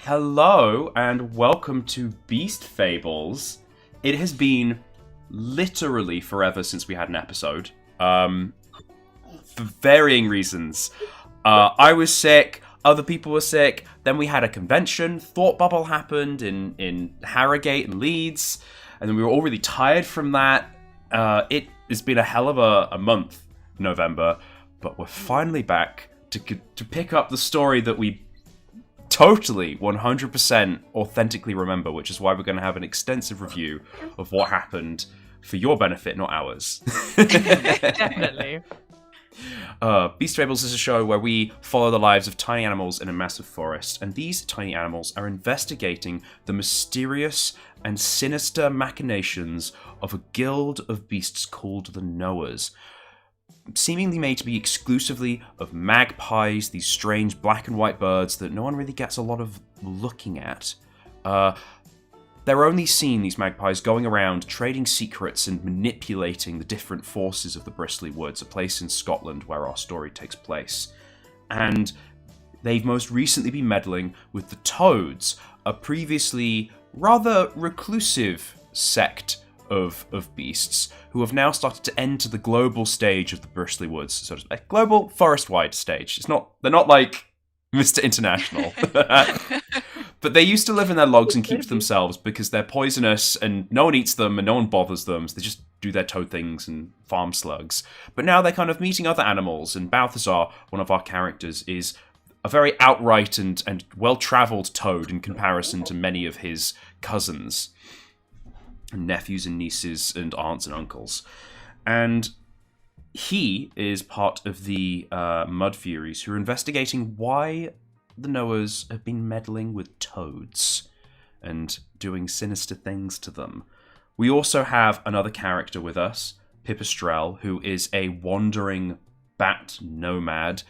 Hello and welcome to Beast Fables. It has been literally forever since we had an episode. For varying reasons. I was sick, other people were sick, then we had a convention, Thought Bubble happened in Harrogate and Leeds, and then we were all really tired from that. It has been a hell of a month, November, but we're finally back to pick up the story that we totally 100% authentically remember, which is why we're going to have an extensive review of what happened for your benefit, not ours. Definitely. Beast Fables is a show where we follow the lives of tiny animals in a massive forest, and these tiny animals are investigating the mysterious and sinister machinations of a guild of beasts called the Knowers, seemingly made to be exclusively of magpies, these strange black and white birds that no one really gets a lot of looking at. They're only seen, these magpies, going around trading secrets and manipulating the different forces of the Bristley Woods, a place in Scotland where our story takes place. And they've most recently been meddling with the Toads, a previously rather reclusive sect of beasts who have now started to enter the global stage of the Bristley Woods, so to speak. Global, forest-wide stage. They're not like Mr. International. But they used to live in their logs and keep to themselves because they're poisonous and no one eats them and no one bothers them, so they just do their toad things and farm slugs. But now they're kind of meeting other animals, and Balthazar, one of our characters, is a very outright and well-travelled toad in comparison to many of his cousins, and nephews and nieces and aunts and uncles. And he is part of the Mud Furies, who are investigating why the Knowers have been meddling with toads and doing sinister things to them. We also have another character with us, Pipistrelle, who is a wandering bat nomad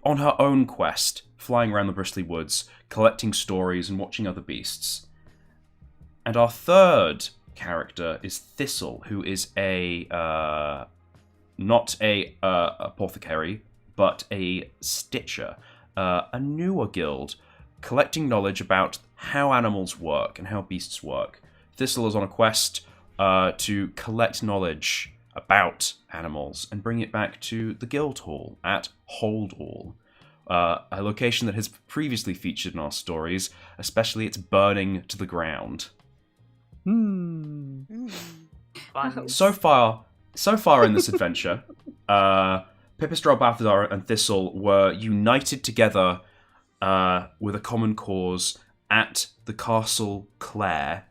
on her own quest, flying around the Bristley Woods, collecting stories and watching other beasts. And our third character is Thistle, who is not a apothecary, but a stitcher. A newer guild, collecting knowledge about how animals work and how beasts work. Thistle is on a quest to collect knowledge about animals and bring it back to the guild hall at Holdall, a location that has previously featured in our stories, especially its burning to the ground. Fun. So far in this adventure, Pipistrelle, Balthazar, and Thistle were united together with a common cause at the Castle Clare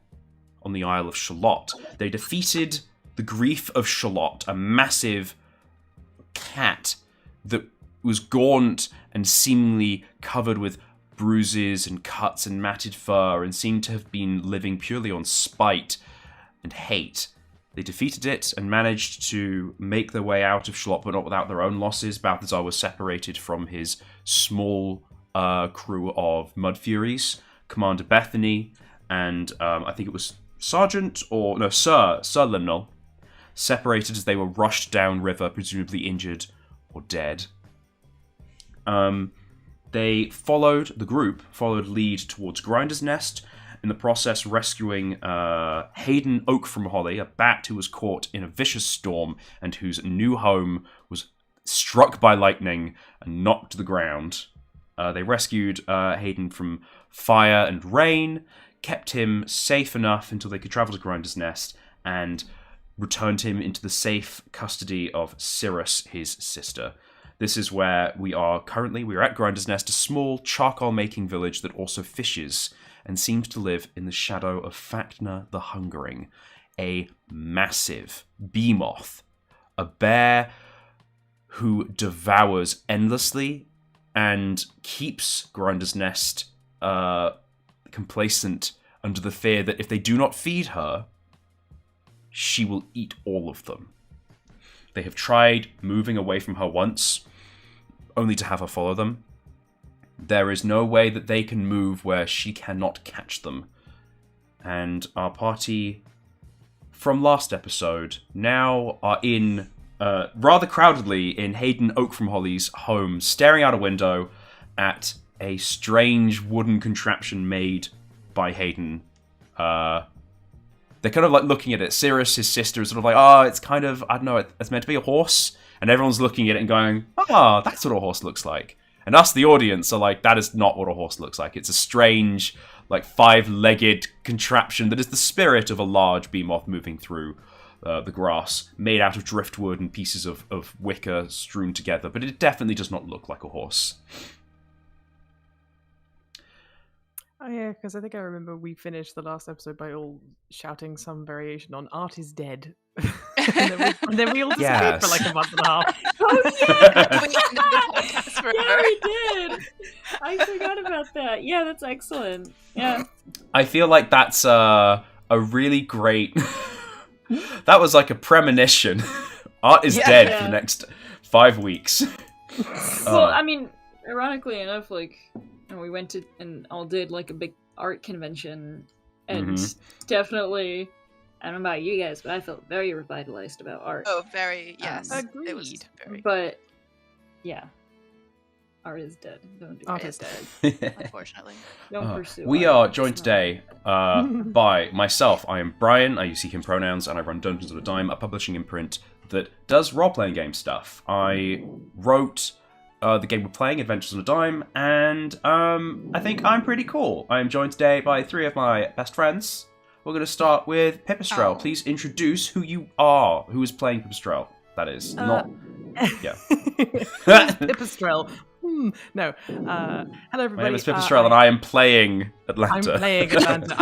on the Isle of Shalott. They defeated the Grief of Shalott, a massive cat that was gaunt and seemingly covered with bruises and cuts and matted fur and seemed to have been living purely on spite and hate. They defeated it and managed to make their way out of Shalott, but not without their own losses. Balthazar was separated from his small crew of Mud Furies, Commander Bethany, and I think it was Sir Limnall, separated as they were rushed downriver, presumably injured or dead. The group followed lead towards Grinder's Nest, in the process rescuing Hayden Oak from Holly, a bat who was caught in a vicious storm and whose new home was struck by lightning and knocked to the ground. They rescued Hayden from fire and rain, kept him safe enough until they could travel to Grinder's Nest, and returned him into the safe custody of Cirrus, his sister. This is where we are currently. We are at Grinder's Nest, a small charcoal-making village that also fishes and seems to live in the shadow of Fafnir the Hungering, a massive behemoth, a bear who devours endlessly and keeps Grinder's Nest complacent under the fear that if they do not feed her, she will eat all of them. They have tried moving away from her once, only to have her follow them. There is no way that they can move where she cannot catch them. And our party from last episode now are in, rather crowdedly, in Hayden Oak from Holly's home, staring out a window at a strange wooden contraption made by Hayden. They're kind of like looking at it. Cirrus, his sister, is sort of like, oh, it's kind of, I don't know, it's meant to be a horse. And everyone's looking at it and going, oh, that's what a horse looks like. And us, the audience, are like, that is not what a horse looks like. It's a strange, like, 5-legged contraption that is the spirit of a large behemoth moving through the grass, made out of driftwood and pieces of wicker strewn together. But it definitely does not look like a horse. Oh yeah, because I think I remember we finished the last episode by all shouting some variation on "Art is dead," and then we all disappeared for like a month and a half. Oh yeah, we ended the podcast forever. Yeah, we did. I forgot about that. Yeah, that's excellent. Yeah, I feel like that's a really great. That was like a premonition. Art is dead for the next 5 weeks. Well, I mean, ironically enough, like, we went to and all did like a big art convention, and definitely, I don't know about you guys, but I felt very revitalized about art. Oh, very, yes. Agreed. It was very... But yeah, art is dead. Don't do Art it. is dead. Unfortunately. Don't pursue. We art. are joined It's not- today by myself. I am Brian. I use he, him pronouns, and I run Dungeons on a Dime, a publishing imprint that does role-playing game stuff. I wrote the game we're playing, Adventures on a Dime, and I think I'm pretty cool. I am joined today by 3 of my best friends. We're going to start with Pipistrelle. Oh. Please introduce who you are. Who is playing Pipistrelle? That is not... Yeah. Pipistrelle. No. Hello, everybody. My name is Pipistrelle, and I am playing Atlanta. I'm playing Atlanta.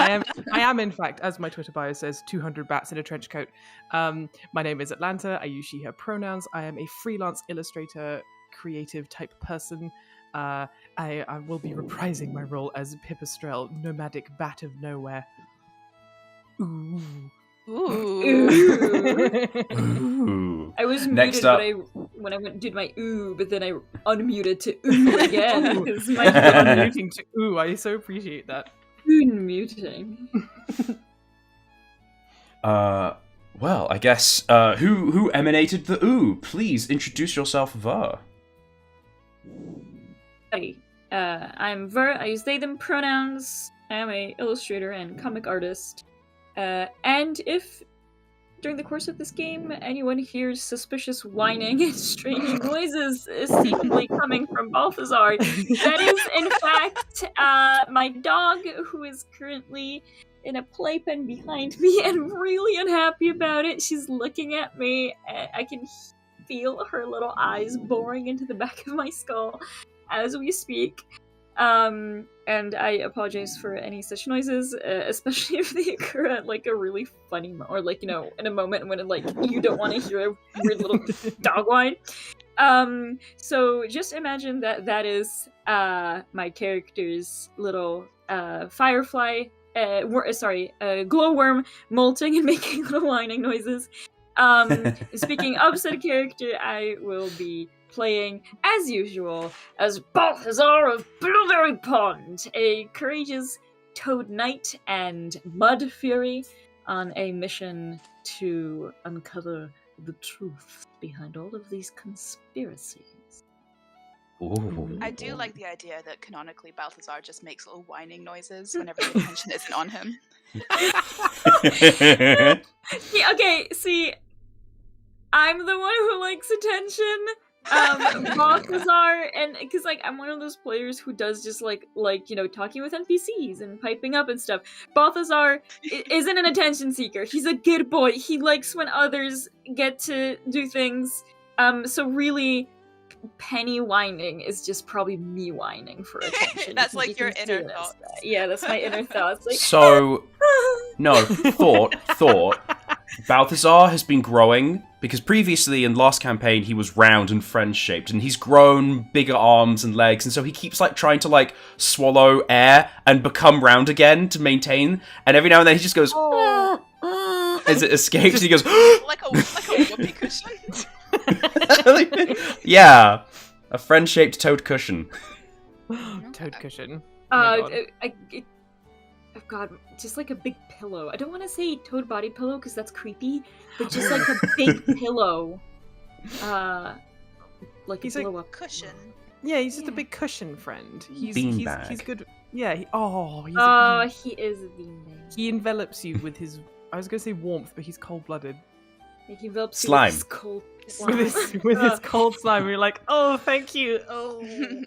I am, in fact, as my Twitter bio says, 200 bats in a trench coat. My name is Atlanta. I use she, her pronouns. I am a freelance illustrator, creative type person. I will be reprising my role as Pipistrelle, nomadic bat of nowhere. Ooh. Ooh. Ooh. I was Next muted up- when I did my ooh, but then I unmuted to ooh again. Ooh. Because Thank you my for unmuting to ooh. I so appreciate that. muting. Well, I guess, who emanated the ooh? Please introduce yourself, Ver. Hey, I'm Ver. I use they, them pronouns. I am a illustrator and comic artist. And if during the course of this game anyone hears suspicious whining and strange noises seemingly coming from Balthazar, that is in fact my dog, who is currently in a playpen behind me and really unhappy about it. She's looking at me. I can feel her little eyes boring into the back of my skull as we speak. And I apologize for any such noises, especially if they occur at like a really funny or like, you know, in a moment when like you don't want to hear a weird little dog whine. So just imagine that is my character's little firefly, glowworm molting and making little whining noises. Speaking of said character, I will be playing, as usual, as Balthazar of Blueberry Pond, a courageous toad knight and mud fury on a mission to uncover the truth behind all of these conspiracies. Ooh. I do like the idea that canonically Balthazar just makes little whining noises whenever the attention isn't on him. Yeah, okay, see, I'm the one who likes attention. Balthazar, and because like I'm one of those players who does just like you know, talking with NPCs and piping up and stuff. Balthazar isn't an attention seeker. He's a good boy. He likes when others get to do things. So really, Penny whining is just probably me whining for attention. That's if like you your can inner see this. thoughts. Yeah, that's my inner thoughts. Like, So, no, thought. Balthazar has been growing, because previously in last campaign he was round and friend-shaped, and he's grown bigger arms and legs, and so he keeps like trying to like swallow air and become round again to maintain, and every now and then he just goes as it escapes, and he goes like a whoopee cushion. yeah, a friend-shaped toad cushion. Toad cushion. Oh my God. Oh god, just like a big pillow. I don't want to say toad body pillow because that's creepy, but just like a big pillow. Like He's a like blow up Cushion. Yeah, he's just a Yeah. big cushion friend. He's Beanbag. good. Yeah. He's Oh, a he is a beanbag. he envelops you with his. I was gonna say warmth, but he's cold-blooded. He envelops you Slime. with his cold slime. With his cold slime. You're like, oh, thank you. Oh.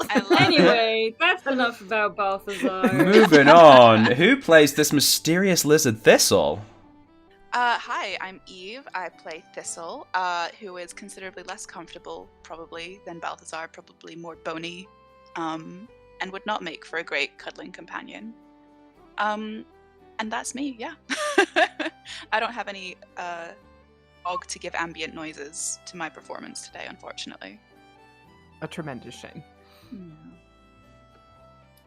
I love it. Anyway, that's enough about Balthazar. Moving on. Who plays this mysterious lizard Thistle? Hi, I'm Eve. I play Thistle, who is considerably less comfortable, probably, than Balthazar, probably more bony, and would not make for a great cuddling companion. And that's me, yeah. I don't have any dog to give ambient noises to my performance today, unfortunately. A tremendous shame. No.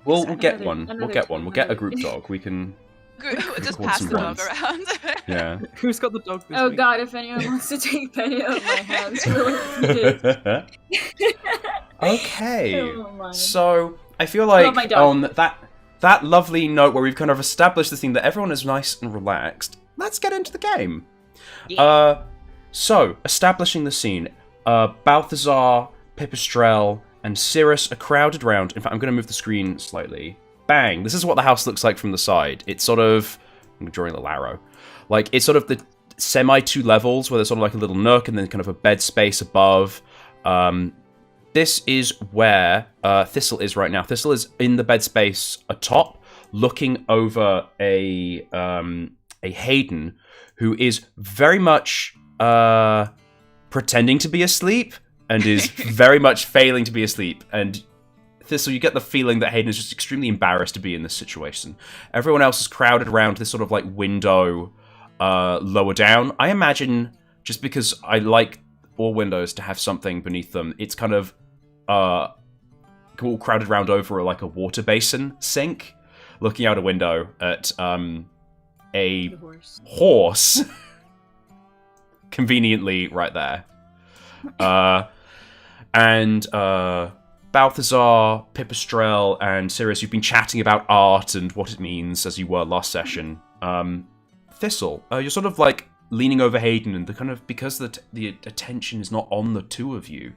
We'll Another- get one. We'll another get one. We'll get a time. group dog. We can. Just record pass some the dog runs. around. Yeah. Who's got the dog this Oh week? god, if anyone wants to take Penny out of my hands, really. Okay. Oh my. So I feel Love like my dog. on that lovely note where we've kind of established the thing that everyone is nice and relaxed, let's get into the game. So establishing the scene, Balthazar, Pipistrelle, and Cirrus are crowded round. In fact, I'm going to move the screen slightly. Bang! This is what the house looks like from the side. It's sort of, I'm drawing a little arrow, like it's sort of the semi two levels where there's sort of like a little nook and then kind of a bed space above. This is where Thistle is right now. Thistle is in the bed space atop, looking over a Hayden who is very much pretending to be asleep and is very much failing to be asleep. And Thistle, you get the feeling that Hayden is just extremely embarrassed to be in this situation. Everyone else is crowded around this sort of like window lower down. I imagine just because I like all windows to have something beneath them, it's kind of all crowded around over like a water basin sink, looking out a window at a The horse. horse conveniently right there. And Balthazar, Pipistrelle, and Cirrus, you've been chatting about art and what it means as you were last session. Thistle, you're sort of like leaning over Hayden, and the kind of because the attention is not on the two of you.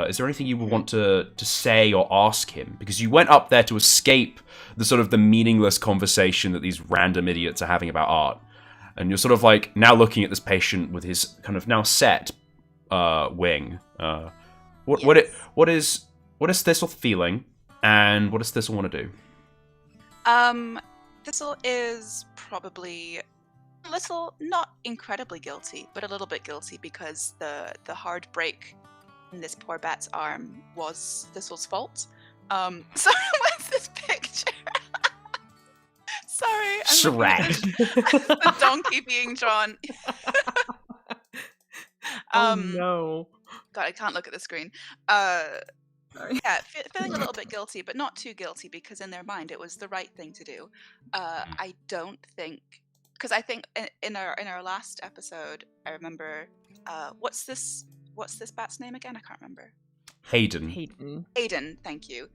Is there anything you would want to say or ask him? Because you went up there to escape the sort of the meaningless conversation that these random idiots are having about art, and you're sort of like now looking at this patient with his kind of now set wing. What is Thistle feeling, and what does Thistle want to do? Thistle is probably a little, not incredibly guilty, but a little bit guilty because the hard break in this poor bat's arm was Thistle's fault. Sorry, what's this picture? Sorry, I'm looking at the donkey being drawn. Oh no. God, I can't look at the screen. Sorry. Yeah, feeling a little bit guilty, but not too guilty because in their mind it was the right thing to do. I don't think, because I think in our last episode, I remember, what's this bat's name again? I can't remember. Hayden. Hayden, thank you.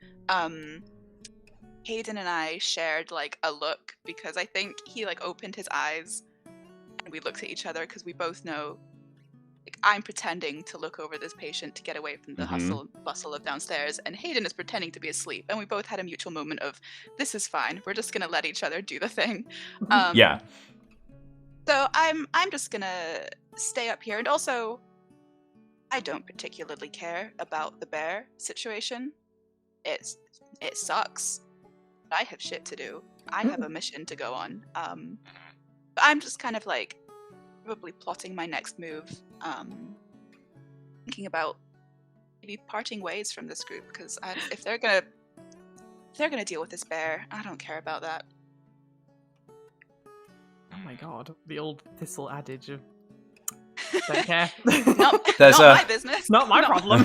Hayden and I shared like a look because I think he like opened his eyes and we looked at each other because we both know, like, I'm pretending to look over this patient to get away from the hustle and bustle of downstairs, and Hayden is pretending to be asleep, and we both had a mutual moment of, this is fine, we're just gonna let each other do the thing. Yeah. So I'm just gonna stay up here, and also I don't particularly care about the bear situation. It sucks. I have shit to do. I have a mission to go on. But I'm just kind of like probably plotting my next move. Thinking about maybe parting ways from this group because if they're gonna deal with this bear, I don't care about that. Oh my god, the old Thistle adage of don't care. Not There's my business. Not my problem.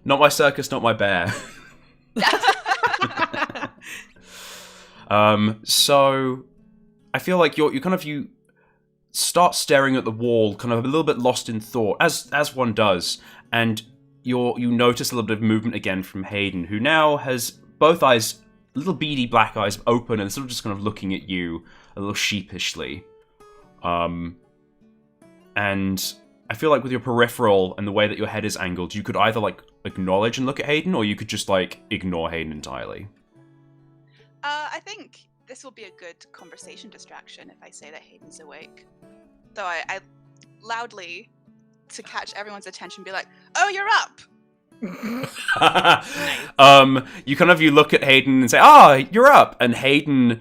Not my circus, not my bear. So I feel like you start staring at the wall, kind of a little bit lost in thought, as one does, and you notice a little bit of movement again from Hayden, who now has both eyes, little beady black eyes, open and sort of just kind of looking at you a little sheepishly. And I feel like with your peripheral and the way that your head is angled, you could either like acknowledge and look at Hayden, or you could just like ignore Hayden entirely. I think this will be a good conversation distraction if I say that Hayden's awake. So I loudly, to catch everyone's attention, be like, "Oh, you're up!" You look at Hayden and say, "Ah, you're up," and Hayden,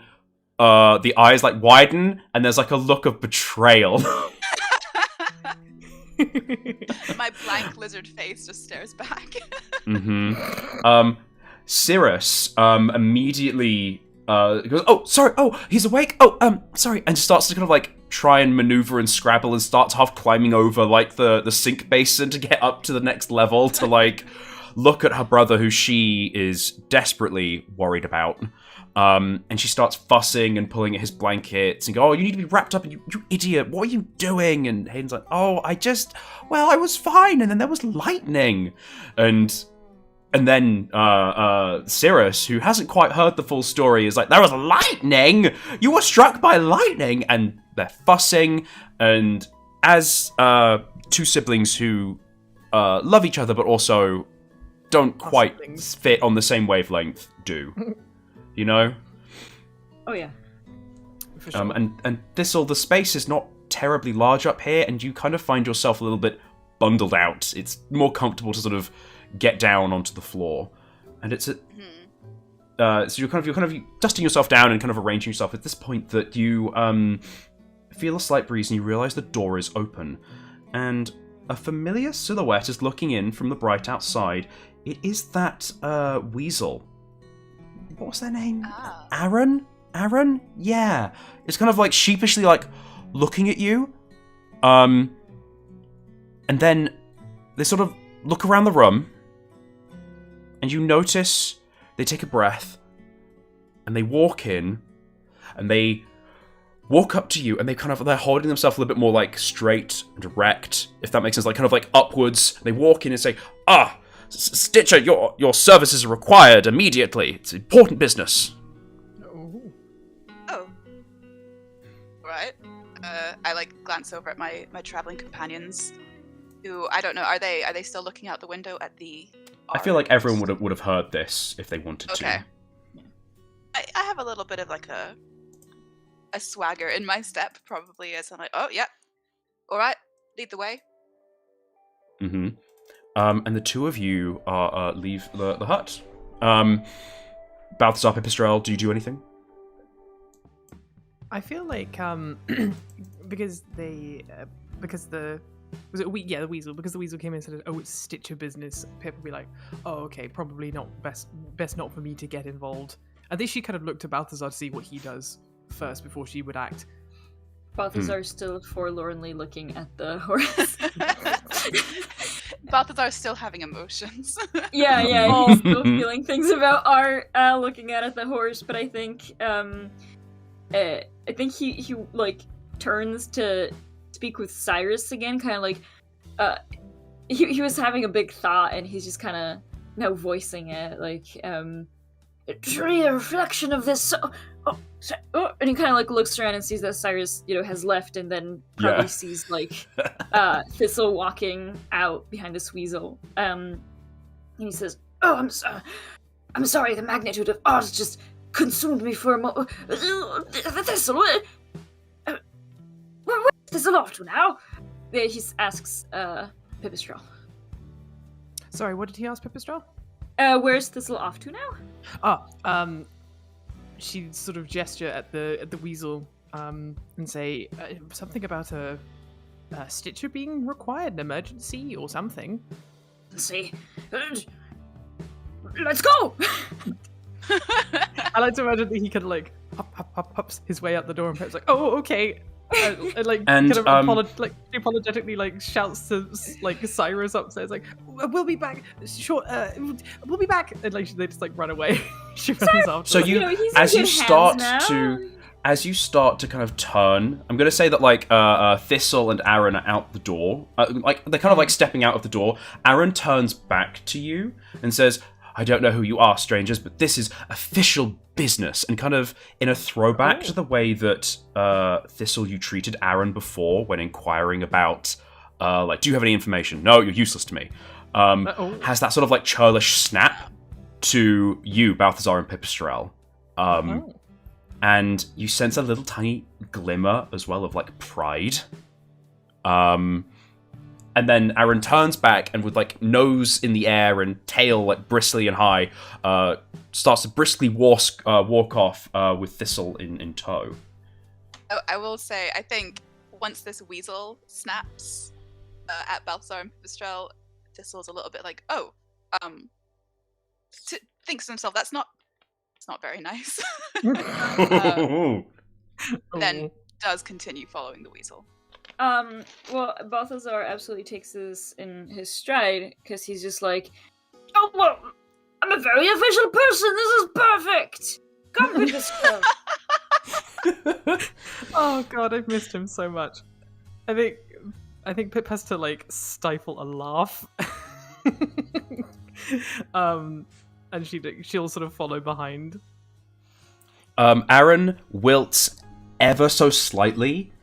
the eyes like widen, and there's like a look of betrayal. My blank lizard face just stares back. Cirrus immediately goes, "Oh, sorry. Oh, he's awake. Oh, sorry," and starts to kind of like try and maneuver and scrabble and starts half climbing over like the sink basin to get up to the next level to like look at her brother, who she is desperately worried about. And she starts fussing and pulling at his blankets and go, "Oh, you need to be wrapped up, you idiot, what are you doing?" And Hayden's like, "Oh, I was fine, and then there was lightning." And then Cirrus, who hasn't quite heard the full story, is like, "There was lightning? You were struck by lightning?" And they're fussing, and as two siblings who love each other but also don't quite fit on the same wavelength do. You know? Oh, yeah. For sure. And Thistle, the space is not terribly large up here, and you kind of find yourself a little bit bundled out. It's more comfortable to sort of get down onto the floor. And it's so you're kind of dusting yourself down and kind of arranging yourself at this point that you feel a slight breeze and you realize the door is open. And a familiar silhouette is looking in from the bright outside. It is that weasel. What was their name? Aaron? Aaron? Yeah. It's kind of like sheepishly like looking at you. And then they sort of look around the room and you notice they take a breath and they walk in and they walk up to you and they're holding themselves a little bit more like straight and erect, if that makes sense, like kind of like upwards. They walk in and say, Stitcher, your services are required immediately. It's important business. Oh. Right. I like glance over at my traveling companions, who I don't know. Are they still looking out the window at the? I feel like everyone would have heard this if they wanted to. Okay. I have a little bit of like a swagger in my step, probably, as I'm like, "Oh yeah, all right, lead the way." Mm-hmm. And the two of you leave the hut. Balthazar, Pipistrelle, do you do anything? I feel like because the weasel, because the weasel came in and said, "Oh, it's Stitcher business," Pip would be like, "Oh, okay, probably not best not for me to get involved." I think she kind of looked to Balthazar to see what he does first before she would act. Balthazar's still forlornly looking at the horse. Balthazar's still having emotions. Yeah, he's still feeling things about art, looking at the horse, but I think he like turns to speak with Cyrus again, kind of like he was having a big thought and he's just kind of now voicing it, like truly a reflection of this. And he kind of like looks around and sees that Cyrus, has left, and then probably sees like Thistle walking out behind this weasel. And he says, "Oh, I'm sorry. The magnitude of art just consumed me for a moment. Thistle, where's Thistle off to now?" He asks Pipistrelle. Sorry, what did he ask Pipistrelle? Where's Thistle off to now? She'd sort of gesture at the weasel and say something about a Stitcher being required, an emergency or something. See, let's go. I like to imagine that he kind of like hops his way out the door and Pep's like, "Oh, okay." Apologetically like shouts to like Cyrus upstairs like, "We'll be back. Sure, we'll be back." And like they just like run away. She runs after. So as you start to kind of turn, I'm gonna say that like Thistle and Aaron are out the door. Like they're kind of like stepping out of the door. Aaron turns back to you and says, "I don't know who you are, strangers, but this is official business," and kind of in a throwback to the way that Thistle, you treated Aaron before when inquiring about like, "Do you have any information?" "No, you're useless to me." has that sort of like churlish snap to you, Balthazar and Pipistrelle. And you sense a little tiny glimmer as well of like pride. And then Aaron turns back and with like nose in the air and tail like bristly and high, starts to briskly walk off with Thistle in tow. Oh, I will say, I think once this weasel snaps at Balthazar and Pipistrelle, Thistle's a little bit like, thinks to himself, it's not very nice. Then does continue following the weasel. Well, Balthazar absolutely takes this in his stride, because he's just like, oh, well, I'm a very official person, this is perfect! Come with this girl! Oh god, I've missed him so much. I think Pip has to, like, stifle a laugh. And she'll sort of follow behind. Aaron wilts ever so slightly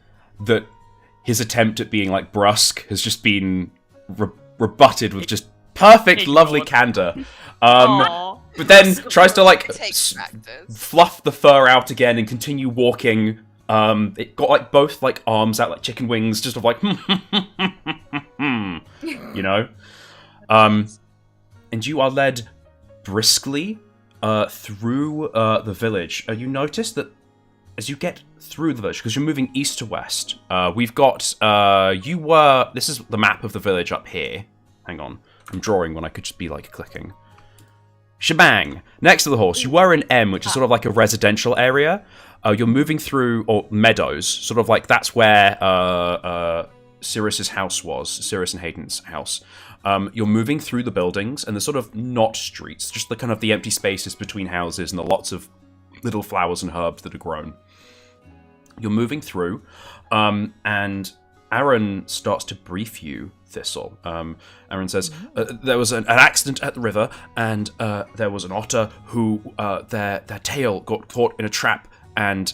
that his attempt at being like brusque has just been rebutted with just perfect, lovely candor. But then tries to like fluff the fur out again and continue walking. It got like both like arms out like chicken wings, just of like, you know. And you are led briskly through the village. You notice that as you get through the village, because you're moving east to west, we've got, this is the map of the village up here. Hang on, I'm drawing when I could just be like clicking. Shebang! Next to the horse, you were in M, which is sort of like a residential area. You're moving through, or meadows, sort of like that's where Cirrus's house was, Cirrus and Hayden's house. You're moving through the buildings, and there's sort of not streets, just the kind of the empty spaces between houses and the lots of little flowers and herbs that are grown. You're moving through, and Aaron starts to brief you, Thistle. Aaron says, there was an accident at the river, and there was an otter who, their tail got caught in a trap, and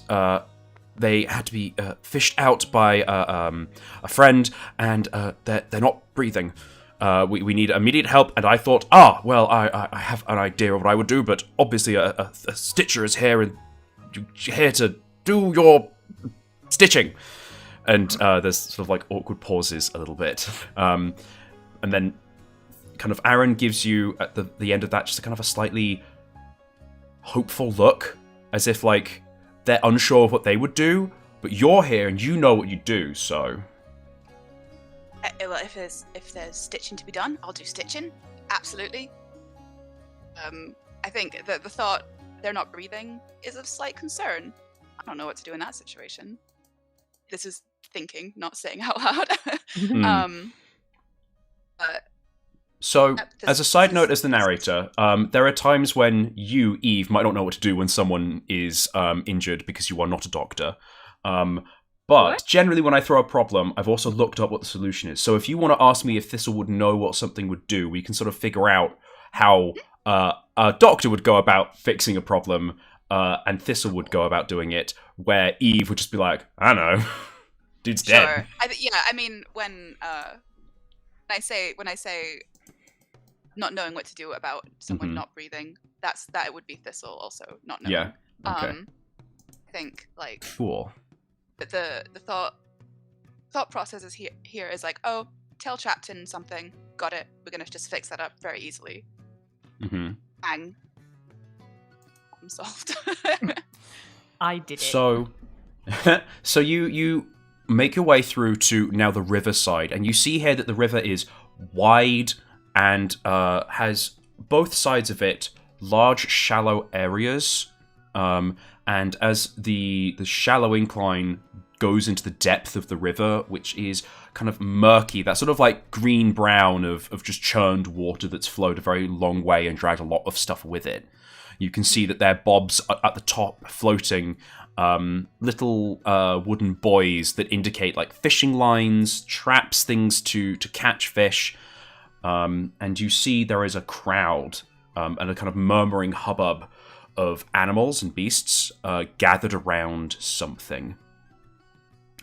they had to be fished out by a friend, and they're not breathing. We need immediate help, and I thought, I have an idea of what I would do, but obviously a stitcher is here, and you're here to do your stitching. And there's sort of like awkward pauses a little bit. And then kind of Aaron gives you, at the end of that, just a kind of a slightly hopeful look, as if like they're unsure of what they would do, but you're here and you know what you do, so... Well, if there's stitching to be done, I'll do stitching. Absolutely. I think that the thought they're not breathing is of slight concern. I don't know what to do in that situation. This is thinking, not saying out loud. So, as a side note, as the narrator, there are times when you, Eve, might not know what to do when someone is injured because you are not a doctor. But generally, when I throw a problem, I've also looked up what the solution is. So if you want to ask me if Thistle would know what something would do, we can sort of figure out how a doctor would go about fixing a problem, and Thistle would go about doing it, where Eve would just be like, I don't know, dude's dead. I mean, when I say not knowing what to do about someone not breathing, that would be Thistle also not knowing. Yeah. Okay. I think like cool. The thought process is here is like, oh, tail trapped in something, got it. We're gonna just fix that up very easily. Bang. I'm solved. I did it. So you make your way through to now the riverside, and you see here that the river is wide and has both sides of it large shallow areas. And as the shallow incline goes into the depth of the river, which is kind of murky, that sort of like green-brown of just churned water that's flowed a very long way and dragged a lot of stuff with it. You can see that there are bobs at the top floating, little wooden buoys that indicate like fishing lines, traps, things to catch fish. And you see there is a crowd and a kind of murmuring hubbub of animals and beasts gathered around something.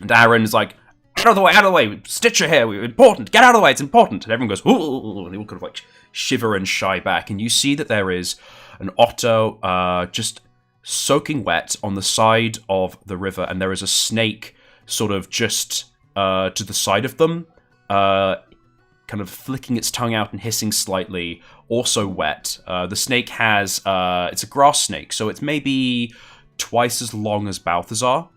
And Aaron is like, get out of the way, out of the way, Stitcher here, we're important, get out of the way, it's important. And everyone goes, ooh, and they all kind of like shiver and shy back. And you see that there is an otter just soaking wet on the side of the river, and there is a snake sort of just to the side of them, kind of flicking its tongue out and hissing slightly, also wet. The snake has, it's a grass snake, so it's maybe twice as long as Balthazar.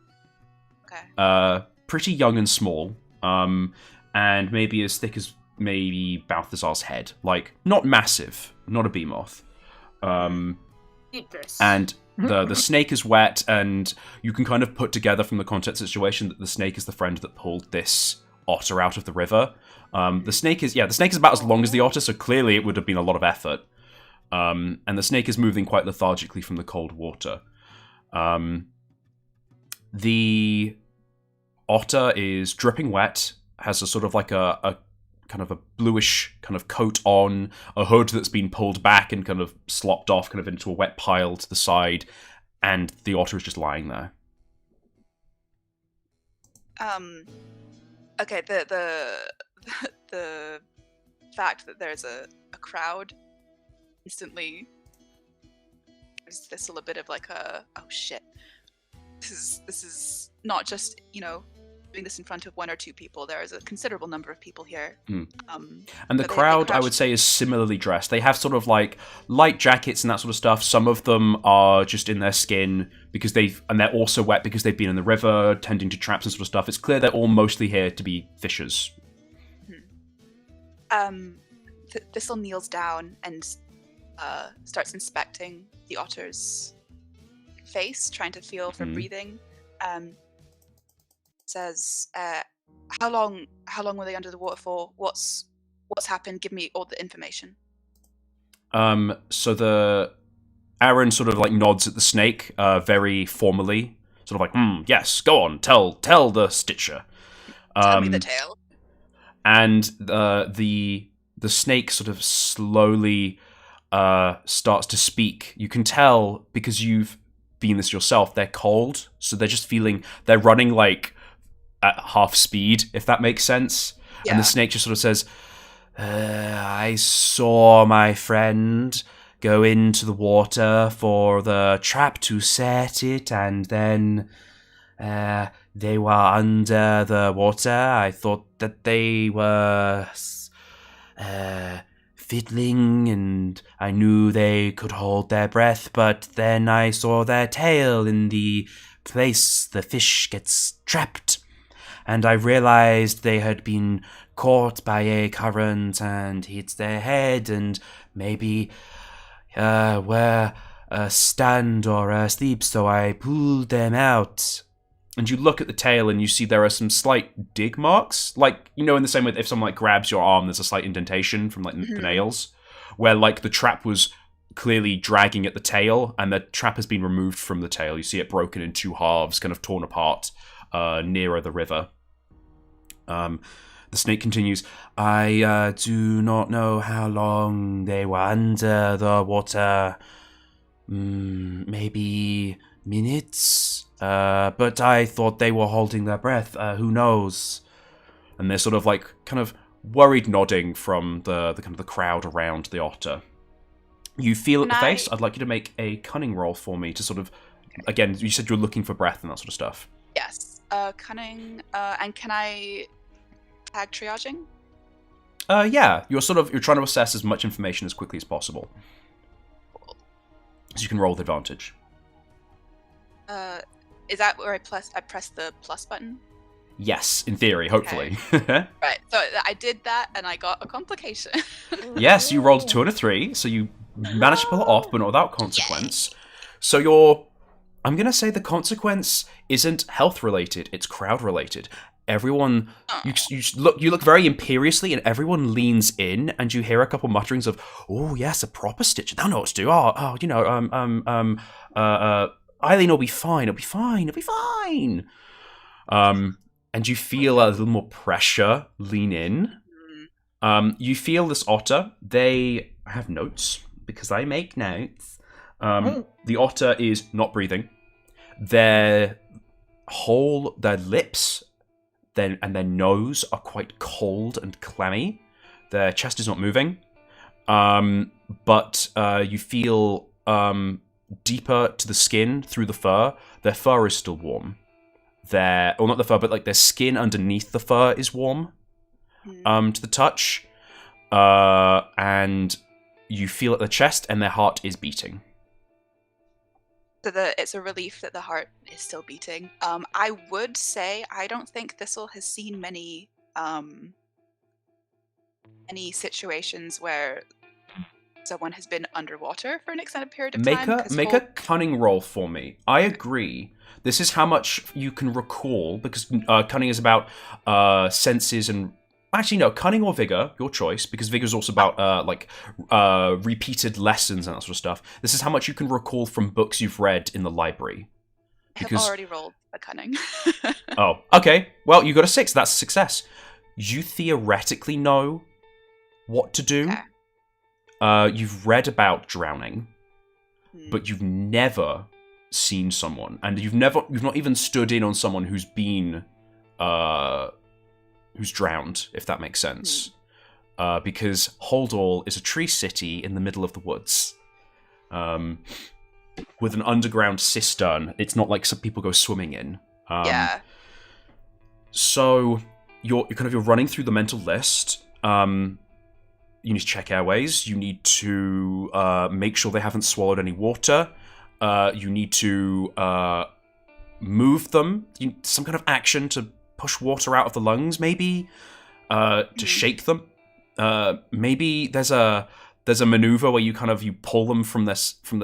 Okay. Pretty young and small, and maybe as thick as maybe Balthazar's head. Like, not massive, not a behemoth. And the snake is wet, and you can kind of put together from the context situation that the snake is the friend that pulled this otter out of the river. The snake is about as long as the otter, so clearly it would have been a lot of effort. And the snake is moving quite lethargically from the cold water. The otter is dripping wet, has a sort of like a kind of a bluish kind of coat on, a hood that's been pulled back and kind of slopped off kind of into a wet pile to the side, and the otter is just lying there. Okay, the fact that there's a crowd instantly gives Thistle a bit of like a, oh shit. This is not just, doing this in front of one or two people. There is a considerable number of people here. And the crowd, I would say, is similarly dressed. They have sort of like light jackets and that sort of stuff. Some of them are just in their skin and they're also wet because they've been in the river, tending to traps and sort of stuff. It's clear they're all mostly here to be fishers. Thistle kneels down and starts inspecting the otter's face, trying to feel for breathing. Says, how long were they under the water for? What's happened? Give me all the information. So the Aaron sort of like nods at the snake, very formally, sort of like, yes, go on, tell the Stitcher. Tell me the tale. And the snake sort of slowly starts to speak. You can tell, because you've been this yourself, they're cold, so they're running like at half speed, if that makes sense. Yeah. And the snake just sort of says, I saw my friend go into the water for the trap to set it, and then they were under the water. I thought that they were fiddling, and I knew they could hold their breath, but then I saw their tail in the place the fish gets trapped, and I realized they had been caught by a current and hit their head, and maybe were stunned or asleep, so I pulled them out. And you look at the tail and you see there are some slight dig marks, like, in the same way that if someone like grabs your arm, there's a slight indentation from like the nails, where like the trap was clearly dragging at the tail, and the trap has been removed from the tail. You see it broken in two halves, kind of torn apart nearer the river. The snake continues, I do not know how long they were under the water. Maybe minutes? But I thought they were holding their breath. Who knows? And they're sort of like kind of worried nodding from the kind of the crowd around the otter. You feel at the face. I'd like you to make a cunning roll for me to sort of, again, you said you're looking for breath and that sort of stuff. Yes. Cunning. And can I tag triaging? Yeah. You're trying to assess as much information as quickly as possible. Cool. So you can roll with advantage. Is that where I press the plus button? Yes, in theory, hopefully. Okay. Right, so I did that and I got a complication. Yes, you rolled a 2 and a 3, so you managed to pull it off, but not without consequence. Yay. So I'm going to say the consequence isn't health-related, it's crowd-related. Everyone, you look very imperiously, and everyone leans in, and you hear a couple mutterings of, "Oh yes, a proper Stitcher. They'll know what to do. Eileen will be fine. It'll be fine. It'll be fine." And you feel a little more pressure lean in. You feel this otter. They have notes because I make notes. The otter is not breathing. Their lips their nose are quite cold and clammy. Their chest is not moving, but you feel deeper to the skin through the fur. Their fur is still warm. Not the fur, but like their skin underneath the fur is warm to the touch. And you feel at the chest, and their heart is beating. So it's a relief that the heart is still beating. I would say I don't think Thistle has seen many situations where someone has been underwater for an extended period of time. Make a cunning roll for me. I agree. This is how much you can recall, because cunning is about senses and... Actually, no, cunning or vigor, your choice, because vigor is also about repeated lessons and that sort of stuff. This is how much you can recall from books you've read in the library. Because... I've already rolled a cunning. Oh, okay. Well, you got a 6. That's a success. You theoretically know what to do. Okay. You've read about drowning, but you've never seen someone, and you've not even stood in on someone who's been who's drowned, if that makes sense. Because Holdall is a tree city in the middle of the woods, with an underground cistern. It's not like some people go swimming in. So you're running through the mental list. You need to check airways. You need to make sure they haven't swallowed any water. You need to move them. Some kind of action to push water out of the lungs, maybe. To shake them. Maybe there's a maneuver where you pull them from the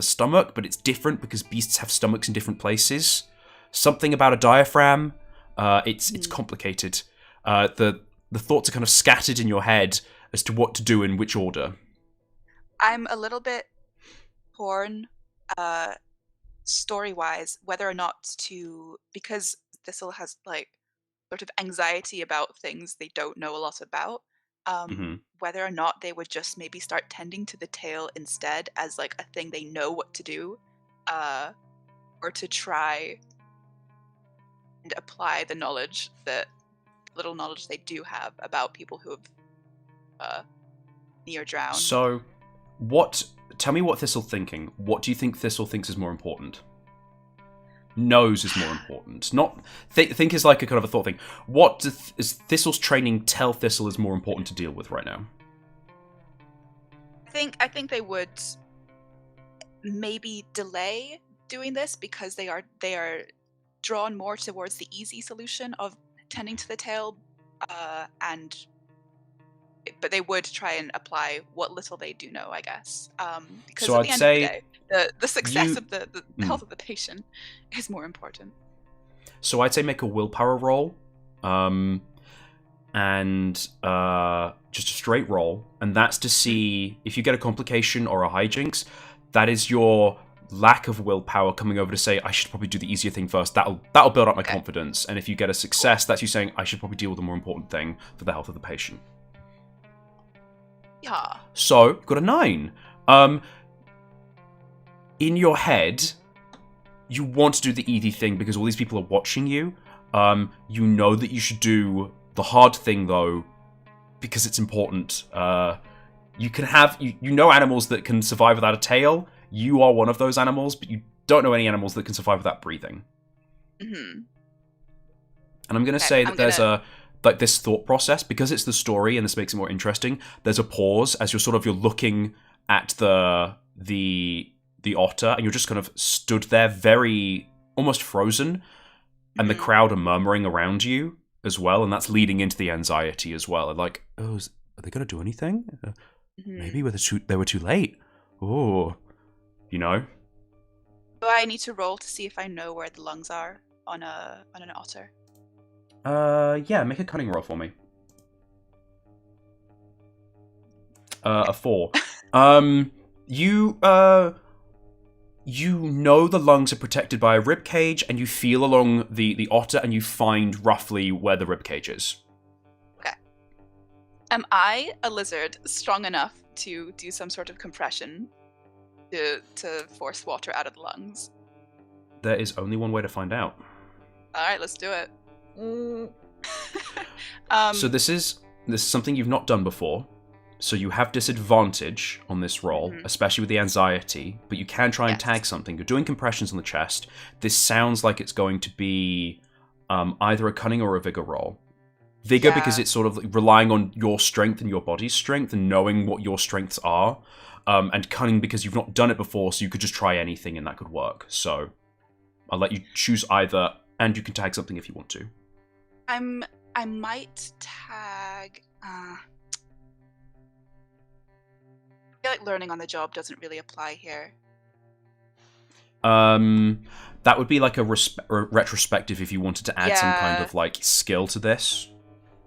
stomach, but it's different because beasts have stomachs in different places. Something about a diaphragm. It's complicated. The thoughts are kind of scattered in your head as to what to do in which order. I'm a little bit torn, story-wise, whether or not to, because Thistle has sort of anxiety about things they don't know a lot about. Whether or not they would just maybe start tending to the tail instead as a thing they know what to do, or to try and apply the little knowledge they do have about people who have near drowned. So, tell me what Thistle's thinking. What do you think Thistle thinks is more important? Knows is more important. Not think is like a kind of a thought thing. What does Thistle's training tell Thistle is more important to deal with right now? I think they would maybe delay doing this because they are drawn more towards the easy solution of tending to the tail, but they would try and apply what little they do know, I guess. Because so at I'd the end say of the day, the success of the health of the patient is more important. So I'd say make a willpower roll, and just a straight roll, and that's to see if you get a complication or a hijinks. That is your lack of willpower coming over to say, I should probably do the easier thing first. That'll build up my confidence. And if you get a success, that's you saying, I should probably deal with the more important thing for the health of the patient. Yeah. So, you've got a 9. In your head, you want to do the easy thing because all these people are watching you. You know that you should do the hard thing, though, because it's important. You can have... You know animals that can survive without a tail. You are one of those animals, but you don't know any animals that can survive without breathing. Mm-hmm. And I'm going to say that there's this thought process, because it's the story and this makes it more interesting. There's a pause as you're looking at the otter, and you're just kind of stood there, very almost frozen, and the crowd are murmuring around you as well, and that's leading into the anxiety as well. Like, are they going to do anything? Maybe they were too late. Oh, Do I need to roll to see if I know where the lungs are on an otter? Yeah, make a cunning roll for me. A 4. You know the lungs are protected by a rib cage, and you feel along the otter, and you find roughly where the rib cage is. Okay. Am I a lizard strong enough to do some sort of compression to force water out of the lungs? There is only one way to find out. All right, let's do it. So this is something you've not done before. So you have disadvantage on this roll, especially with the anxiety, but you can try and tag something. You're doing compressions on the chest. This sounds like it's going to be either a cunning or a vigor roll. Vigor because it's sort of like relying on your strength and your body's strength and knowing what your strengths are. And cunning because you've not done it before, so you could just try anything and that could work. So I'll let you choose either, and you can tag something if you want to. I might tag... I feel like learning on the job doesn't really apply here. That would be like a retrospective if you wanted to add some kind of like skill to this.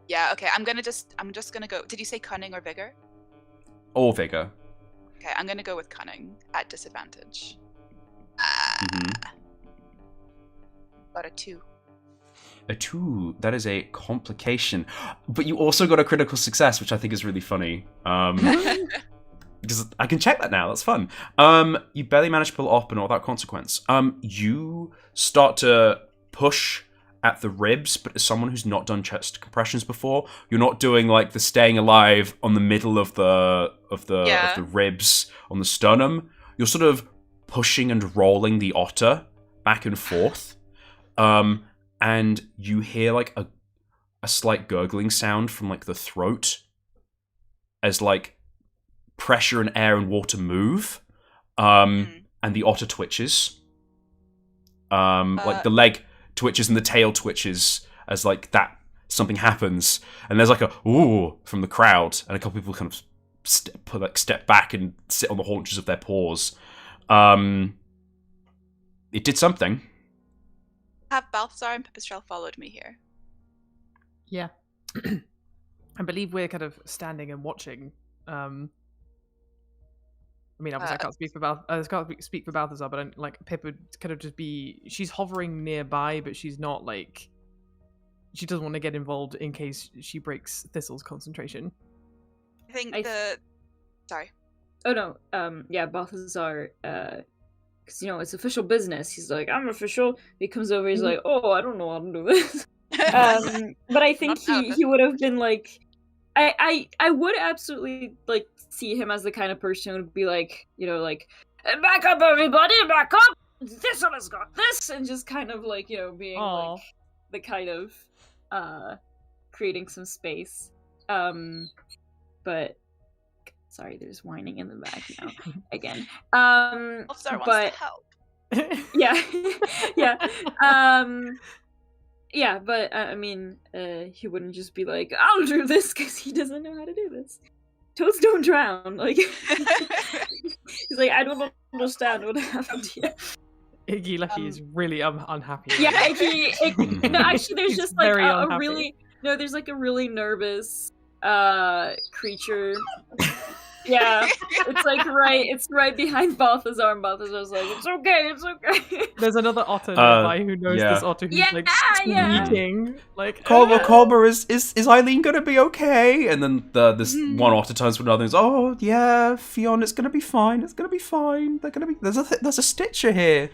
Yeah, okay. I'm just gonna go. Did you say cunning or vigor? Or vigor. Okay, I'm gonna go with cunning at disadvantage. Got a 2. A 2. That is a complication. But you also got a critical success, which I think is really funny. Because I can check that now. That's fun. You barely managed to pull it off, but not without consequence. You start to push at the ribs, but as someone who's not done chest compressions before, you're not doing like the staying alive on the middle of the ribs on the sternum. You're sort of pushing and rolling the otter back and forth, and you hear like a slight gurgling sound from like the throat as like pressure and air and water move, and the otter twitches. Like the leg twitches and the tail twitches as like that something happens, and there's like a ooh from the crowd, and a couple people kind of step back and sit on the haunches of their paws. It did something. Have Balthazar and Pipistrelle followed me here? Yeah. I believe we're kind of standing and watching. I mean, obviously, I can't speak for Balthazar, but like Pip would kind of just be. She's hovering nearby, but she's not like. She doesn't want to get involved in case she breaks Thistle's concentration. I think Sorry. Oh no. Yeah, Balthazar. Because it's official business. He's like, I'm official. He comes over. He's like, oh, I don't know how to do this. But I think he would have been like. I would absolutely like see him as the kind of person who would be like, like, back up everybody, back up! This one has got this! And just kind of like, being like the kind of creating some space. But sorry, there's whining in the back now again. Officer wants to help. Yeah. Yeah, but I mean, he wouldn't just be like, I'll do this, because he doesn't know how to do this. Toads don't drown. Like, he's like, I don't understand what happened here. Iggy Lucky is really unhappy. Yeah, Iggy. No, actually, there's just like there's like a really nervous creature. Yeah, it's right behind Balthazar, and Balthazar's like, it's okay. There's another otter nearby who knows this otter who's like squeaking. Like, Colber, is Eileen gonna be okay? And then this one otter turns to another and says, oh yeah, Fionn, it's gonna be fine. There's a Stitcher here.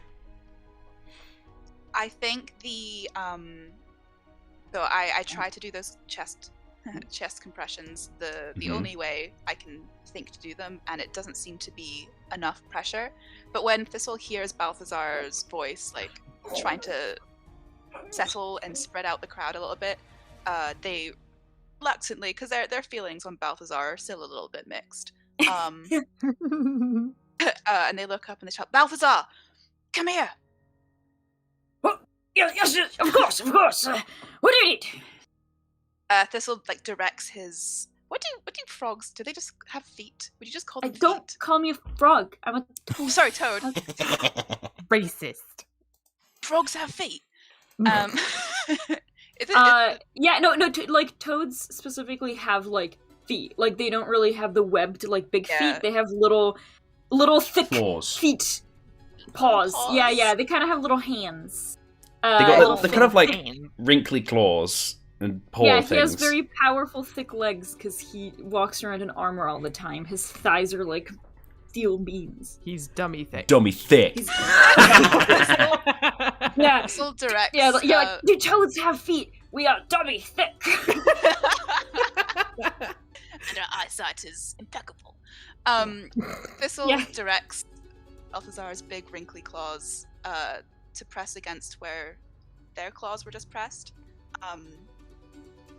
I think so I try to do those chest compressions the only way I can think to do them, and it doesn't seem to be enough pressure. But when Thistle hears Balthazar's voice like trying to settle and spread out the crowd a little bit, they reluctantly, because their feelings on Balthazar are still a little bit mixed, and they look up and they shout, Balthazar, come here. What? Yes, of course. What do you need? Thistle like directs his. What do frogs? Do they just have feet? Would you just call them feet? Don't call me a frog. I'm a toad. Oh, sorry, toad. Racist. Frogs have feet. Like toads specifically have like feet. Like they don't really have the webbed like big feet. They have little thick feet, paws. Yeah. They kind of have little hands. They got the kind of like wrinkly claws. And he has very powerful, thick legs because he walks around in armor all the time. His thighs are like steel beams. He's dummy thick. Yeah. Thistle directs. Like, do toads have feet? We are dummy thick. And our eyesight is impeccable. Thistle directs Balthazar's big wrinkly claws to press against where their claws were just pressed. And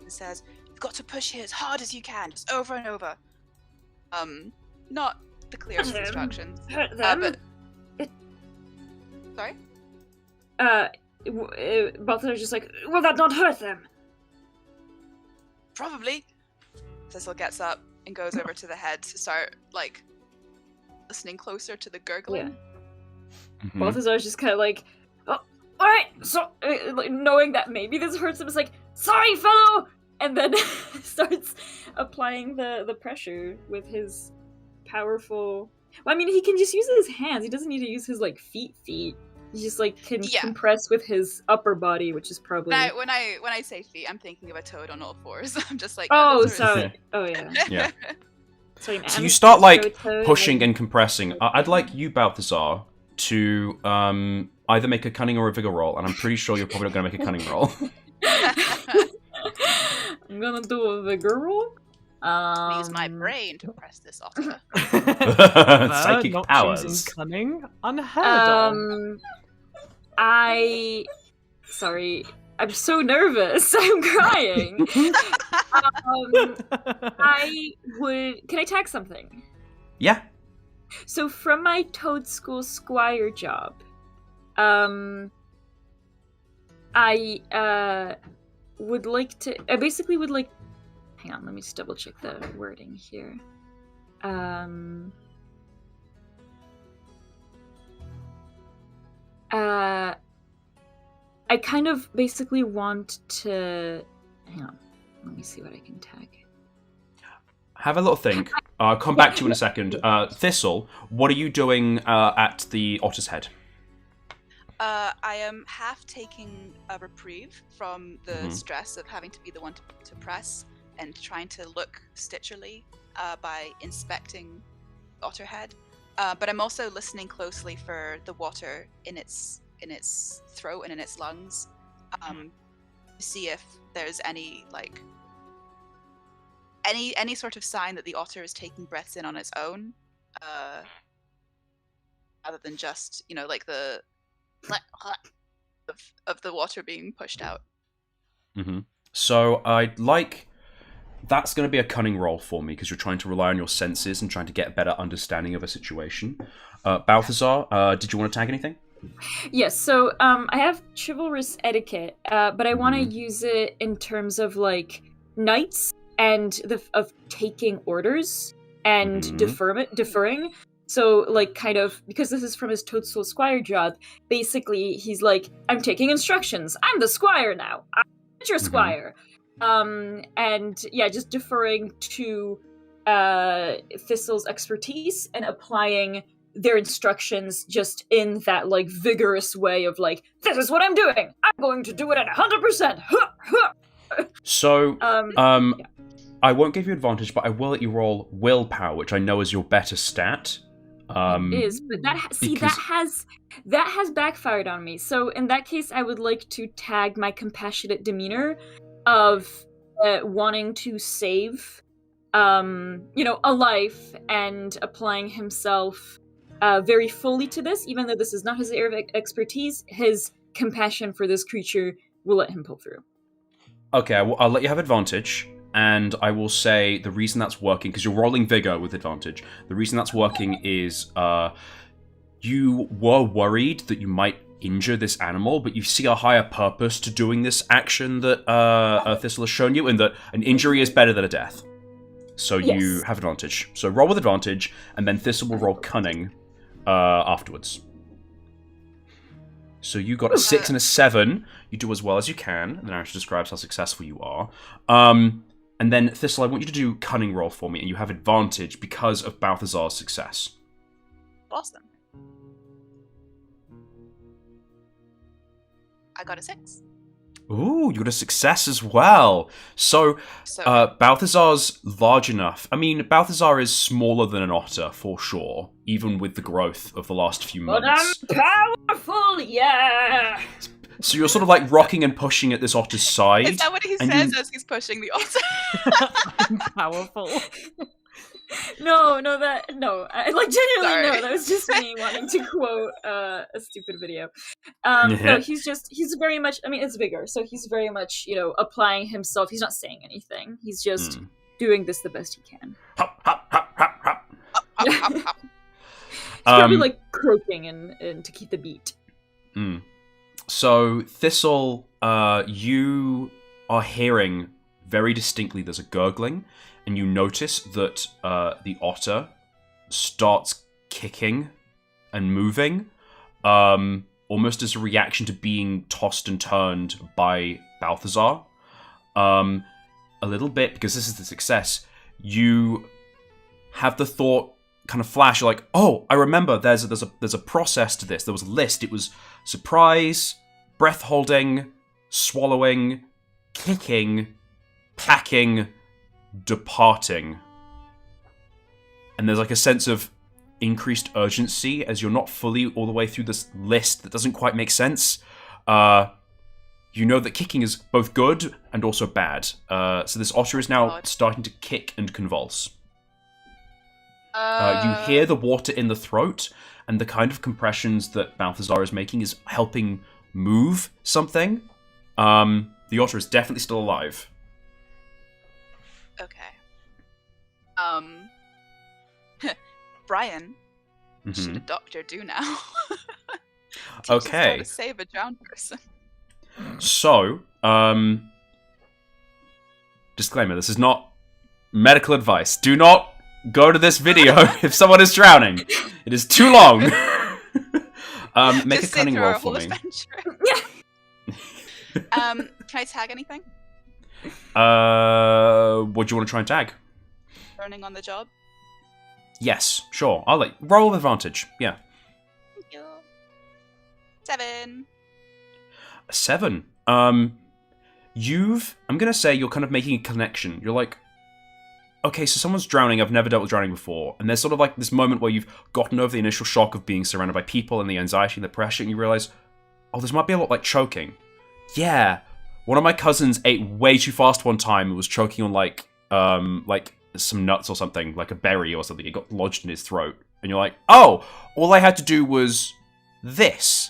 says, "You've got to push here as hard as you can, just over and over." Not the clearest instructions. Hurt them. Sorry? Balthazar's just like, will that not hurt them? Probably. Thistle gets up and goes over to the head to start, like, listening closer to the gurgling. Yeah. Mm-hmm. Balthazar's just kind of like, oh, alright, so, like, knowing that maybe this hurts him, is like, sorry, fellow! And then starts applying the pressure with his powerful... Well, I mean, he can just use his hands. He doesn't need to use his, like, feet. He just, like, can compress with his upper body, which is probably... Now, when I say feet, I'm thinking of a toad on all fours. I'm just like... Oh, sorry. Oh, yeah. Yeah. Sorry, so you start, like, pushing and compressing. I'd like you, Balthazar, to either make a cunning or a vigor roll, and I'm pretty sure you're probably not going to make a cunning roll. I'm gonna do a vigor roll. Use my brain to press this otter. Psychic not powers. Choosing cunning, unheard of. Sorry, I'm so nervous. I'm crying. Can I tag something? Yeah. So from my Toad School Squire job, I would like to... I basically would like... Hang on, let me just double check the wording here. I kind of basically want to... Hang on, let me see what I can tag. Have a little think. I'll come back to you in a second. Thistle, what are you doing at the otter's head? I am half taking a reprieve from the stress of having to be the one to press and trying to look stitcherly by inspecting Otterhead. But I'm also listening closely for the water in its throat and in its lungs to see if there's any like any sort of sign that the otter is taking breaths in on its own, rather than just like the of the water being pushed out. Mm-hmm. So I'd like... That's going to be a cunning roll for me, because you're trying to rely on your senses and trying to get a better understanding of a situation. Balthazar, did you want to tag anything? Yes, so I have chivalrous etiquette, but I want to use it in terms of, like, knights and of taking orders and deferring. So, like, kind of, because this is from his Toadstool Squire job, basically, he's like, I'm taking instructions. I'm the squire now. I'm your squire. And, yeah, just deferring to Thistle's expertise and applying their instructions just in that, like, vigorous way of, like, this is what I'm doing. I'm going to do it at 100%. So, yeah. I won't give you advantage, but I will let you roll willpower, which I know is your better stat. It is, but that has backfired on me. So in that case, I would like to tag my compassionate demeanor of wanting to save, a life and applying himself very fully to this, even though this is not his area of expertise. His compassion for this creature will let him pull through. Okay, I'll let you have advantage. And I will say the reason that's working, because you're rolling vigor with advantage, the reason that's working is you were worried that you might injure this animal, but you see a higher purpose to doing this action that Thistle has shown you, and that an injury is better than a death. So you have advantage. So roll with advantage, and then Thistle will roll cunning afterwards. So you got a 6 and a 7. You do as well as you can. The narrative describes how successful you are. And then, Thistle, I want you to do cunning roll for me, and you have advantage because of Balthazar's success. Awesome. I got a 6. Ooh, you got a success as well. So Balthazar's large enough. I mean, Balthazar is smaller than an otter, for sure, even with the growth of the last few months. But I'm powerful, yeah! So you're sort of like rocking and pushing at this otter's side. Is that what he and says you- as he's pushing the otter? I'm powerful. No, like genuinely Sorry. no. That was just me wanting to quote a stupid video. No, he's very much. I mean, it's bigger, so he's very much applying himself. He's not saying anything. He's just doing this the best he can. Hop, hop, hop, hop, hop. Hop, hop, hop. He's probably like croaking and to keep the beat. So Thistle, you are hearing very distinctly. There's a gurgling. And you notice that the otter starts kicking and moving, almost as a reaction to being tossed and turned by Balthazar. A little bit, because this is the success, you have the thought kind of flash. You're like, oh, I remember. There's a process to this. There was a list. It was surprise, breath holding, swallowing, kicking, packing, departing. And there's like a sense of increased urgency as you're not fully all the way through this list that doesn't quite make sense. You know that kicking is both good and also bad. So this otter is now starting to kick and convulse. You hear the water in the throat, and the kind of compressions that Balthazar is making is helping move something. The otter is definitely still alive. Okay. Brian, what should a doctor do now? Teach us how to save a drowned person. So, disclaimer, this is not medical advice. Do not go to this video if someone is drowning. It is too long. Make Just a cunning sit through roll our for whole me. Can I tag anything? What do you want to try and tag? Learning on the job? Yes, sure. I'll let roll with advantage. Yeah. Thank you. 7. 7. I'm gonna say you're kind of making a connection. You're like, okay, so someone's drowning. I've never dealt with drowning before. And there's sort of like this moment where you've gotten over the initial shock of being surrounded by people and the anxiety and the pressure, and you realize, oh, this might be a lot like choking. Yeah. One of my cousins ate way too fast one time and was choking on like some nuts or something, like a berry or something. It got lodged in his throat. And you're like, oh, all I had to do was this.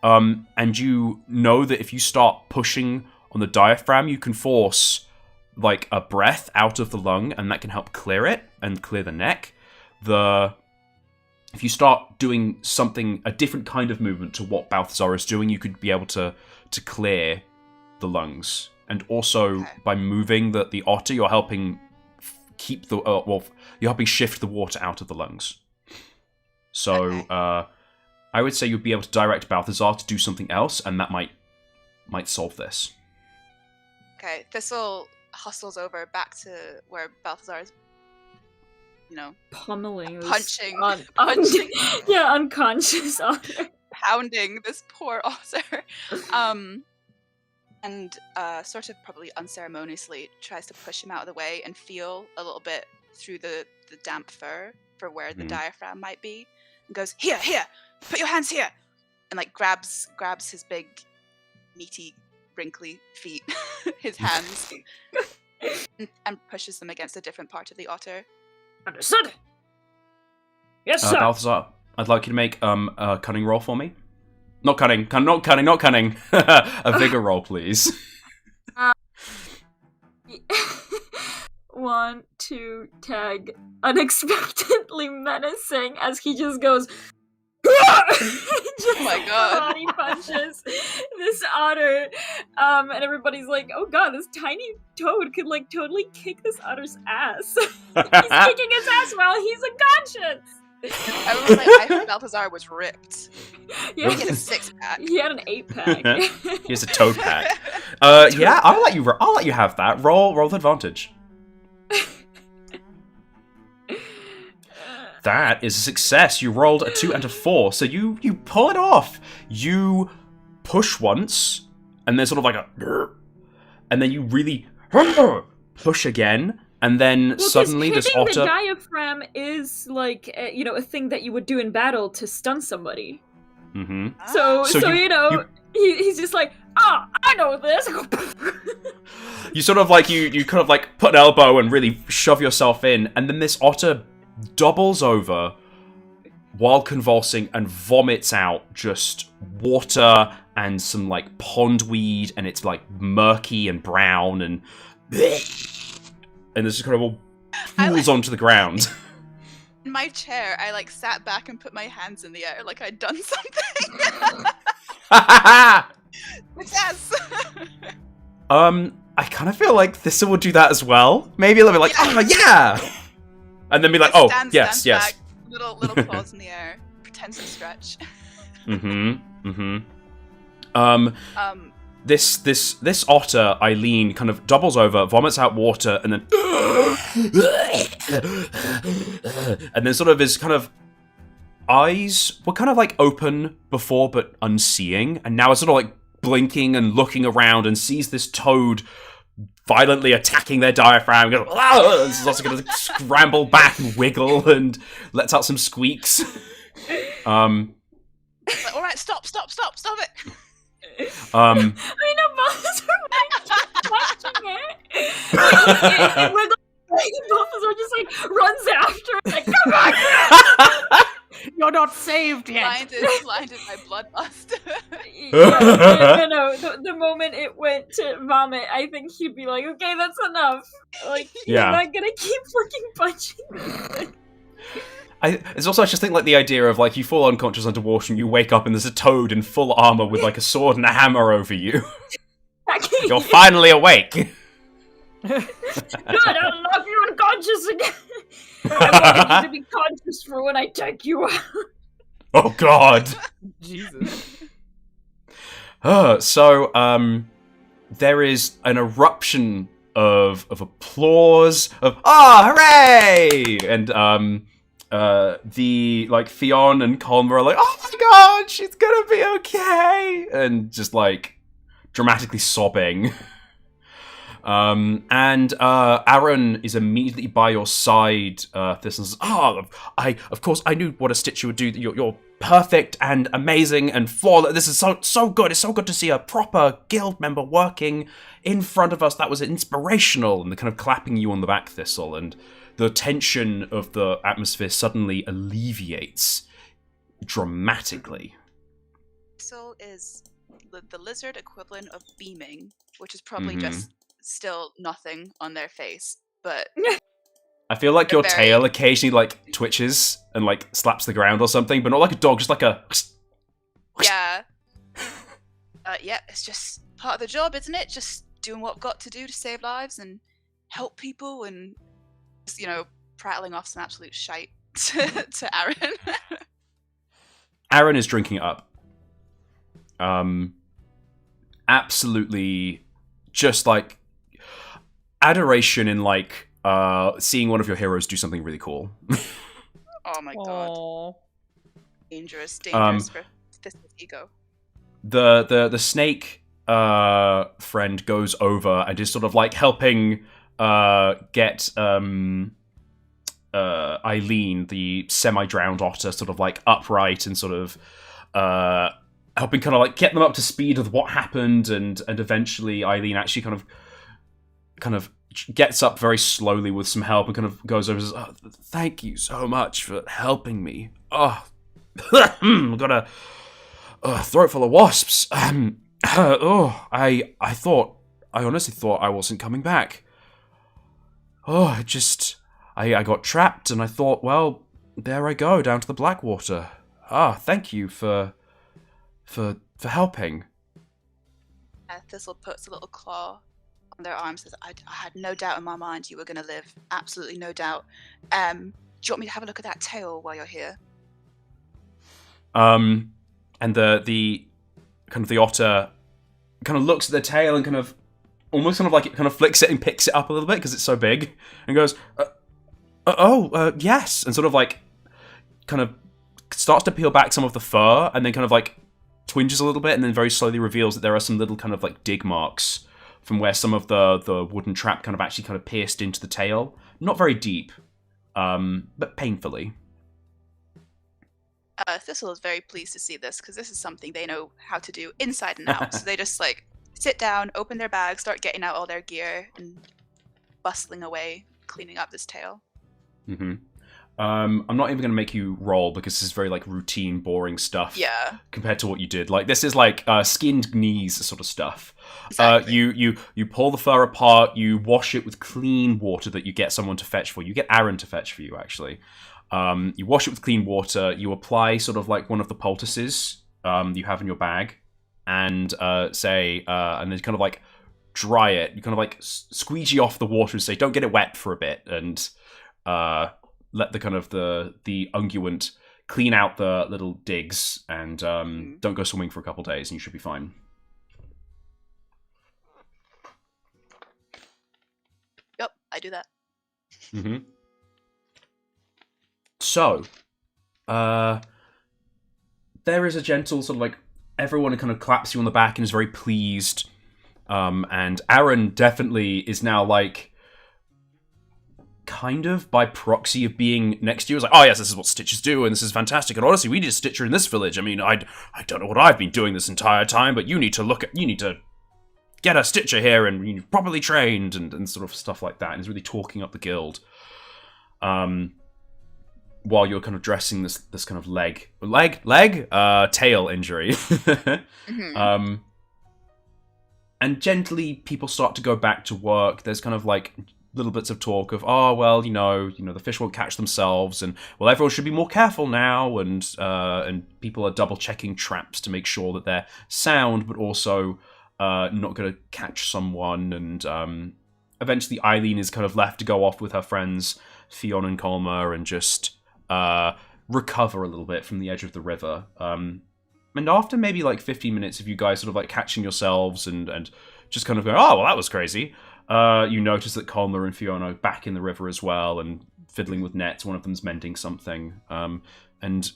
And you know that if you start pushing on the diaphragm, you can force like a breath out of the lung, and that can help clear it and clear the neck. If you start doing a different kind of movement to what Balthazar is doing, you could be able to clear the lungs. And also by moving the otter, you're helping keep you're helping shift the water out of the lungs. So I would say you'd be able to direct Balthazar to do something else, and that might solve this. Okay, Thistle hustles over back to where Balthazar is, pummeling, punching, unconscious otter, pounding this poor otter, and sort of probably unceremoniously tries to push him out of the way and feel a little bit through the damp fur for where the diaphragm might be, and goes, here, put your hands here, and like grabs his big, meaty, wrinkly feet, his hands, and pushes them against a different part of the otter. Understood. Yes, sir. Balthazar, I'd like you to make a cunning roll for me. Not cunning. A vigor roll, please. 1, 2, tag. Unexpectedly menacing as he just goes. Oh my god. Body punches this otter, and everybody's like, oh god, this tiny toad could like totally kick this otter's ass. He's kicking his ass while he's unconscious. I was like, I heard Balthazar was ripped. Yeah. He had a 6-pack. He had an 8-pack. He has a toad pack. Yeah, I'll let you have that. Roll with advantage. That is a success. You rolled a 2 and a 4, so you pull it off. You push once, and there's sort of like a, and then you really push again, and then suddenly this otter. The diaphragm is like a thing that you would do in battle to stun somebody. Mm-hmm. So he's just like, "Ah, I know this." You sort of like you kind of like put an elbow and really shove yourself in, and then this otter doubles over while convulsing and vomits out just water and some like pondweed, and it's like murky and brown and this just kind of all pools onto the ground. In my chair, I like sat back and put my hands in the air like I'd done something. Yes. I kind of feel like Thistle would do that as well. Maybe a little bit like, oh yeah, and then be like, oh yes. Back, little paws in the air, pretends to stretch. This otter, Eileen, kind of doubles over, vomits out water, and then sort of his kind of eyes were kind of like open before but unseeing, and now it's sort of like blinking and looking around and sees this toad violently attacking their diaphragm. Goes, this is also going to scramble back and wiggle and lets out some squeaks. Like, all right, stop it. I know, Balthazar watching it. It wiggles, and Balthazar just like runs after it, like, come back! You're not saved yet. Blinded by bloodlust. No. The moment it went to vomit, I think he'd be like, okay, that's enough. Like, you're not gonna keep fucking punching me. It's also, I just think, like, the idea of, like, you fall unconscious underwater and you wake up and there's a toad in full armor with, like, a sword and a hammer over you. You're finally awake. Good, I'll knock you unconscious again. I want you to be conscious for when I take you out. Oh, God. Jesus. So, there is an eruption of applause, of, hooray! And, the, like, Fionn and Colm are like, oh my god, she's gonna be okay! And just, like, dramatically sobbing. And Aaron is immediately by your side, Thistle says, of course, I knew what a stitch you would do. You're perfect and amazing and flawless. This is so good. It's so good to see a proper guild member working in front of us. That was inspirational. And they're kind of clapping you on the back, Thistle, and the tension of the atmosphere suddenly alleviates dramatically. Thistle is the lizard equivalent of beaming, which is probably just still nothing on their face, but I feel like your tail occasionally like twitches and like slaps the ground or something, but not like a dog, just like a yeah. It's just part of the job, isn't it? Just doing what I've got to do to save lives and help people, and just, prattling off some absolute shite to Aaron. Aaron is drinking it up. Absolutely, just like adoration in like seeing one of your heroes do something really cool. Oh my god. Aww. Dangerous for Thistle's ego. The snake friend goes over and is sort of like helping get Eileen, the semi-drowned otter, sort of like upright and sort of helping kind of like get them up to speed with what happened, and eventually Eileen actually kind of gets up very slowly with some help and kind of goes over and says, thank you so much for helping me. I've got a throat full of wasps. I honestly thought I wasn't coming back. I got trapped and I thought, well, there I go, down to the Blackwater. Thank you for helping. Thistle puts a little claw on their arm, says, I had no doubt in my mind you were going to live. Absolutely no doubt. Do you want me to have a look at that tail while you're here? And the kind of the otter kind of looks at the tail and kind of almost kind of like it kind of flicks it and picks it up a little bit because it's so big, and goes, yes, and sort of like kind of starts to peel back some of the fur and then kind of like twinges a little bit and then very slowly reveals that there are some little kind of like dig marks from where some of the wooden trap kind of actually kind of pierced into the tail. Not very deep, but painfully. Thistle is very pleased to see this because this is something they know how to do inside and out. So they just like sit down, open their bags, start getting out all their gear, and bustling away, cleaning up this tail. Mm-hmm. I'm not even going to make you roll because this is very like routine, boring stuff. Yeah. Compared to what you did, like this is like skinned knees sort of stuff. Exactly. You pull the fur apart, you wash it with clean water that you get someone to fetch for you. You get Aaron to fetch for you actually. You wash it with clean water. You apply sort of like one of the poultices you have in your bag, and and then kind of like dry it. You kind of like squeegee off the water and say, "Don't get it wet for a bit," and let the kind of the unguent clean out the little digs, and don't go swimming for a couple days, and you should be fine. Yep, I do that. Mm-hmm. So, there is a gentle sort of like everyone kind of claps you on the back and is very pleased. And Aaron definitely is now like kind of by proxy of being next to you. Is like, oh yes, this is what Stitchers do, and this is fantastic. And honestly, we need a Stitcher in this village. I mean, I don't know what I've been doing this entire time, but you need to get a Stitcher here and you properly trained and sort of stuff like that. And he's really talking up the guild. While you're kind of dressing this kind of tail injury. Mm-hmm. And gently people start to go back to work. There's kind of like little bits of talk of, oh, well, you know, the fish won't catch themselves, and well, everyone should be more careful now, and people are double checking traps to make sure that they're sound, but also not going to catch someone. And eventually Eileen is kind of left to go off with her friends Fionn and Caimhe and just recover a little bit from the edge of the river. And after maybe like 15 minutes of you guys sort of like catching yourselves and just kind of going, oh, well, that was crazy, you notice that Caimhe and Fionn are back in the river as well and fiddling with nets. One of them's mending something. And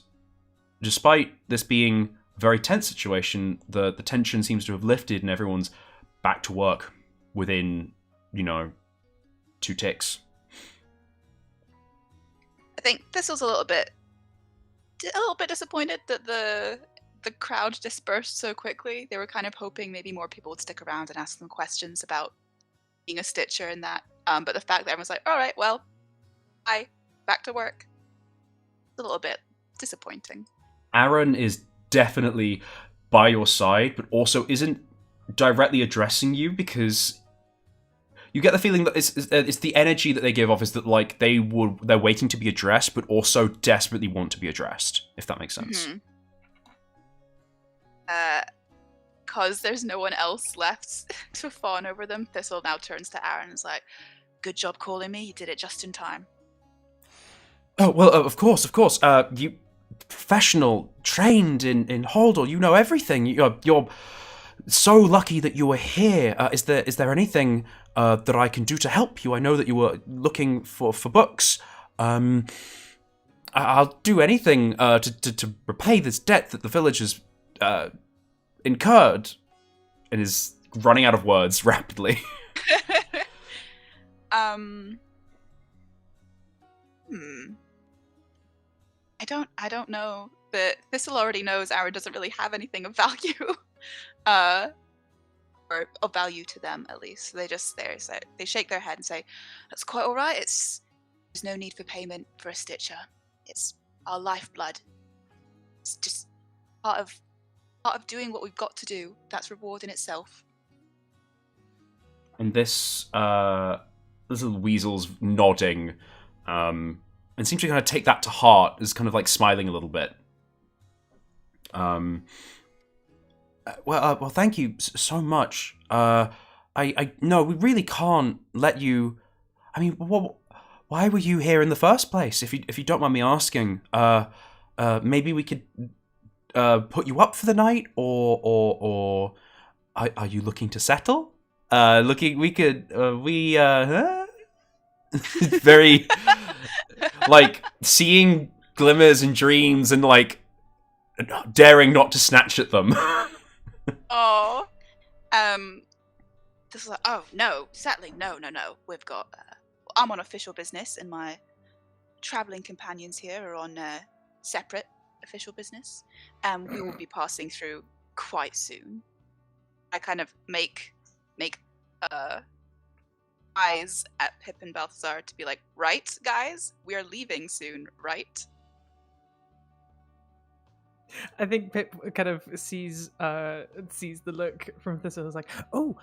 despite this being a very tense situation, the tension seems to have lifted and everyone's back to work within, 2 ticks. I think Thistle's a little bit disappointed that the crowd dispersed so quickly. They were kind of hoping maybe more people would stick around and ask them questions about being a Stitcher and that. But the fact that everyone's like, all right, well, back to work. It's a little bit disappointing. Aaron is definitely by your side, but also isn't directly addressing you because you get the feeling that it's the energy that they give off is that like they're waiting to be addressed, but also desperately want to be addressed. If that makes sense. Mm-hmm. Because there's no one else left to fawn over them, Thistle now turns to Aaron and is like, "Good job calling me. You did it just in time." Oh well, of course. You professional, trained in Holdall. You know everything. You're so lucky that you were here. Is there anything that I can do to help you? I know that you were looking for books. I'll do anything to repay this debt that the village has incurred. And is running out of words rapidly. I don't know. But Thistle already knows Aaron doesn't really have anything of value. Or of value to them, at least. So they just they shake their head and say, "That's quite all right. There's no need for payment for a Stitcher. It's our lifeblood. It's just part of doing what we've got to do. That's reward in itself." And this little weasel's nodding, and seems to kind of take that to heart, is kind of like smiling a little bit. Well, thank you so much. I no, we really can't let you. I mean, why were you here in the first place? If you don't mind me asking, maybe we could put you up for the night, or are you looking to settle? Very like seeing glimmers and dreams and like daring not to snatch at them. Oh, this is like, oh no, settling, no. We've got. I'm on official business, and my traveling companions here are on separate official business. We will be passing through quite soon. I kind of make eyes at Pip and Balthazar to be like, right, guys? We are leaving soon, right? I think Pip kind of sees the look from Thistle and is like, "Oh,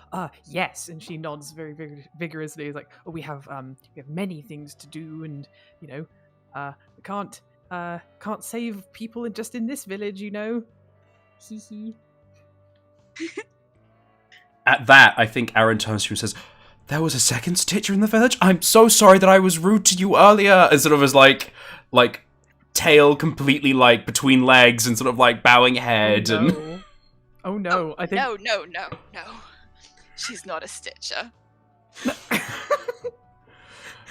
yes," and she nods very vigorously. Is like, "Oh, we have many things to do, and we can't save people just in this village, Hee hee." At that, I think Aaron turns to you and says, "There was a second Stitcher in the village? I'm so sorry that I was rude to you earlier." And sort of is like tail completely like between legs and sort of like bowing head. Oh, no. And oh no! I think No. She's not a Stitcher.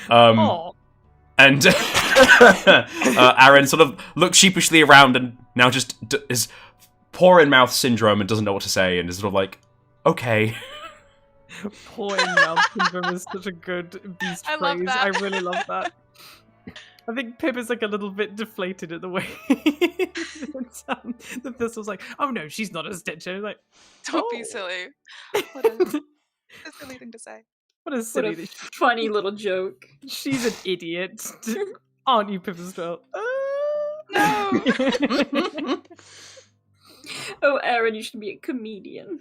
And Aaron sort of looks sheepishly around and now just is paw in mouth syndrome and doesn't know what to say and is sort of like, okay. Paw in mouth syndrome is such a good beast I phrase. love that. I really love that. I think Pip is like a little bit deflated at the way the Thistle's like, "Oh no, she's not a Stitcher." Like, Don't be silly. What a silly thing to say. What a What silly. a funny little joke. She's an idiot, aren't you, Pipistrelle? No. Oh, Aaron, you should be a comedian.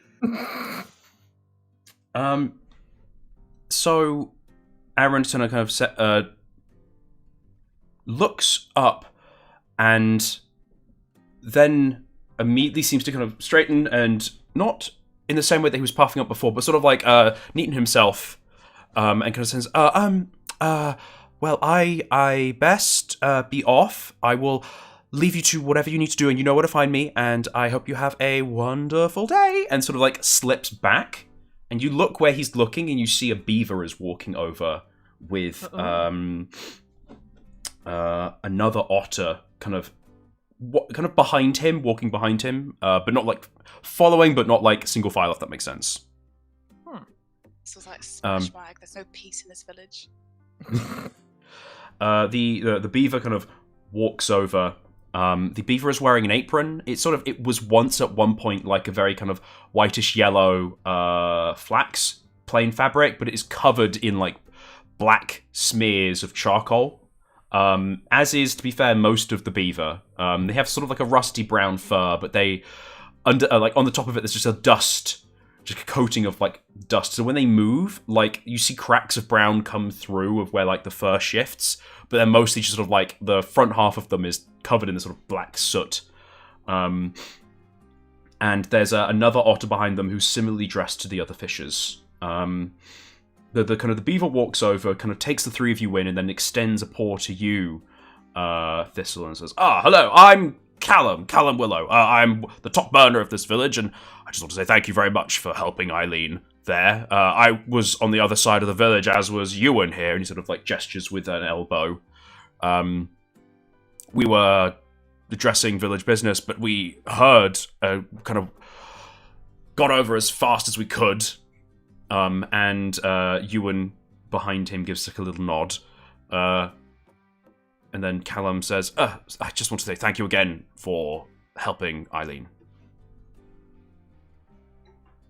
So Aaron kind of looks up and then immediately seems to kind of straighten and not in the same way that he was puffing up before, but sort of like neaten himself and kind of says, well, I best be off. I will leave you to whatever you need to do, and you know where to find me, and I hope you have a wonderful day, and sort of like slips back, and you look where he's looking, and you see a beaver is walking over with another otter kind of behind him, walking behind him, but not like following, but not like single file, if that makes sense. This was like smash wag. There's no peace in this village. The beaver kind of walks over. The beaver is wearing an apron. It was once at one point like a very kind of whitish yellow flax plain fabric, but it is covered in like black smears of charcoal. As is, to be fair, most of the beaver. They have sort of like a rusty brown fur, but they under like on the top of it there's just a coating of like dust. So when they move, like you see cracks of brown come through of where like the fur shifts, but they're mostly just sort of like the front half of them is covered in this sort of black soot. And there's another otter behind them who's similarly dressed to the other fishers. The kind of the beaver walks over, kind of takes the three of you in, and then extends a paw to you, Thistle, and says, hello, I'm Callum Willow. I'm the top burner of this village, and I just want to say thank you very much for helping Eileen there. I was on the other side of the village, as was Ewan here, and he sort of like gestures with an elbow. We were addressing village business, but we heard, kind of got over as fast as we could. And Ewan behind him gives like a little nod. And then Callum says, I just want to say thank you again for helping Eileen.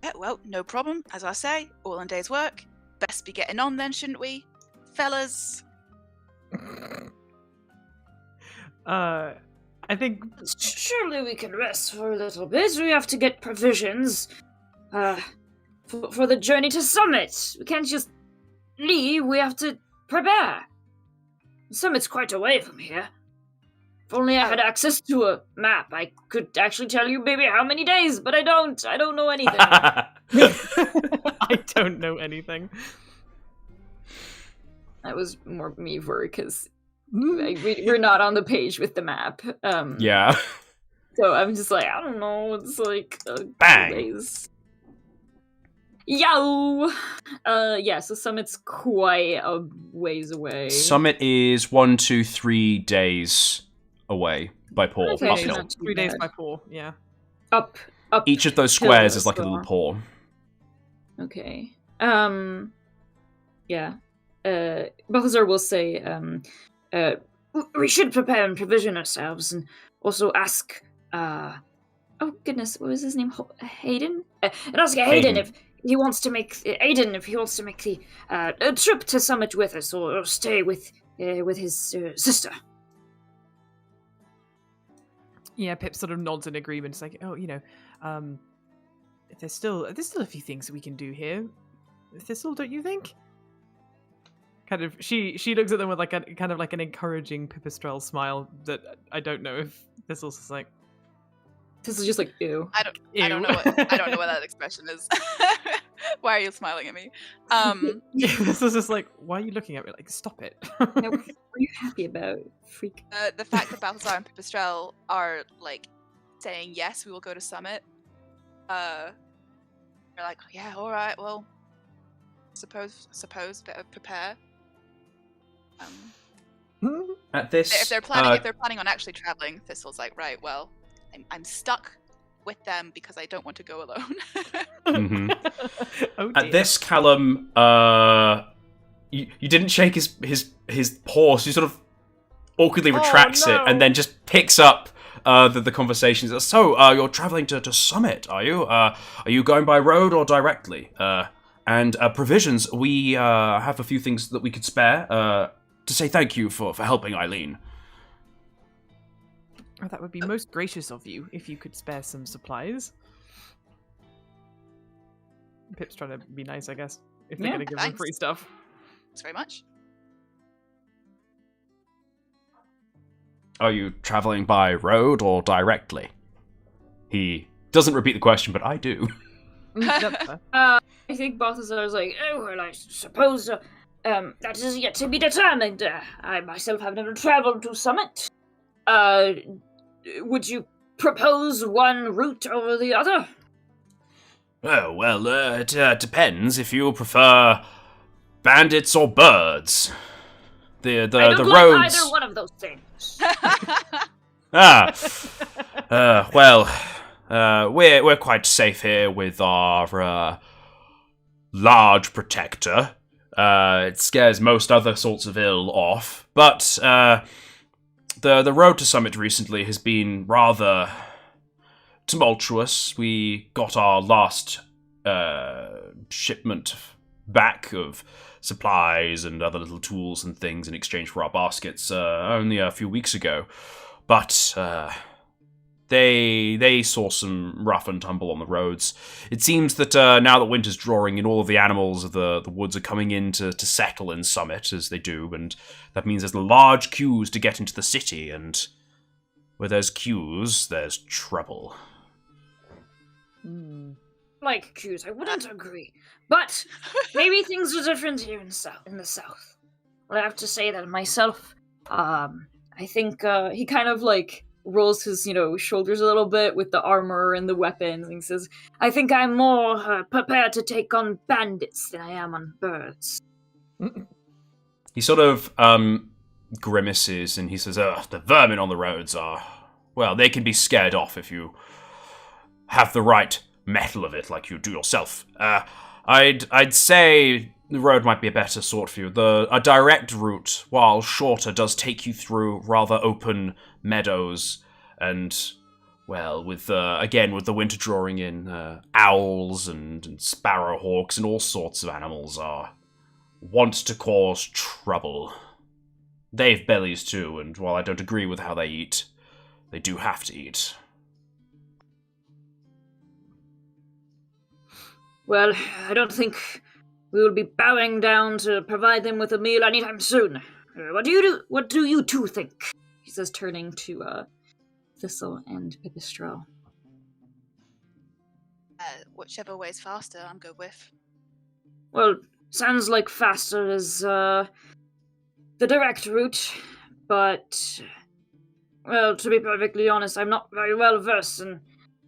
Yeah, well, no problem. As I say, all in day's work. Best be getting on then, shouldn't we? Fellas. I think... Surely we can rest for a little bit. We have to get provisions. For the journey to Summit. We can't just leave. We have to prepare. Summit's quite away from here. If only I had access to a map, I could actually tell you maybe how many days, but I don't. I don't know anything. I don't know anything. That was more me because we're not on the page with the map. Yeah. So I'm just like, I don't know. It's like Bang. days. Yo! Yeah, so Summit's quite a ways away. Summit is 1, 2, 3 days away by paw. Okay, Uphill. not too 3 days bad. by paw, yeah. Up. Each of those squares hill is like a as little well. paw. Okay. Yeah. Balthazar will say, We should prepare and provision ourselves, and also ask, oh goodness, what was his name? Hayden? And ask Hayden if he wants to make the a trip to Summit with us, or stay with his sister. Yeah, Pip sort of nods in agreement. It's like, oh, there's still a few things that we can do here. Thistle, don't you think? Kind of, she looks at them with like an encouraging Pipistrelle smile that I don't know if Thistle's just like. Thistle's just like, ew. I don't know what that expression is. Why are you smiling at me? Thistle's just like, why are you looking at me? Like, stop it. What are you happy about, freak? The fact that Balthazar and Pipistrelle are like saying yes, we will go to Summit. They're like, yeah, all right, well, suppose, better prepare. At this, if they're planning on actually traveling, Thistle's like, right, well, I'm stuck with them because I don't want to go alone. Mm-hmm. Oh, at this, Callum, you didn't shake his paw, so he sort of awkwardly retracts it and then just picks up the conversation. So, you're traveling to Summit, are you? Are you going by road or directly? And provisions, we have a few things that we could spare to say thank you for helping Eileen. Oh, that would be most gracious of you if you could spare some supplies. Pip's trying to be nice, I guess, if they're going to give him free stuff. Thanks very much. Are you traveling by road or directly? He doesn't repeat the question, but I do. I think Balthazar's like, oh, well, I suppose that is yet to be determined. I myself have never traveled to Summit. Would you propose one route over the other? Oh, well, it depends if you prefer bandits or birds. The I don't like roads. either one of those things. We're quite safe here with our large protector. It scares most other sorts of ill off, but the road to Summit recently has been rather tumultuous. We got our last shipment back of supplies and other little tools and things in exchange for our baskets only a few weeks ago, but they saw some rough and tumble on the roads. It seems that now that winter's drawing in, all of the animals of the woods are coming in to settle in Summit, as they do, and that means there's large queues to get into the city, and where there's queues, there's trouble. Like queues, I wouldn't agree. But maybe things are different here in the south. I have to say that myself. I think he kind of like rolls his, shoulders a little bit with the armor and the weapons, and he says, I think I'm more prepared to take on bandits than I am on birds. He sort of grimaces and he says, the vermin on the roads they can be scared off if you have the right metal of it, like you do yourself. I'd say the road might be a better sort for you. A direct route, while shorter, does take you through rather open meadows, and, well, with the winter drawing in, owls and sparrowhawks and all sorts of animals want to cause trouble. They've bellies too, and while I don't agree with how they eat, they do have to eat. Well, I don't think we will be bowing down to provide them with a meal anytime soon. What do you two think? He says, turning to Thistle and Pipistrelle. Whichever way's faster, I'm good with. Well, sounds like faster is the direct route, but, well, to be perfectly honest, I'm not very well versed in.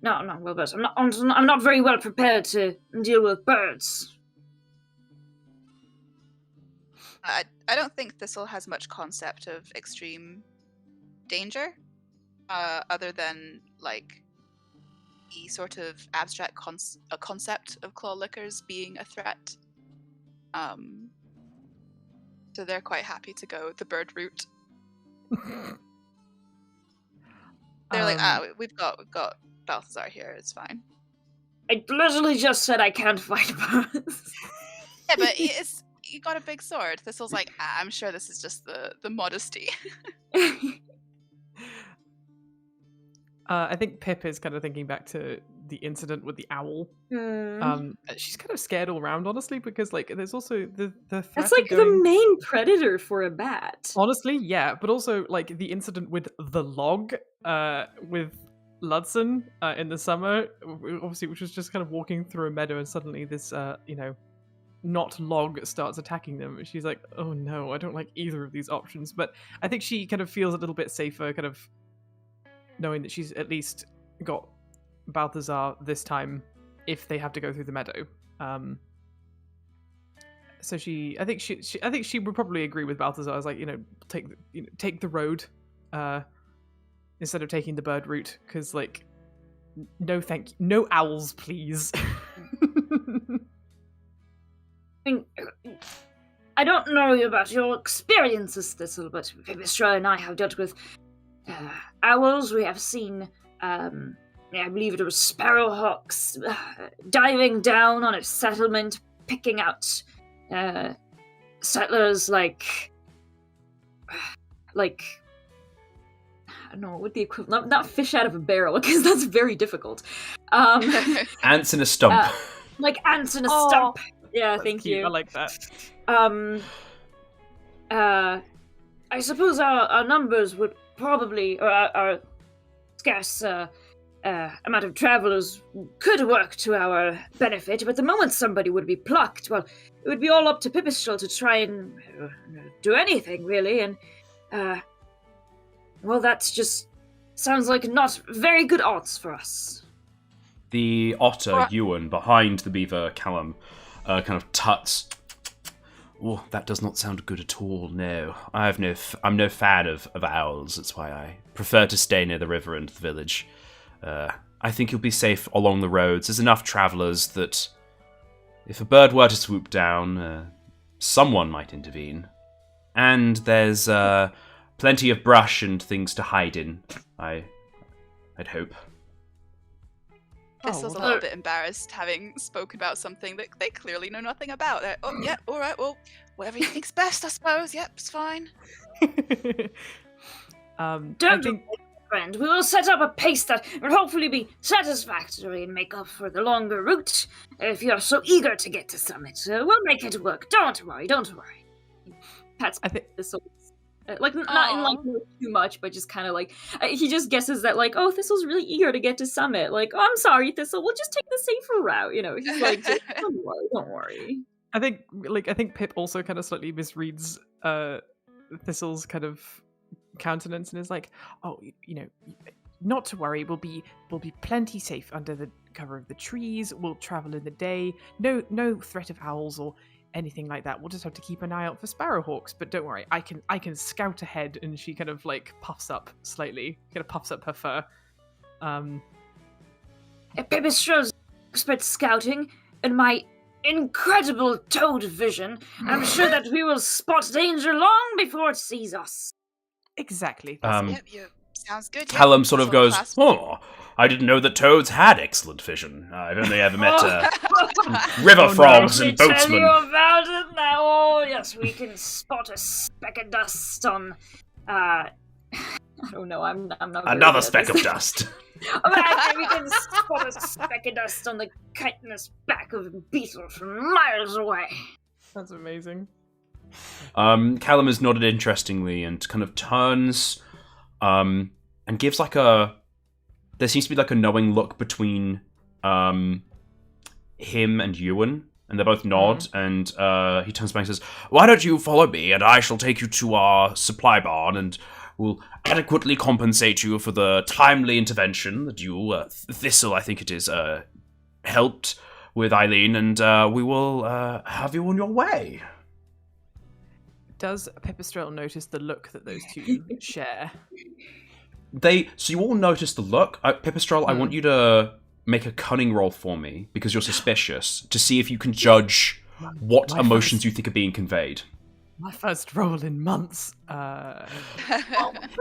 No, I'm not well versed. I'm not very well prepared to deal with birds. I don't think Thistle has much concept of extreme danger, other than like the sort of abstract concept of claw lickers being a threat. So they're quite happy to go the bird route. They're like, we've got Balthazar here. It's fine. I literally just said I can't fight birds. Yeah, but you got a big sword. Thistle's like, I'm sure this is just the modesty. I think Pip is kind of thinking back to the incident with the owl. She's kind of scared all around, honestly, because like there's also the threat That's like of going... the main predator for a bat. Honestly, yeah, but also like the incident with the log, with Ludson in the summer, obviously, which was just kind of walking through a meadow, and suddenly this, not log starts attacking them. She's like, oh no, I don't like either of these options. But I think she kind of feels a little bit safer, kind of knowing that she's at least got Balthazar this time if they have to go through the meadow. So I think she would probably agree with Balthazar. As like, take the road instead of taking the bird route, because like, no thank you, no owls, please. I don't know about your experiences, Thistle, but Pipistrelle and I have dealt with owls. We have seen, I believe it was sparrowhawks diving down on a settlement, picking out settlers like I don't know what the equivalent, not fish out of a barrel, because that's very difficult. Ants in a stump. Like ants in a stump. Yeah, thank cute. you. I like that. I suppose our numbers would probably, or our scarce amount of travelers could work to our benefit, but the moment somebody would be plucked, well, it would be all up to Pipistrelle to try and do anything, really, and, well, that's just sounds like not very good odds for us. The otter, Ewan, behind the beaver, Callum, kind of tuts. Oh, that does not sound good at all, no. I'm no fan of owls, that's why I prefer to stay near the river and the village. I think you'll be safe along the roads. There's enough travellers that if a bird were to swoop down, someone might intervene. And there's plenty of brush and things to hide in, I'd hope. Thistle's a little bit embarrassed, having spoken about something that they clearly know nothing about. They're, oh, yeah, all right, well, whatever you think's best, I suppose. Yep, it's fine. Don't friend. We will set up a pace that will hopefully be satisfactory and make up for the longer route. If you're so eager to get to Summit, we'll make it work. Don't worry. Pat's Thistle. Not in like too much, but just kind of like he just guesses that like, oh, Thistle's really eager to get to Summit. Like, oh, I'm sorry, Thistle, we'll just take the safer route. He's like, don't worry. I think Pip also kind of slightly misreads Thistle's kind of countenance and is like, oh, not to worry, we'll be plenty safe under the cover of the trees. We'll travel in the day. No threat of owls or anything like that. We'll just have to keep an eye out for sparrowhawks, but don't worry, I can scout ahead. And she kind of like puffs up slightly, kind of puffs up her fur. Pipistrelle's expert scouting and my incredible toad vision. I'm sure that we will spot danger long before it sees us. Exactly. Yep, sounds good. Callum sort of goes, oh, I didn't know that toads had excellent vision. I've only ever met river frogs and boatsmen. Tell you about it now. Oh, yes, we can spot a speck of dust on. I don't know. I'm not. Another speck of dust. We can spot a speck of dust on the chitinous back of a beetle from miles away. That's amazing. Callum is nodded interestingly and kind of turns, and gives like there seems to be like a knowing look between him and Ewan, and they both nod, and he turns back and says, why don't you follow me, and I shall take you to our supply barn, and we'll adequately compensate you for the timely intervention that you, Thistle, I think it is, helped with Eileen, and we will have you on your way. Does Pipistrelle notice the look that those two share? So you all notice the look. Pipistrelle, I want you to make a cunning roll for me, because you're suspicious, to see if you can judge what emotions you think are being conveyed. My first roll in months.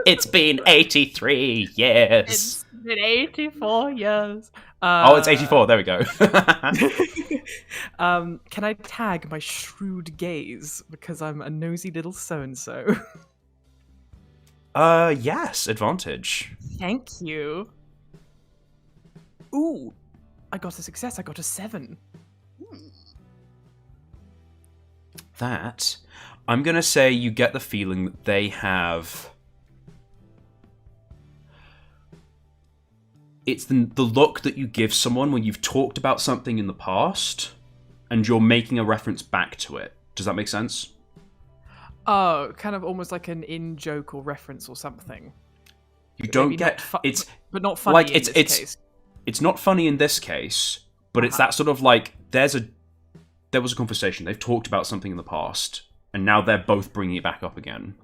It's been 83 years. It's been 84 years. It's 84. There we go. Can I tag my shrewd gaze because I'm a nosy little so-and-so? Yes, advantage. Thank you. Ooh, I got a success. I got a 7. That, I'm going to say you get the feeling that they have... It's the look that you give someone when you've talked about something in the past and you're making a reference back to it. Does that make sense? Oh, kind of almost like an in-joke or reference or something. You don't Maybe get... not it's but not funny like in this case. It's not funny in this case, but it's that sort of like, there was a conversation. They've talked about something in the past, and now they're both bringing it back up again.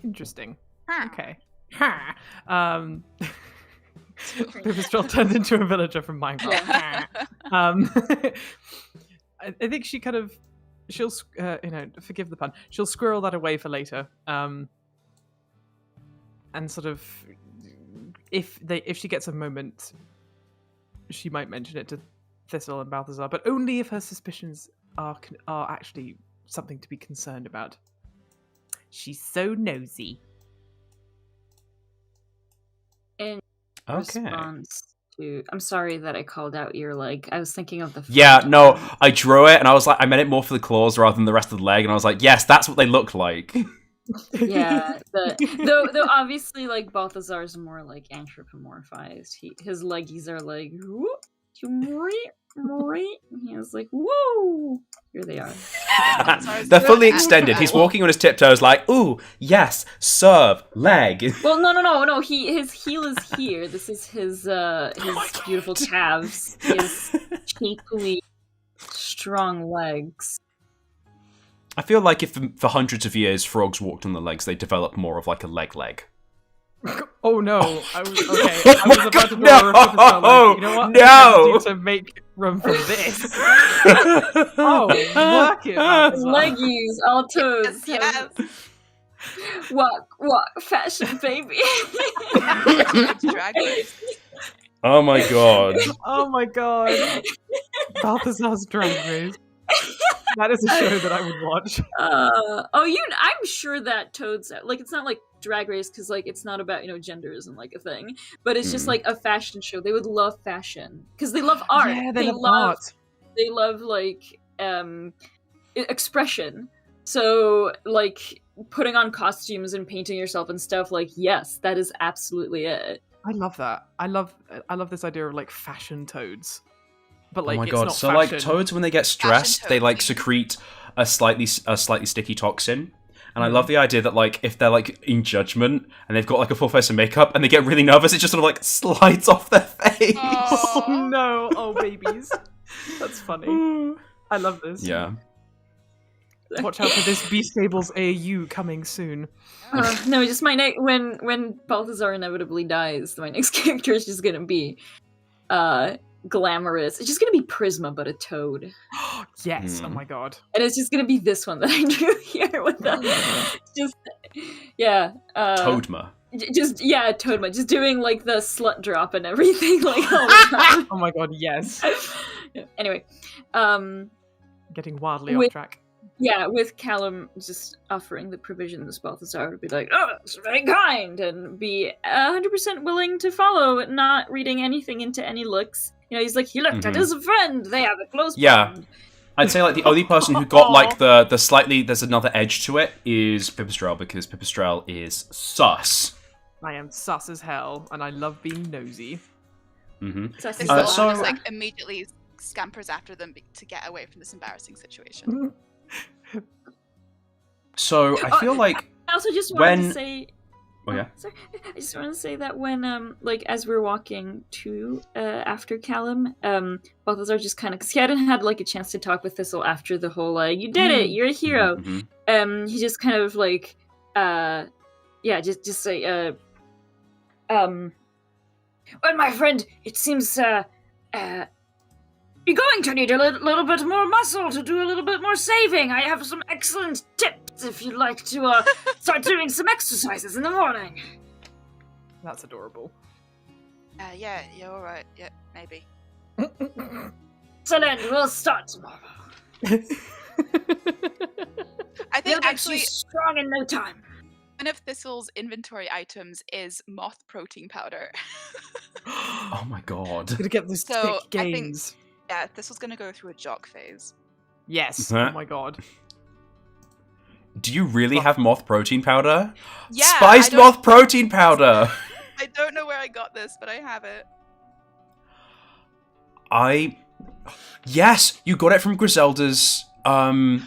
Interesting. Okay. Pipistrelle turned into a villager from Minecraft. I think she kind of, she'll, forgive the pun, she'll squirrel that away for later. And sort of, if she gets a moment, she might mention it to Thistle and Balthazar, but only if her suspicions are actually something to be concerned about. She's so nosy. In response to, I'm sorry that I called out your leg. I was thinking of the. Yeah, no, I drew it, and I was like, I meant it more for the claws rather than the rest of the leg, and I was like, yes, that's what they look like. Yeah, though obviously like Balthazar's more like anthropomorphized. His leggies are like whoop, he was like whoa. Here they are. They're fully extended. He's walking on his tiptoes, like, ooh, yes, serve leg. Well, no. His heel is here. This is his beautiful calves. His shapely, strong legs. I feel like if for hundreds of years frogs walked on their legs, they developed more of like a leg. Oh no! I was about to draw a reference. No! You know what? No! I need to make room for this. Oh, work it! Leggies, all toes. Yes. Walk, fashion, baby. Drag race. Oh my god. Oh my god. Balthazar's Drag Race. That is a show that I would watch. I'm sure that Toad's like, it's not like Drag Race because like it's not about gender isn't like a thing, but it's just like a fashion show. They would love fashion because they love art. Yeah, they love art. They love like expression. So like putting on costumes and painting yourself and stuff. Like yes, that is absolutely it. I love that. I love this idea of like fashion toads. But like, oh my it's god! not So fashion. like toads, when they get stressed, they like secrete a slightly sticky toxin. And I love the idea that like if they're like in judgment and they've got like a full face of makeup and they get really nervous, it just sort of like slides off their face. Oh no! Oh babies, that's funny. I love this. Yeah. Watch out for this Beast Fables AU coming soon. No, just when Balthazar inevitably dies, my next character is just gonna be glamorous. It's just gonna be Prisma, but a toad. Yes! Oh my god! And it's just gonna be this one that I drew here with the Toadma. Toadma. Just doing like the slut drop and everything, like all the time. Oh my god! Yes. Anyway, getting wildly off track. Yeah, with Callum just offering the provisions, Balthazar would be like, "Oh, it's very kind," and be 100% willing to follow, not reading anything into any looks. He's like, he looked at his friend. They have a close bond. I'd say like the only person who got like the slightly there's another edge to it is Pipistrelle, because Pipistrelle is sus. I am sus as hell, and I love being nosy. This so just like immediately scampers after them to get away from this embarrassing situation. So I feel like I also just wanted to say. Oh yeah. Sorry. I just want to say that when like as we're walking to after Callum, Balthazar just kind of, because he hadn't had like a chance to talk with Thistle after the whole you did it, you're a hero. He just kind of like just say well, my friend, it seems You're going to need a little bit more muscle to do a little bit more saving. I have some excellent tips if you'd like to start doing some exercises in the morning. That's adorable. Yeah, you're all right. Yeah, maybe. Excellent. We'll start tomorrow. I think You'll actually be strong in no time. one of Thistle's inventory items is moth protein powder. Oh my god. Gonna get those So, thick I think- gains. Yeah, Thistle's gonna go through a jock phase. Yes. Huh? Oh my god. Do you really have moth protein powder? Yeah, Spiced moth protein powder! I don't know where I got this, but I have it. Yes! You got it from Griselda's, No,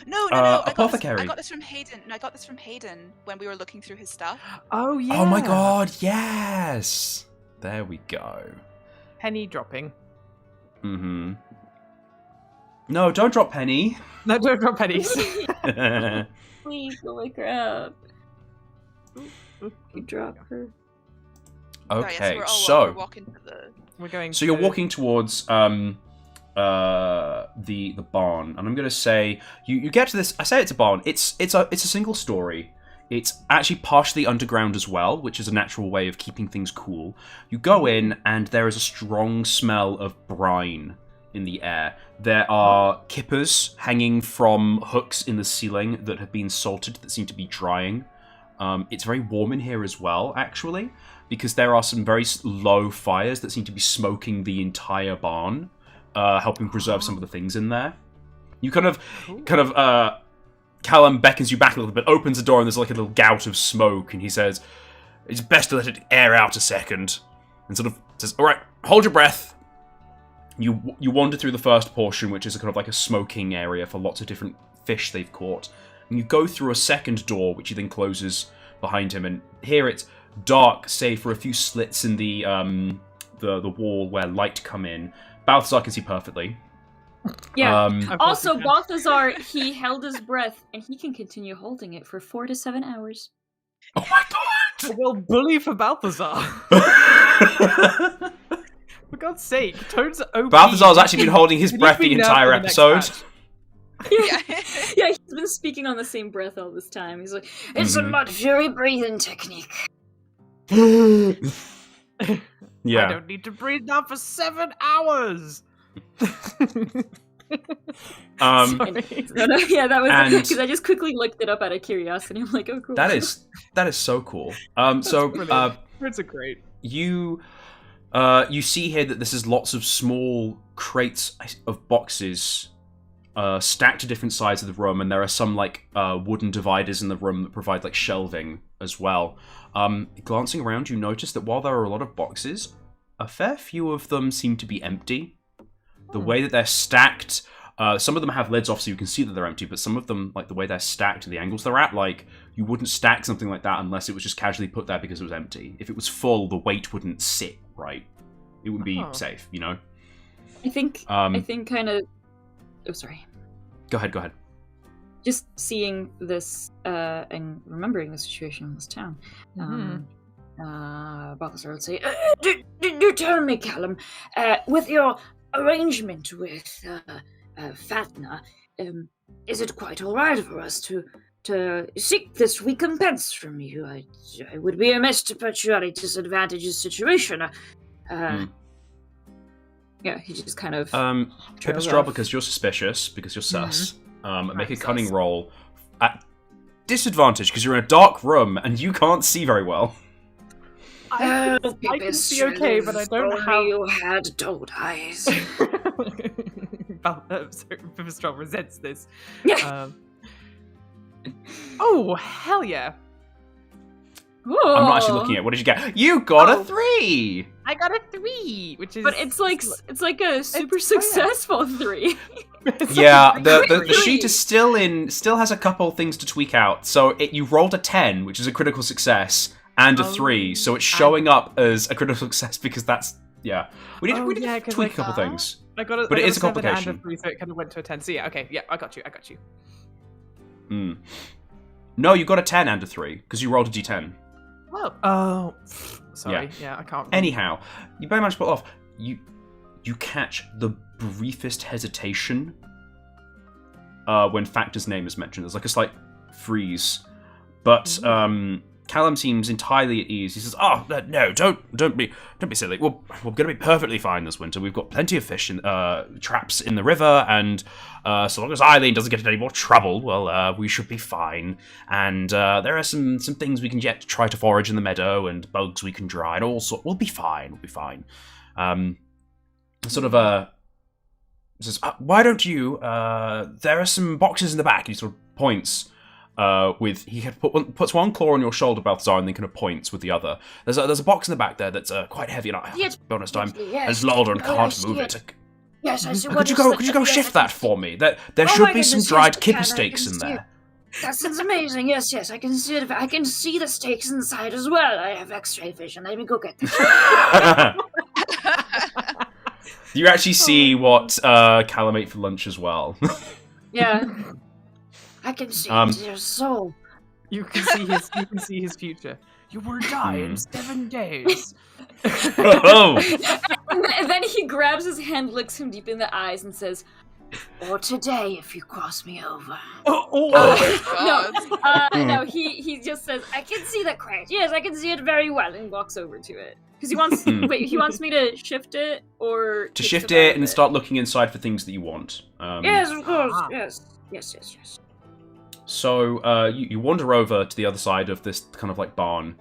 apothecary. I got this from Hayden. No, I got this from Hayden when we were looking through his stuff. Oh yeah. Oh my god, yes! There we go. Penny dropping. Mm-hmm. No, don't drop Penny. No, don't drop pennies. Please, holy crap. You drop her. Okay, we're so walking to the. We're going. so you're walking towards the barn, and I'm gonna say you get to this. I say it's a barn. It's a single story. It's actually partially underground as well, which is a natural way of keeping things cool. You go in, and there is a strong smell of brine in the air. There are kippers hanging from hooks in the ceiling that have been salted that seem to be drying. It's very warm in here as well, actually, because there are some very low fires that seem to be smoking the entire barn, helping preserve some of the things in there. You Callum beckons you back a little bit, opens the door, and there's like a little gout of smoke, and he says, "It's best to let it air out a second," and sort of says, "All right, hold your breath." You wander through the first portion, which is a kind of like a smoking area for lots of different fish they've caught, and you go through a second door, which he then closes behind him, and here it's dark, save for a few slits in the wall where light come in. Balthazar can see perfectly. Yeah. Also, Balthazar, he held his breath, and he can continue holding it for 4 to 7 hours. Oh my god! Well, bully for Balthazar. For God's sake, Toad's OP. Balthazar's actually been holding his He breath needs the to be nerfed entire in the next episode. Yeah. Yeah, he's been speaking on the same breath all this time. He's like, It's a mud fury breathing technique. I Yeah. don't need to breathe now for 7 hours. Sorry. No, yeah, that was And- because I just quickly looked it up out of curiosity. I'm like, oh, cool. That is so cool. So brilliant. Words are great. you see here that this is lots of small crates of boxes stacked to different sides of the room, and there are some like wooden dividers in the room that provide like shelving as well. Glancing around, you notice that while there are a lot of boxes, a fair few of them seem to be empty. The way that they're stacked, some of them have lids off so you can see that they're empty, but some of them, like the way they're stacked and the angles they're at, like you wouldn't stack something like that unless it was just casually put there because it was empty. If it was full, the weight wouldn't sit right. It would be safe, you know? I think kind of. Oh, sorry. Go ahead. Just seeing this and remembering the situation in this town. Balthazar would say, do tell me, Callum, with your arrangement with Fatna, is it quite all right for us to seek this recompense from you? I would be amiss to put you at a disadvantageous situation. Yeah, he just kind of. Pipistrelle, because you're suspicious, because you're sus, make a cunning roll at disadvantage because you're in a dark room and you can't see very well. I can see okay, but I don't have. You had doad eyes. Pipistrelle resents this. Oh, hell yeah. I'm not actually looking at. What did you get? You got a 3. I got a 3, which is. But it's like a super successful 3. Yeah, the sheet is still has a couple things to tweak out. So you rolled a 10, which is a critical success, and a 3. So it's showing up as a critical success because that's we need to tweak a couple things. But it is a complication. And a 3, so it kind of went to a 10. So yeah, okay, yeah, I got you. No, you got a 10 and a 3 because you rolled a d10. Oh, sorry. Yeah, I can't. Anyhow, you very much put off. You you catch the briefest hesitation when Factor's name is mentioned. There's like a slight freeze. But Callum seems entirely at ease. He says, "Oh no, don't be silly. We're going to be perfectly fine this winter. We've got plenty of fish in traps in the river, and so long as Eileen doesn't get in any more trouble, well, we should be fine. And there are some things we can yet try to forage in the meadow, and bugs we can dry, and all sorts. We'll be fine. We'll be fine." Says, "Why don't you? There are some boxes in the back." He sort of points. Puts one claw on your shoulder, Balthazar, and then kind of points with the other. There's a box in the back there that's quite heavy, and to be honest, I'm as Lord and can't move it. Yes, I see. Could you go shift that for me? There should be some dried kipper steaks in there. That sounds amazing. Yes, I can see it. I can see the steaks inside as well. I have X-ray vision. Let me go get them. You actually see what Callum ate for lunch as well. Yeah. I can see your soul. You can see his future. You will die in 7 days. Oh. And then he grabs his hand, looks him deep in the eyes, and says, "Or today, if you cross me over." No, he just says, "I can see the crate. Yes, I can see it very well," and walks over to it. Because he wants he wants me to shift it, or to shift it and start looking inside for things that you want. Yes, of course. Yes. So you wander over to the other side of this kind of like barn,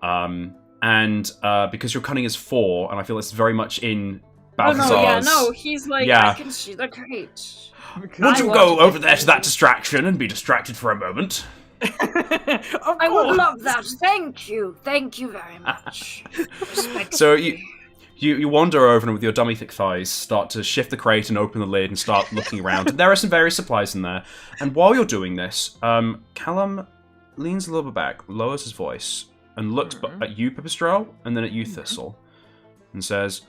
and because your cunning is 4, and I feel it's very much in Balthazar's. He's like, I can see the crate. Would you go over there to that distraction and be distracted for a moment? I would love that. Thank you very much. So you wander over and with your dummy thick thighs start to shift the crate and open the lid and start looking around. And there are some various supplies in there. And while you're doing this, Callum leans a little bit back, lowers his voice, and looks at you, Pipistrelle, and then at you, Thistle, and says,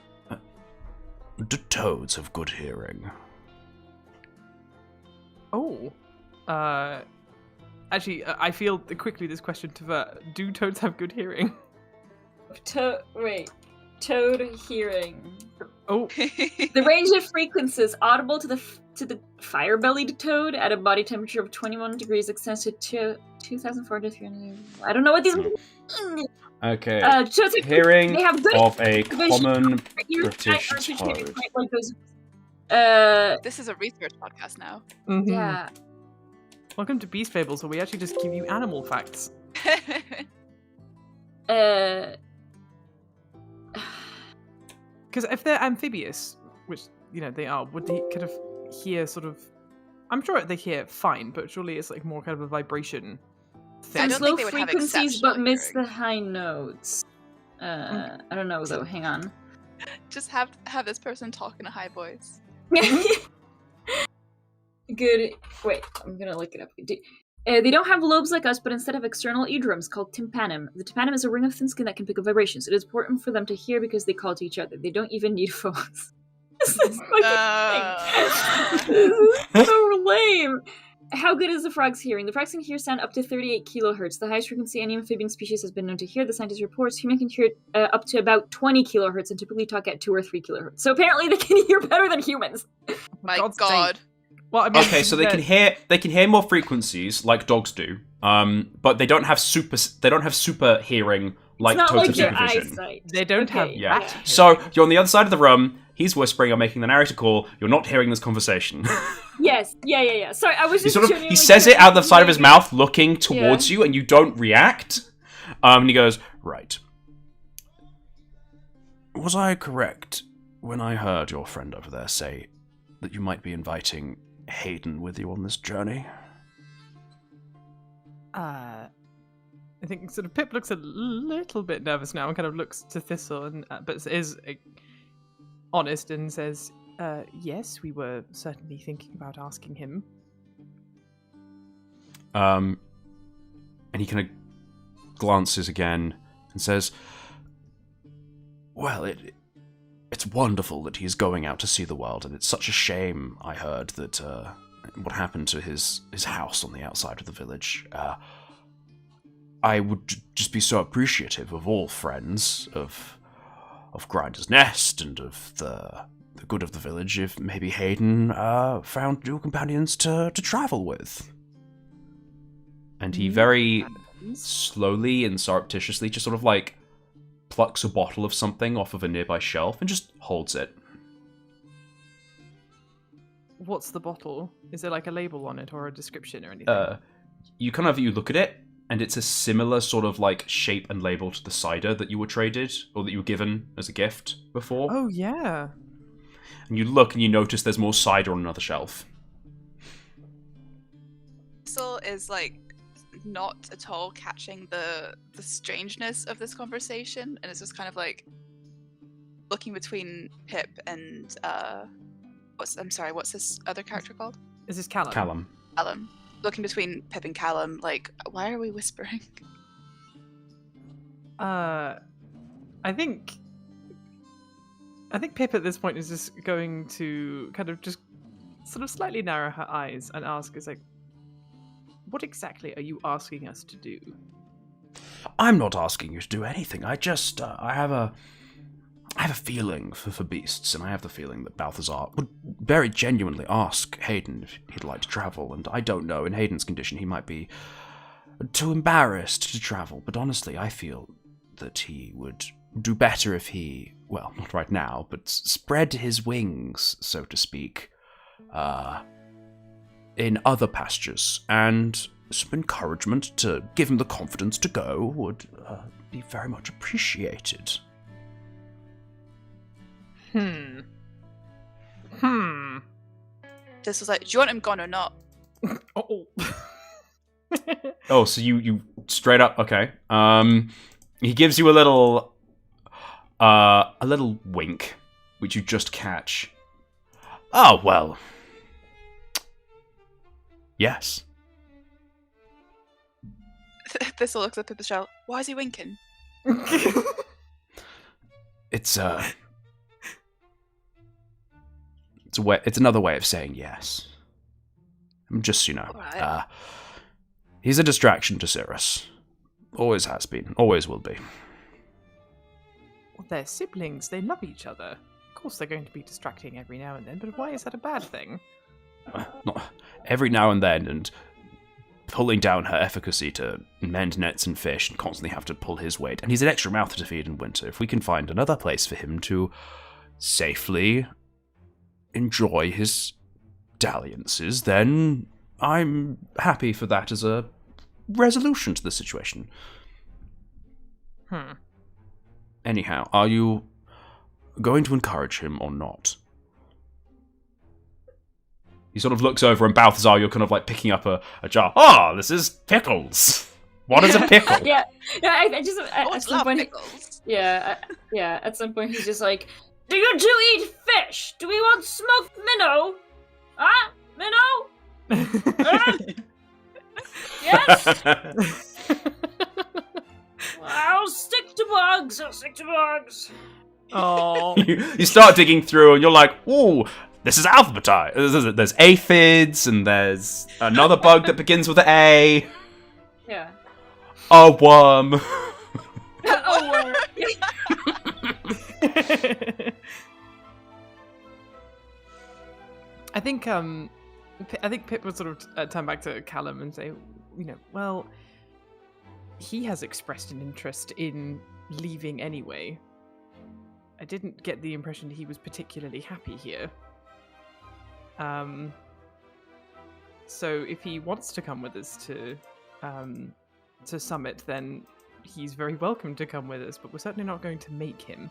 "Do toads have good hearing?" Oh. Actually, I feel quickly this question to Vert. Do toads have good hearing? Toad hearing. Oh. The range of frequencies audible to the fire-bellied toad at a body temperature of 21 degrees extends to 2,400 to 300. I don't know what these mean. Okay. Hearing they have good of a common British toad. This is a research podcast now. Mm-hmm. Yeah. Welcome to Beast Fables, where we actually just give you animal facts. Because if they're amphibious, which, they are, would they kind of hear sort of... I'm sure they hear fine, but surely it's like more kind of a vibration thing. I don't Low think they would have frequencies, but exceptional miss the high notes. I don't know, though. Hang on. Just have this person talk in a high voice. Good. Wait, I'm gonna look it up. They don't have lobes like us, but instead have external eardrums called tympanum. The tympanum is a ring of thin skin that can pick up vibrations. It is important for them to hear because they call to each other. They don't even need phones. This is so lame. How good is the frog's hearing? The frogs can hear sound up to 38 kilohertz, the highest frequency any amphibian species has been known to hear. The scientist reports human can hear up to about 20 kilohertz and typically talk at 2 or 3 kilohertz. So apparently they can hear better than humans. My God. Well, I mean, okay, so they can hear more frequencies like dogs do, but they don't have super hearing like it's not toads like have your supervision. eyesight. They don't have. Yeah. So you're on the other side of the room. He's whispering or making the narrator call. You're not hearing this conversation. Yes. Yeah. Sorry, I was just he says it out the side of his mouth, looking towards you, and you don't react. And he goes, "Right. Was I correct when I heard your friend over there say that you might be inviting Hayden with you on this journey?" I think sort of Pip looks a little bit nervous now and kind of looks to Thistle, and but is honest and says, "Yes, we were certainly thinking about asking him." And he kind of glances again and says, "Well, it's wonderful that he's going out to see the world, and it's such a shame, I heard, that what happened to his house on the outside of the village. I would just be so appreciative of all friends of Grinder's Nest and of the the good of the village if maybe Hayden found new companions to travel with. And he very slowly and surreptitiously just sort of like plucks a bottle of something off of a nearby shelf and just holds it. What's the bottle? Is there like a label on it or a description or anything? You look at it, and it's a similar sort of like shape and label to the cider that you were traded or that you were given as a gift before. Oh yeah. And you look and you notice there's more cider on another shelf. Thistle is like not at all catching the strangeness of this conversation, and it's just kind of like looking between Pip and what's this other character called? Is this Callum? Callum. Looking between Pip and Callum, like, why are we whispering? I think Pip at this point is just going to kind of just sort of slightly narrow her eyes and ask, is like, what exactly are you asking us to do? I'm not asking you to do anything. I just, I have a feeling for beasts, and I have the feeling that Balthazar would very genuinely ask Hayden if he'd like to travel, and I don't know, in Hayden's condition he might be too embarrassed to travel, but honestly I feel that he would do better if he, well, not right now, but spread his wings, so to speak, in other pastures, and some encouragement to give him the confidence to go would be very much appreciated. This was like, do you want him gone or not? Oh, so you straight up, okay. He gives you a little wink, which you just catch. Oh, well. Yes. Thistle looks at Pipistrelle. Why is he winking? It's another way of saying yes. Just so you know. Right. He's a distraction to Cirrus. Always has been. Always will be. Well, they're siblings. They love each other. Of course they're going to be distracting every now and then, but why is that a bad thing? Not every now and then, and pulling down her efficacy to mend nets and fish and constantly have to pull his weight. And he's an extra mouth to feed in winter. If we can find another place for him to safely enjoy his dalliances, then I'm happy for that as a resolution to the situation. Anyhow, are you going to encourage him or not? He sort of looks over, and Balthazar, you're kind of like picking up a jar. Oh, this is pickles. What is a pickle? Yeah, I just Oh, at some point, pickles. at some point he's just like, do you two eat fish? Do we want smoked minnow? Huh? Minnow? Yes? I'll stick to bugs. Oh. You start digging through, and you're like, ooh, this is alphabetized. There's aphids, and there's another bug that begins with an A. Yeah. A worm. Oh, I think Pip would sort of turn back to Callum and say, well, he has expressed an interest in leaving anyway. I didn't get the impression he was particularly happy here. So if he wants to come with us to Summit, then he's very welcome to come with us, but we're certainly not going to make him.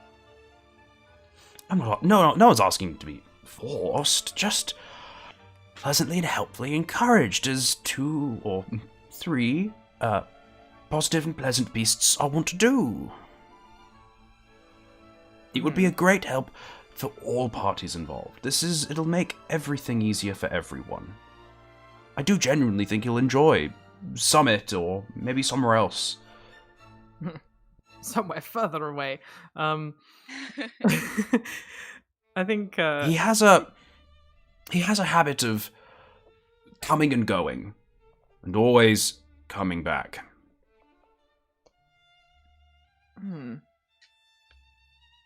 No one's asking to be forced, just pleasantly and helpfully encouraged as 2 or 3 positive and pleasant beasts I want to do. It would be a great help for all parties involved. It'll make everything easier for everyone. I do genuinely think you'll enjoy Summit, or maybe somewhere else. Somewhere further away. I think He has a habit of coming and going, and always coming back.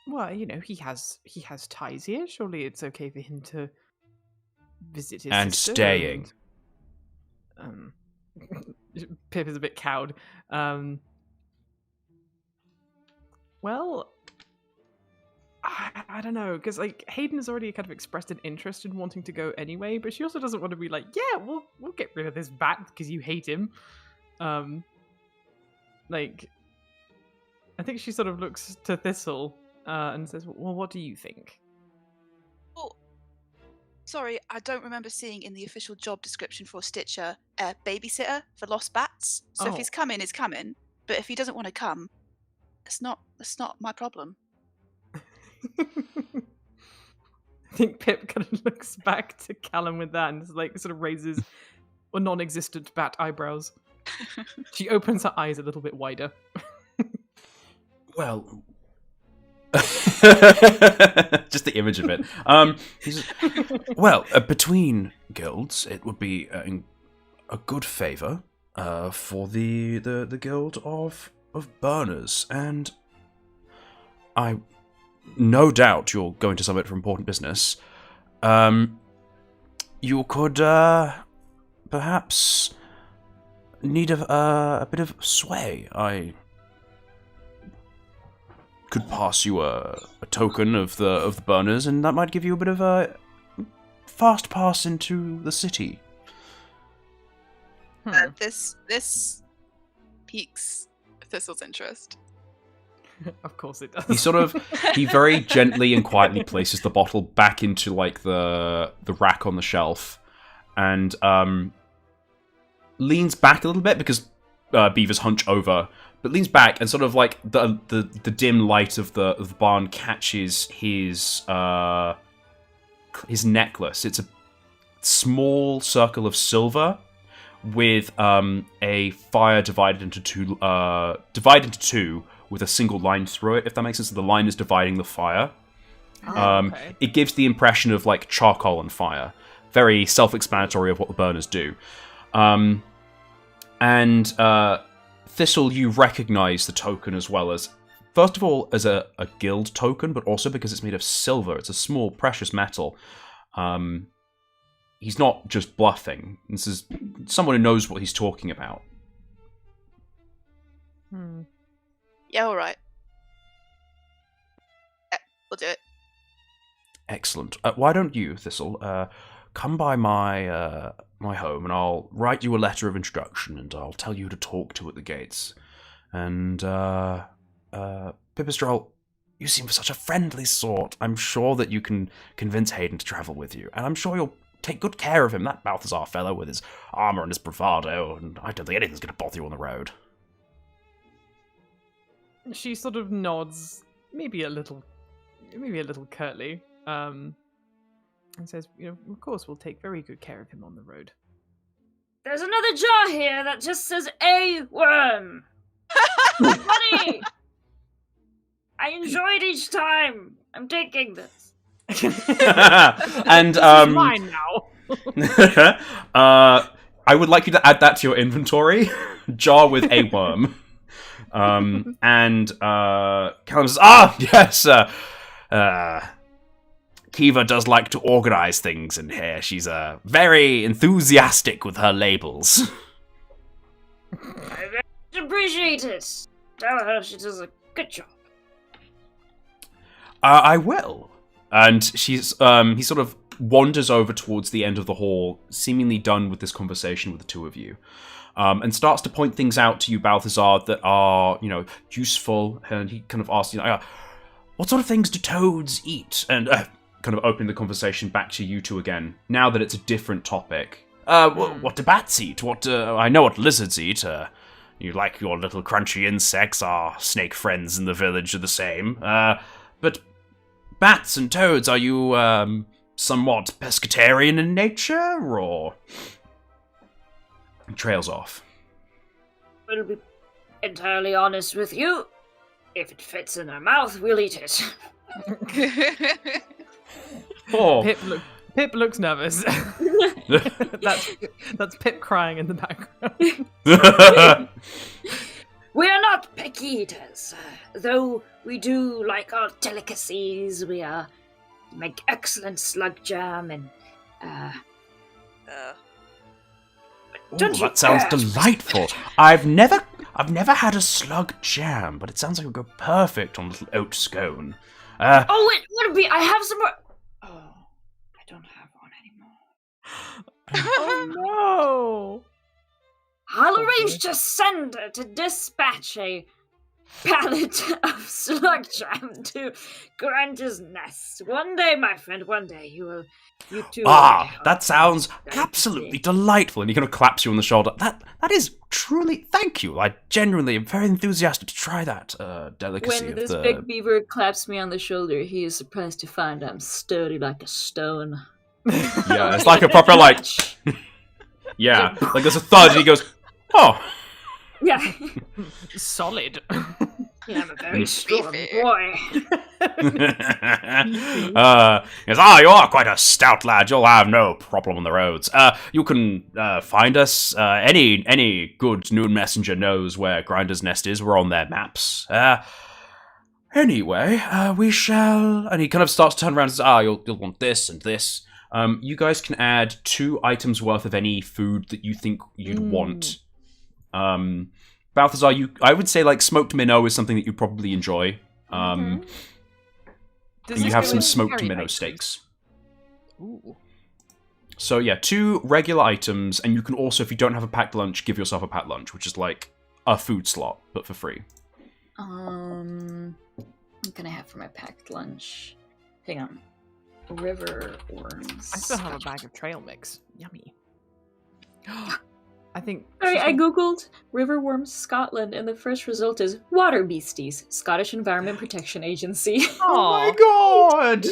Well, he has ties here. Surely it's okay for him to visit his And sister staying. and, Pip is a bit cowed. Well, I don't know, because Hayden has already kind of expressed an interest in wanting to go anyway, but she also doesn't want to be like, yeah, we'll get rid of this bat because you hate him. I think she sort of looks to Thistle and says, well, what do you think? Oh, sorry, I don't remember seeing in the official job description for Stitcher a babysitter for lost bats. So if Oh. he's coming, he's coming. But if he doesn't want to come, that's not my problem. I think Pip kind of looks back to Callum with that and sort of raises non-existent bat eyebrows. She opens her eyes a little bit wider. Well, just the image of it. He says, well, between guilds, it would be a good favor for the guild of burners, and I no doubt you're going to Summit for important business. You could perhaps need a bit of sway. I could pass you a token of the burners, and that might give you a bit of a fast pass into the city. This piques Thistle's interest. Of course it does. He very gently and quietly places the bottle back into the rack on the shelf, and leans back a little bit because Beaver's hunch over. But leans back and sort of the dim light of the barn catches his necklace. It's a small circle of silver with a fire divided into two with a single line through it. If that makes sense, the line is dividing the fire. Okay. It gives the impression of charcoal and fire. Very self-explanatory of what the burners do. Thistle, you recognize the token as well as, first of all, as a guild token, but also because it's made of silver. It's a small, precious metal. He's not just bluffing. This is someone who knows what he's talking about. Yeah, all right. We'll do it. Excellent. Why don't you, Thistle, come by my home, and I'll write you a letter of introduction, and I'll tell you who to talk to at the gates. And Pipistrelle, you seem such a friendly sort. I'm sure that you can convince Hayden to travel with you, and I'm sure you'll take good care of him. That Balthazar fellow with his armor and his bravado, and I don't think anything's going to bother you on the road. She sort of nods, maybe a little curtly, and says, of course we'll take very good care of him on the road. There's another jar here that just says A worm. Funny. I enjoyed each time. I'm taking this. And It's mine now. I would like you to add that to your inventory. Jar with a worm. And Callum says, yes, Kiva does like to organize things in here. She's very enthusiastic with her labels. I very much appreciate it. Tell her she does a good job. I will. And he sort of wanders over towards the end of the hall, seemingly done with this conversation with the two of you. And starts to point things out to you, Balthazar, that are, useful. And he kind of asks, what sort of things do toads eat? And kind of opening the conversation back to you two again, now that it's a different topic. What do bats eat? I know what lizards eat. You like your little crunchy insects. Our snake friends in the village are the same. But bats and toads, are you somewhat pescatarian in nature, or... Trails off. We'll be entirely honest with you. If it fits in our mouth, we'll eat it. Oh. Pip looks nervous. That's Pip crying in the background. We are not picky eaters, though we do like our delicacies. We make excellent slug jam and Ooh, Don't you that sounds dare. delightful. I've never had a slug jam, but it sounds like it would go perfect on a little oat scone. Oh, it would be. I have some more. Oh, I don't have one anymore. Oh no! I'll arrange to send her to dispatch a pallet of slug jam to Granger's Nest. One day, my friend, one day you too. That sounds absolutely delightful. And he kind of claps you on the shoulder. That is truly, thank you. I genuinely am very enthusiastic to try that delicacy. When this big beaver claps me on the shoulder, he is surprised to find I'm sturdy like a stone. Yeah, it's like a proper like, yeah, like there's a thud and he goes, oh. Yeah. Solid. Yeah, I'm a very strong boy. Yes, you are quite a stout lad. You'll have no problem on the roads. You can find us. Any good noon messenger knows where Grinder's Nest is. We're on their maps. Anyway, we shall. And he kind of starts to turn around and says, you'll want this and this. You guys can add 2 items worth of any food that you think you'd want. Balthazar, I would say like smoked minnow is something that you probably enjoy. And you have some smoked minnow steaks. Ooh. So yeah, 2 regular items, and you can also, if you don't have a packed lunch, give yourself a packed lunch, which is like a food slot, but for free. What can I have for my packed lunch? Hang on. River worms. I still have a bag of trail mix. Yummy. I think. Sorry, I googled river worms Scotland, and the first result is water beasties, Scottish Environment Protection Agency. Oh my god!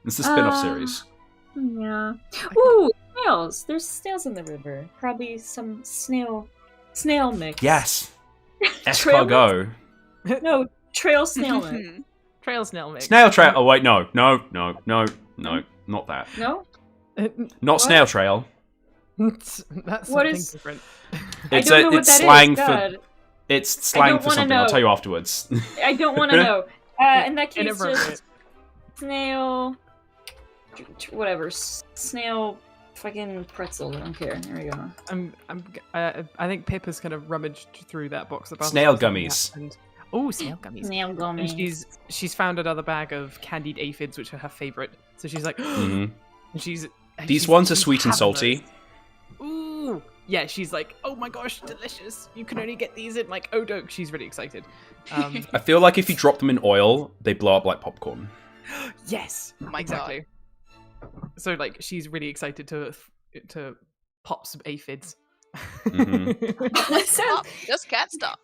It's the spin-off series. Yeah. Ooh, snails. There's snails in the river. Probably some snail mix. Yes. Trail Escargot. No, trail snail mix. Trail snail mix. Snail trail. Oh wait, no, not that. No? Not snail trail. That's What something is- different. It's I don't know what it's that slang is, for God. it's slang for wanna something. I'll know. tell you afterwards. I don't want to know. In that case, Inappropriate. just snail, whatever, snail, fucking pretzel. I don't care. There we go. I think Pip has kind of rummaged through that box of Snail gummies. Oh, snail gummies. Snail And gummies. she's found another bag of candied aphids, which are her favorite. So she's like, Mhm. and These she's ones are sweet and having salty. those. Ooh, yeah. She's like, oh my gosh, delicious! You can only get these in like Odok. She's really excited. I feel like if you drop them in oil, they blow up like popcorn. Yes, Oh my exactly. So like, she's really excited to pop some aphids. Mhm. Stop. Just can't stop.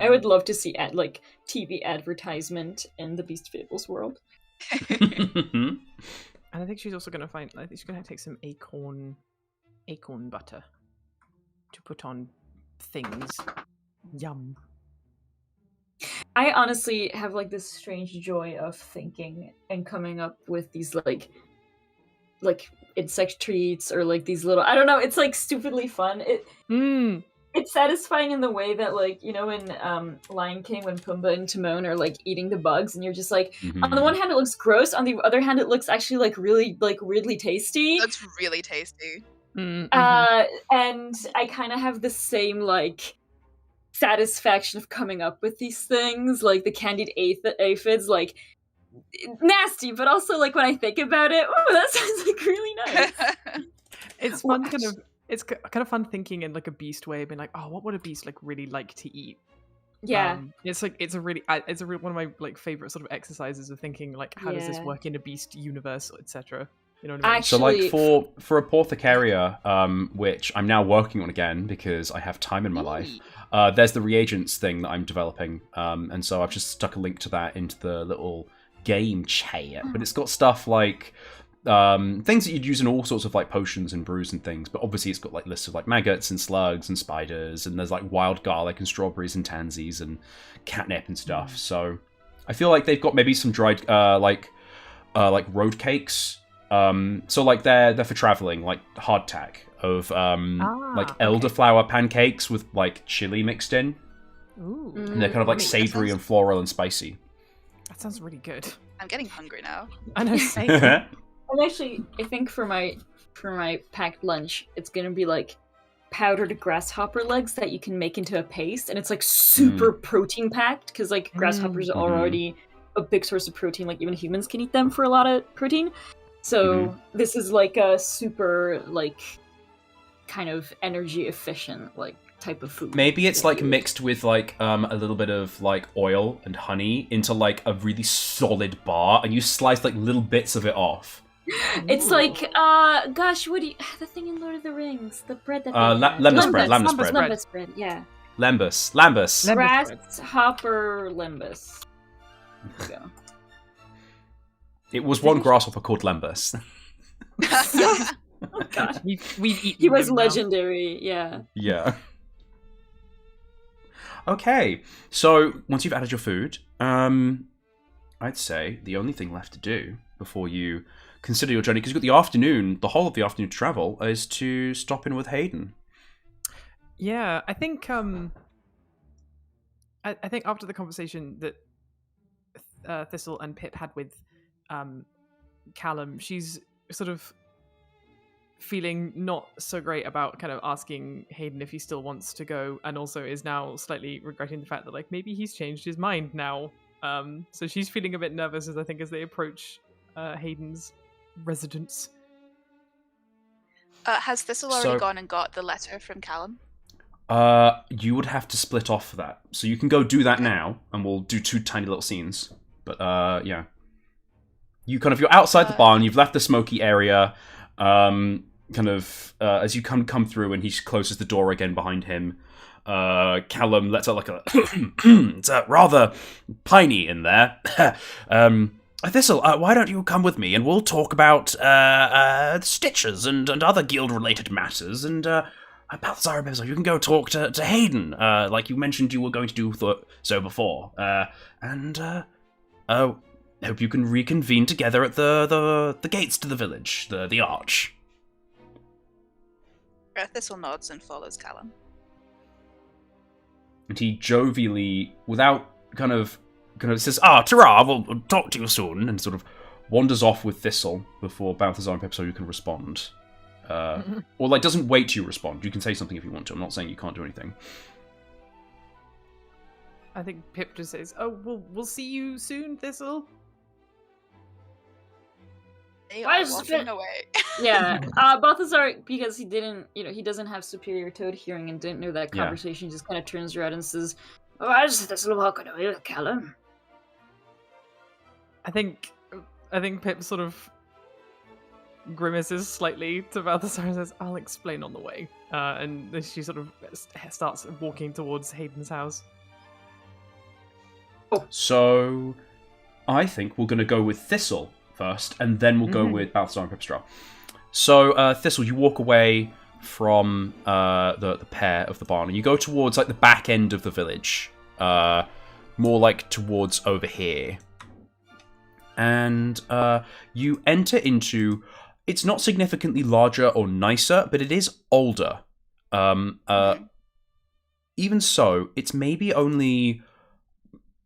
I would love to see like TV advertisement in the Beast Fables world. And I think she's also going to find. I think she's going to take some acorn butter to put on things. Yum. I honestly have like this strange joy of thinking and coming up with these like insect treats or like these little, I don't know, it's like stupidly fun. It's satisfying in the way that, like, you know, in Lion King when Pumbaa and Timon are like eating the bugs, and you're just like, on the one hand it looks gross, on the other hand it looks actually like really like weirdly tasty. That's really tasty. And I kind of have the same like satisfaction of coming up with these things, like the candied aphids, like nasty, but also like when I think about it, oh, that sounds like really nice. It's fun, kind of. It's kind of fun thinking in like a beast way, being like, oh, what would a beast like really like to eat? Yeah, it's a really one of my like favorite sort of exercises of thinking like, how does this work in a beast universe, etc. You know what I mean? Actually, So like for Apothecaria, which I'm now working on again because I have time in my life, there's the reagents thing that I'm developing, and so I've just stuck a link to that into the little game chat. But it's got stuff like things that you'd use in all sorts of like potions and brews and things, but obviously it's got like lists of like maggots and slugs and spiders, and there's like wild garlic and strawberries and tansies and catnip and stuff. So I feel like they've got maybe some dried like road cakes So like they're for traveling, like hardtack of like elderflower pancakes with like chili mixed in. Ooh. And they're kind of like savory and floral and spicy. That sounds really good. I'm getting hungry now. I know. Yeah. And actually, I think for my packed lunch, it's gonna be like powdered grasshopper legs that you can make into a paste, and it's like super protein packed because like grasshoppers are already a big source of protein. Like even humans can eat them for a lot of protein. So this is like a super like kind of energy efficient like type of food. Maybe it's like mixed with like a little bit of like oil and honey into like a really solid bar, and you slice like little bits of it off. It's like gosh, what do you the thing in Lord of the Rings, the bread that lembas bread. Lembas bread, yeah. Lembas. Grasshopper lembas. There you go. It was one grasshopper called Lembas. Oh god. We've eaten He was them now. legendary, yeah. Yeah. Okay, so once you've added your food, I'd say the only thing left to do before you consider your journey, because you've got the afternoon, the whole of the afternoon to travel, is to stop in with Hayden. Yeah, I think I think after the conversation that Thistle and Pip had with Callum, she's sort of feeling not so great about kind of asking Hayden if he still wants to go, and also is now slightly regretting the fact that like maybe he's changed his mind now. So she's feeling a bit nervous as they approach Hayden's residence. Has Thistle already gone and got the letter from Callum? You would have to split off for that. So you can go do that now, and we'll do 2 tiny little scenes. But yeah. You're outside the barn, you've left the smoky area, as you come through and he closes the door again behind him, Callum lets out like a it's rather piney in there. Thistle, why don't you come with me and we'll talk about stitches and other guild-related matters, and Balthazar, you can go talk to Hayden, like you mentioned you were going to do so before, hope you can reconvene together at the gates to the village, the arch. Thistle nods and follows Callum. And he jovially, without kind of says, ta-ra, we'll talk to you soon, and sort of wanders off with Thistle before Balthazar and Pipistrelle can respond. Or like doesn't wait to respond. You can say something if you want to. I'm not saying you can't do anything. I think Pip just says, we'll see you soon, Thistle. They Why are is walking it- away. Yeah, Balthazar, because he didn't, he doesn't have superior toad hearing and didn't know that conversation, just kind of turns around and says, Why is Thistle walking away with Callum? I think Pip sort of grimaces slightly to Balthazar and says, I'll explain on the way. And then she sort of starts walking towards Hayden's house. So, I think we're going to go with Thistle first, and then we'll go with Balthazar and Pipistrelle. So, Thistle, you walk away from the pair of the barn, and you go towards like the back end of the village, more like towards over here. And you enter into, it's not significantly larger or nicer, but it is older. Even so, it's maybe only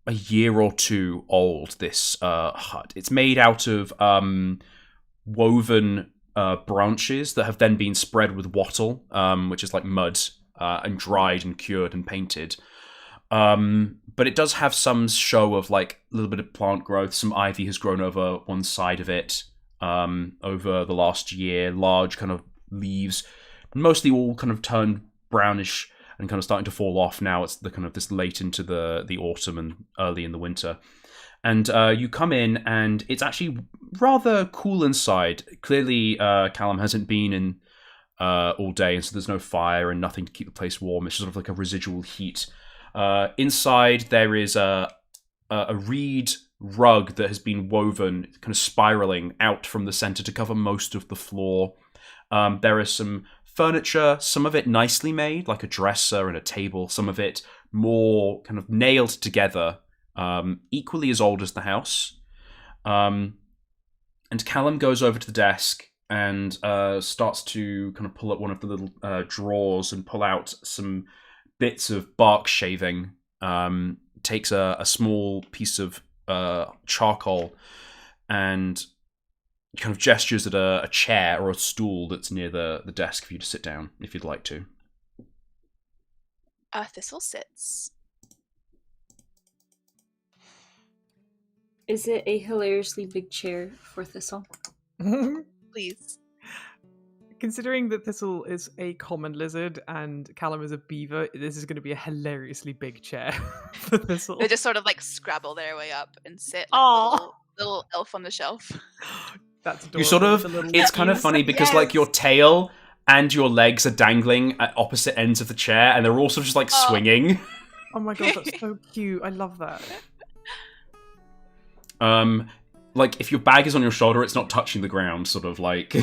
a year or 2 old, this hut. It's made out of woven branches that have then been spread with wattle, which is like mud, and dried and cured and painted. But it does have some show of like a little bit of plant growth. Some ivy has grown over one side of it over the last year. Large kind of leaves, mostly all kind of turned brownish and kind of starting to fall off now. It's the kind of this late into the autumn and early in the winter. And you come in, and it's actually rather cool inside. Clearly, Callum hasn't been in all day, and so there's no fire and nothing to keep the place warm. It's sort of like a residual heat. Inside, there is a reed rug that has been woven, kind of spiraling out from the center to cover most of the floor. There is some furniture, some of it nicely made, like a dresser and a table, some of it more kind of nailed together, equally as old as the house. And And Callum goes over to the desk and starts to kind of pull up one of the little drawers and pull out some bits of bark shaving. Takes a small piece of charcoal and kind of gestures at a chair or a stool that's near the desk for you to sit down if you'd like to. Thistle sits. Is it a hilariously big chair for Thistle? Please. Considering that Thistle is a common lizard and Callum is a beaver, this is going to be a hilariously big chair for Thistle. They just sort of like scrabble their way up and sit like Aw. little elf on the shelf. That's adorable. You sort of, with the little it's kind of ears. funny because like your tail and your legs are dangling at opposite ends of the chair and they're also just like swinging. Oh my god, that's so cute. I love that. Like if your bag is on your shoulder, it's not touching the ground, sort of like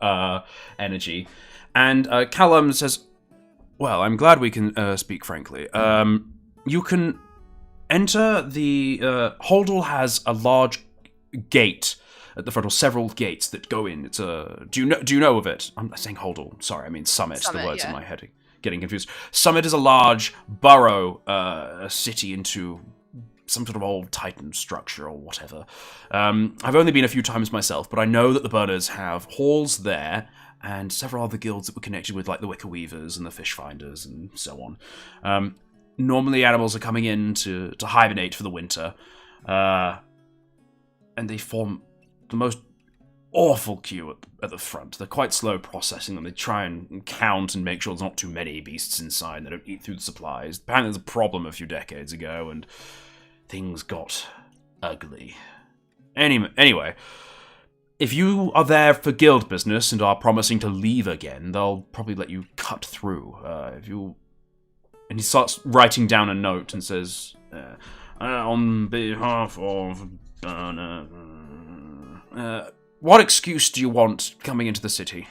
energy. And Callum says, well, I'm glad we can speak frankly. You can enter the... Holdall has a large gate at the front, or several gates that go in. It's a... Do you know of it? I'm saying Holdall. Sorry, I mean Summit. The words in my head are getting confused. Summit is a large burrow, a city into some sort of old Titan structure or whatever. I've only been a few times myself, but I know that the Burners have halls there and several other guilds that were connected with, like the Wicker Weavers and the Fish Finders and so on. Normally animals are coming in to hibernate for the winter, and they form the most awful queue at the front. They're quite slow processing them. They try and count and make sure there's not too many beasts inside. They don't eat through the supplies. Apparently there's a problem a few decades ago, and things got ugly. Anyway, if you are there for guild business and are promising to leave again, they'll probably let you cut through. And he starts writing down a note and says, on behalf of Burner, what excuse do you want coming into the city?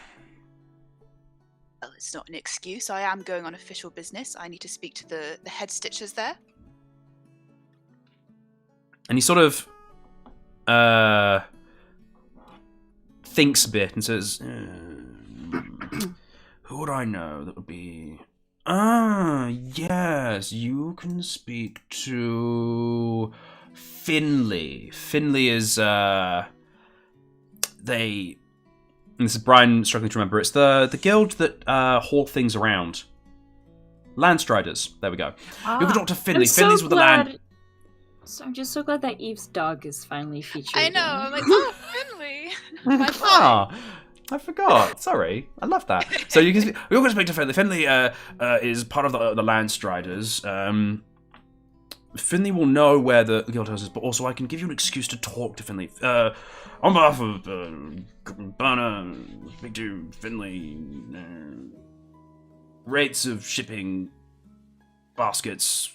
Well, it's not an excuse. I am going on official business. I need to speak to the head stitchers there. And he sort of thinks a bit and says, who would I know that would be... yes, you can speak to Finley. Finley is, and this is Brian struggling to remember, it's the guild that haul things around. Landstriders, there we go. You can talk to Finley. Finley's with the land... So I'm just so glad that Eve's dog is finally featured. I know, in. I'm like, oh, Finley! My boy. I forgot. Sorry. I love that. So you're going to speak to Finley. Finley is part of the Landstriders. Finley will know where the guild house is, but also I can give you an excuse to talk to Finley. On behalf of Burner, speak to Finley. Rates of shipping baskets.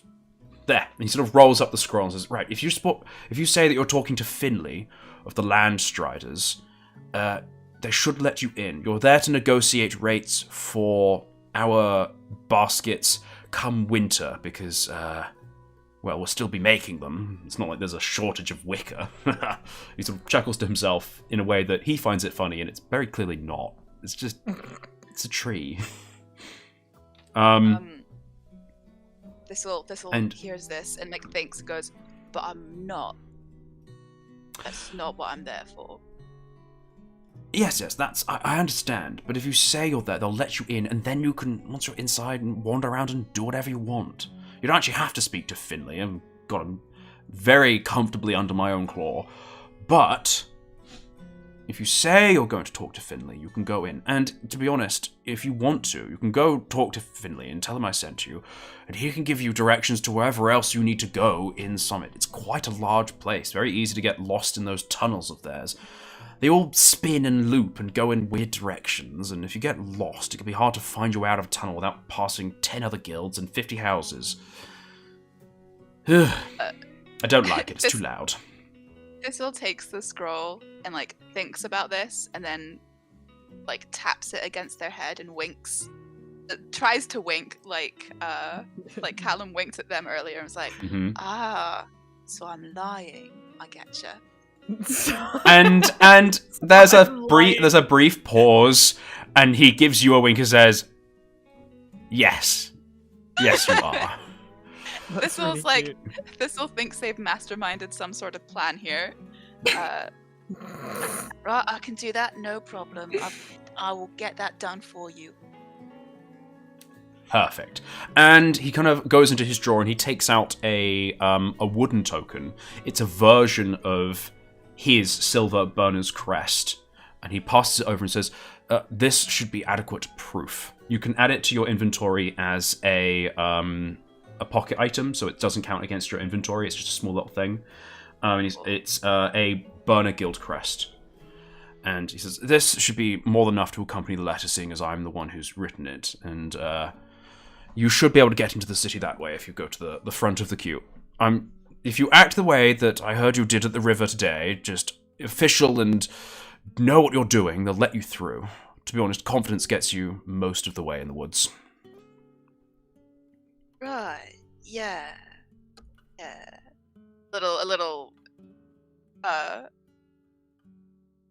There. And he sort of rolls up the scroll and says, right, if you say that you're talking to Finley of the Landstriders, they should let you in. You're there to negotiate rates for our baskets come winter, because, well, we'll still be making them. It's not like there's a shortage of wicker. He sort of chuckles to himself in a way that he finds it funny, and it's very clearly not. It's just, it's a tree. Thistle hears this and like thinks and goes, but I'm not. That's not what I'm there for. Yes, that's... I understand, but if you say you're there, they'll let you in, and then you can, once you're inside, and wander around and do whatever you want. You don't actually have to speak to Finley. I've got him very comfortably under my own claw. But if you say you're going to talk to Finley, you can go in. And to be honest, if you want to, you can go talk to Finley and tell him I sent you, and he can give you directions to wherever else you need to go in Summit. It's quite a large place, very easy to get lost in those tunnels of theirs. They all spin and loop and go in weird directions, and if you get lost, it can be hard to find your way out of a tunnel without passing 10 other guilds and 50 houses. I don't like it, it's too loud. Thistle takes the scroll and like thinks about this and then like taps it against their head and winks. Tries to wink like Callum winked at them earlier and was like, so I'm lying. I getcha. and there's a brief pause, and he gives you a wink and says, "Yes, yes, you are." Thistle's really Thistle thinks they've masterminded some sort of plan here. Right, I can do that, no problem. I will get that done for you. Perfect. And he kind of goes into his drawer and he takes out a wooden token. It's a version of his silver burner's crest, and he passes it over and says, "This should be adequate proof. You can add it to your inventory as a pocket item, so it doesn't count against your inventory. It's just a small little thing. It's a burner guild crest." And he says, "This should be more than enough to accompany the letter, seeing as I'm the one who's written it. And you should be able to get into the city that way if you go to the front of the queue. If you act the way that I heard you did at the river today, just official and know what you're doing, they'll let you through. To be honest, confidence gets you most of the way in the woods." Right, yeah. A little,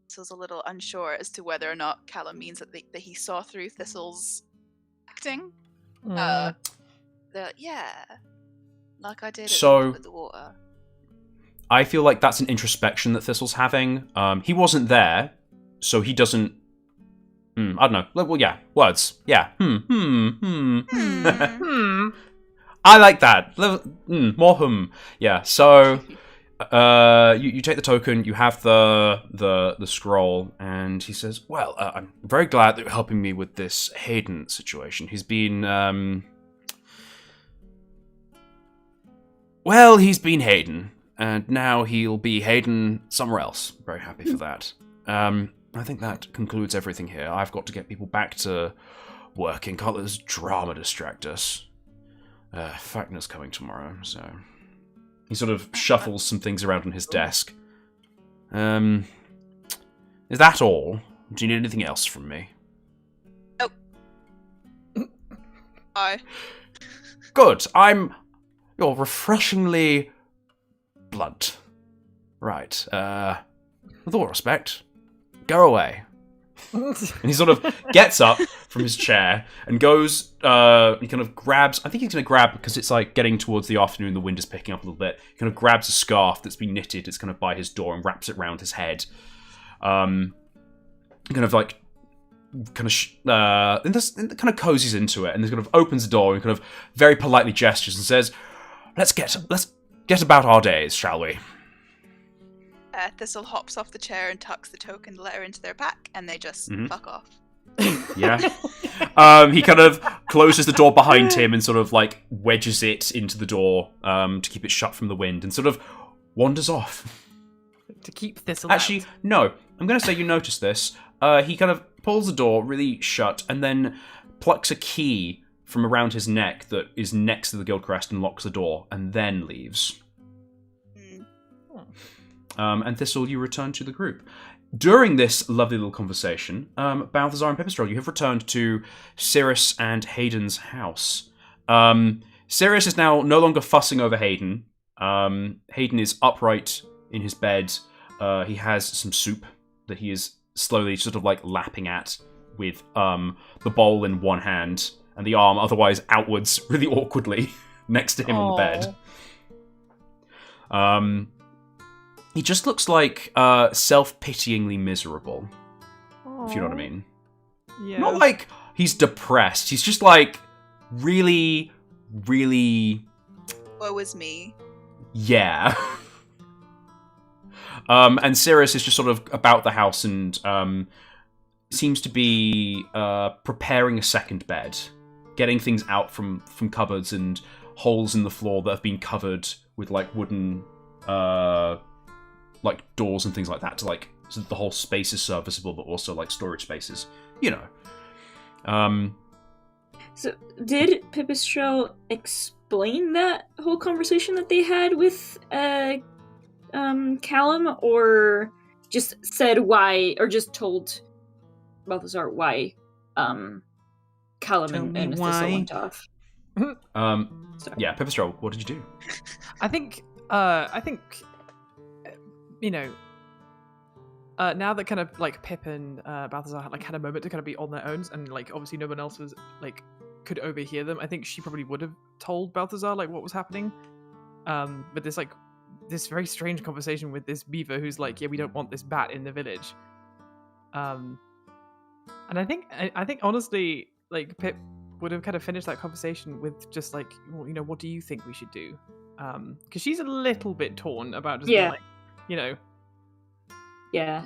Thistle's a little unsure as to whether or not Callum means that he saw through Thistle's acting. Yeah, like I did with the water. I feel like that's an introspection that Thistle's having. He wasn't there, so he doesn't... I don't know. Well, yeah, words. Yeah. I like that. More. Yeah, so... you take the token, you have the scroll, and he says, "Well, I'm very glad that you're helping me with this Hayden situation. He's been, he's been Hayden, and now he'll be Hayden somewhere else. Very happy for that. I think that concludes everything here. I've got to get people back to working. Can't let this drama distract us. Fagner's coming tomorrow, so..." He sort of shuffles some things around on his desk. Is that all? Do you need anything else from me? Oh. Good. You're refreshingly blunt. Right. With all respect, go away. And he sort of gets up from his chair and goes, he kind of grabs, I think he's going to grab, because it's like getting towards the afternoon, the wind is picking up a little bit, he kind of grabs a scarf that's been knitted, it's kind of by his door, and wraps it around his head. And kind of cozies into it, and then kind of opens the door and kind of very politely gestures and says, let's get about our days, shall we? Thistle hops off the chair and tucks the token letter into their pack, and they just fuck off. Yeah. He kind of closes the door behind him and sort of like wedges it into the door to keep it shut from the wind, and sort of wanders off. To keep Thistle Actually, out. no. I'm going to say you notice this. He kind of pulls the door really shut and then plucks a key from around his neck that is next to the guild crest and locks the door, and then leaves. And Thistle, you return to the group. During this lovely little conversation, Balthazar and Pipistrelle, you have returned to Cirrus and Hayden's house. Cirrus is now no longer fussing over Hayden. Hayden is upright in his bed. He has some soup that he is slowly sort of like lapping at with the bowl in one hand and the arm otherwise outwards really awkwardly next to him on the bed. He just looks like self-pityingly miserable, if you know what I mean. Yeah. Not like he's depressed. He's just like really, really... Woe is me. Yeah. And Cirrus is just sort of about the house and seems to be preparing a second bed, getting things out from cupboards and holes in the floor that have been covered with like wooden like doors and things like that to like so that the whole space is serviceable, but also like storage spaces, you know. So did Pipistrelle explain that whole conversation that they had with Callum, or just said why, or just told Balthazar why Callum and Thistle went off? Yeah, Pipistrelle, what did you do? I think, you know, now that kind of like Pip and Balthazar had a moment to kind of be on their own, and like obviously no one else was like could overhear them, I think she probably would have told Balthazar like what was happening. But this very strange conversation with this beaver who's like, yeah, we don't want this bat in the village. And I think honestly, like Pip would have kind of finished that conversation with just like, well, what do you think we should do? Because she's a little bit torn about just being like, Yeah.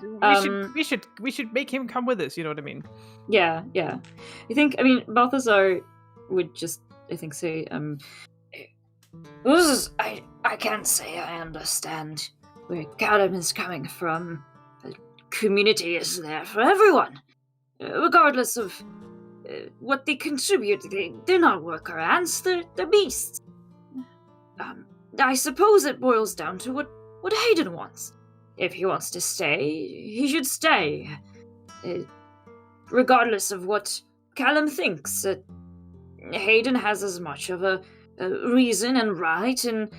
we should make him come with us. You know what I mean? Yeah. Balthazar would just, I think, say, I can't say I understand where Callum is coming from. The community is there for everyone, regardless of what they contribute. They're not worker ants, they're beasts. I suppose it boils down to what Hayden wants. If he wants to stay, he should stay. Regardless of what Callum thinks. Hayden has as much of a reason and right and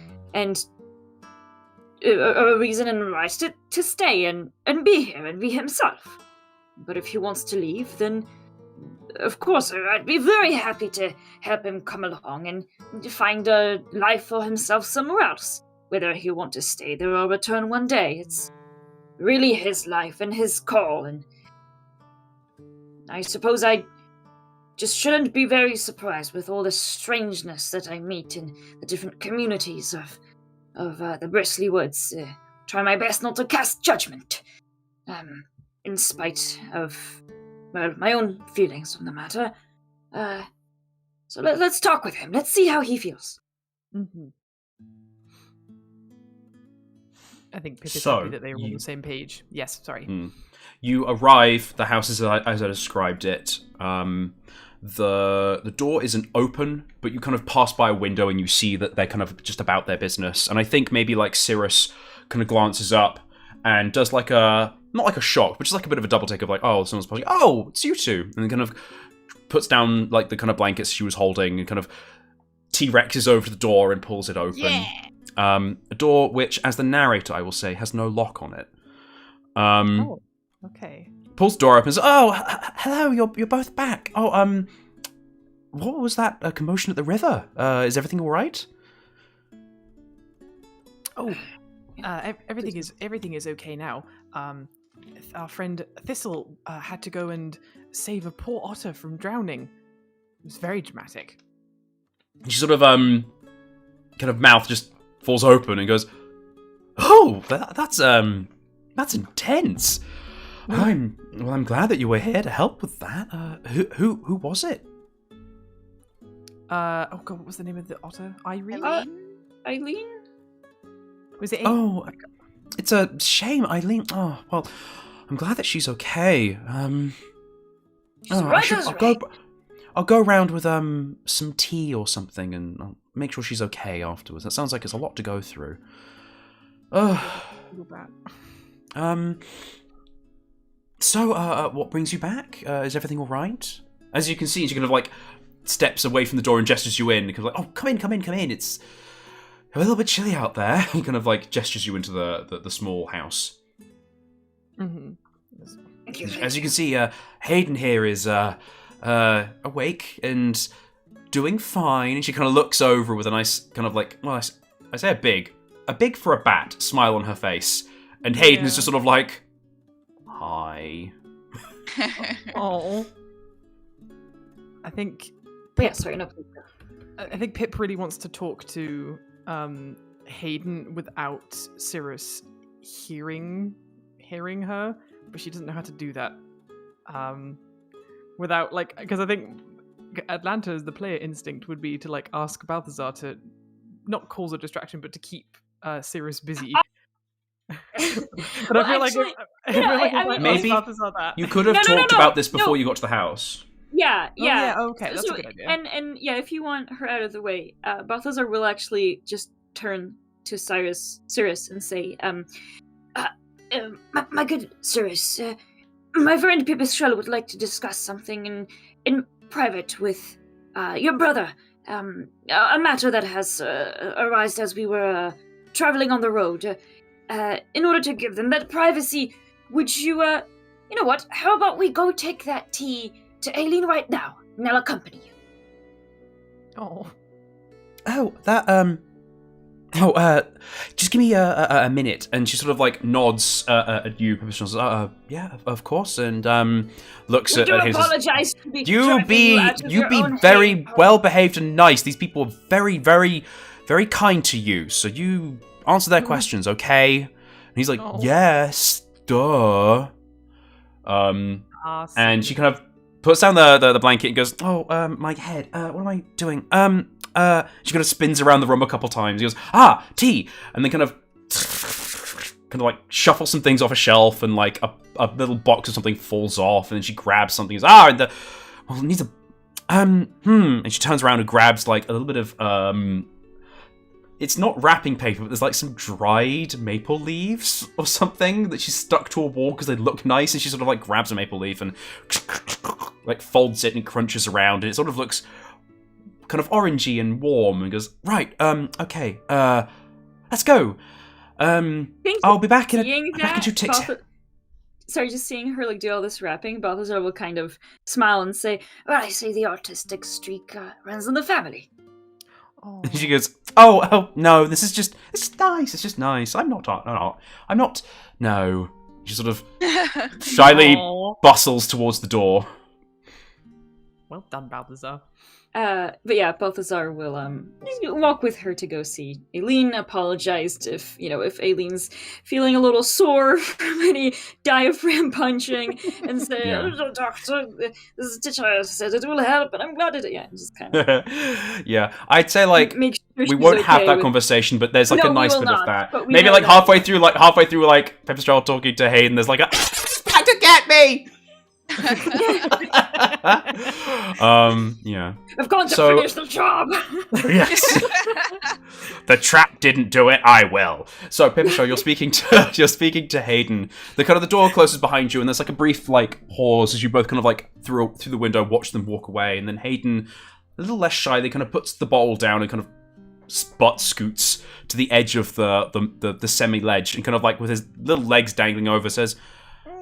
a reason and right to stay and be here and be himself. But if he wants to leave, then of course I'd be very happy to help him come along and find a life for himself somewhere else. Whether he want to stay there or return one day, it's really his life and his call, and I suppose I just shouldn't be very surprised with all the strangeness that I meet in the different communities of the Bristley Woods. Try my best not to cast judgment, in spite of, well, my own feelings on the matter. So let's talk with him. Let's see how he feels. Mm-hmm. I think Pip is happy that they were on the same page. Yes, sorry. You arrive, the house is as I described it. The door isn't open, but you kind of pass by a window and you see that they're kind of just about their business. And I think maybe like Cirrus kind of glances up and does like not like a shock, but just like a bit of a double take of like, oh, someone's probably, oh, it's you two. And then kind of puts down like the kind of blankets she was holding and kind of T-Rexes over to the door and pulls it open. Yeah. A door which, as the narrator, I will say, has no lock on it. Oh, okay. Pulls the door open and says, oh, hello, you're both back. Oh, what was that commotion at the river? Is everything all right? Oh, everything is okay now. Our friend Thistle had to go and save a poor otter from drowning. It was very dramatic. She sort of kind of mouth just falls open and goes, oh, that's intense. I'm glad that you were here to help with that. Who was it? Oh god, what was the name of the otter? Irene? Eileen? Was it? Oh, it's a shame, Eileen. Oh, well, I'm glad that she's okay. I'll go around with some tea or something, and I'll make sure she's okay afterwards. That sounds like it's a lot to go through. So, what brings you back? Is everything all right? As you can see, she kind of like steps away from the door and gestures you in. Kind of like, oh, come in. It's a little bit chilly out there. And kind of like gestures you into the small house. Mm-hmm. As you can see, Hayden here is awake and doing fine. And she kind of looks over with a nice kind of like, well, I say a big for a bat smile on her face. And Hayden is just sort of like, hi. Oh. I think I think Pip really wants to talk to Hayden without Cirrus hearing her, but she doesn't know how to do that. Without like, because I think Atlanta's the player instinct would be to like ask Balthazar to not cause a distraction, but to keep Cirrus busy. But I feel like maybe Balthazar that. You could have talked about this before you got to the house. Yeah. Okay, that's a good idea. And yeah, if you want her out of the way, Balthazar will actually just turn to Cirrus and say, my good Cirrus, my friend Pipistrelle would like to discuss something in private with your brother. A matter that has arisen as we were traveling on the road. In order to give them that privacy, would you, you know what? How about we go take that tea to Aileen right now, and I'll accompany you. Oh. Oh, that, just give me a minute. And she sort of, like, nods at you, Pipistrelle, says, yeah, of course, and, looks We at do his... apologize to be You dragging be out of your own very home. well-behaved and nice. These people are very, very, very kind to you, so you answer their questions, okay? And he's like, Oh. yes, duh. Ah, And she sweet. kind of puts down the blanket and goes, oh, my head, what am I doing? She kind of spins around the room a couple times. He goes, tea! And then kind of like shuffles some things off a shelf, and like a little box or something falls off, and then she grabs something. And goes, it needs a, and she turns around and grabs like a little bit of, it's not wrapping paper, but there's like some dried maple leaves or something that she's stuck to a wall because they look nice, and she sort of like grabs a maple leaf and like folds it and crunches around, and it sort of looks kind of orangey and warm, and goes, right, okay, let's go. I'll be back in back in 2 ticks. Sorry, just seeing her like do all this rapping, Balthazar will kind of smile and say, Well, I say the artistic streak runs in the family. Oh. And she goes, oh no, it's nice. It's just nice. I'm not. No. She sort of shyly Aw. bustles towards the door. Well done, Balthazar. but yeah, Balthazar will walk with her to go see Aileen. Apologized if Aileen's feeling a little sore from any diaphragm punching, and say, Yeah. "Oh, doctor, this teacher said it will help, and I'm glad it." Yeah, just kind of Yeah, I'd say like make sure we she's wont have okay that with- conversation, but there's like No, a we nice will bit of not, that. but we Maybe know like that. halfway through, Pipistrelle talking to Hayden, there's like a trying to get me. Yeah. I've gone to So- finish the job. Yes. The trap didn't do it. I will. So, Pipistrelle, you're speaking to Hayden. The door closes behind you, and there's like a brief like pause as you both kind of like through the window watch them walk away, and then Hayden, a little less shyly, kind of puts the bottle down and kind of butt scoots to the edge of the semi ledge, and kind of like with his little legs dangling over, says,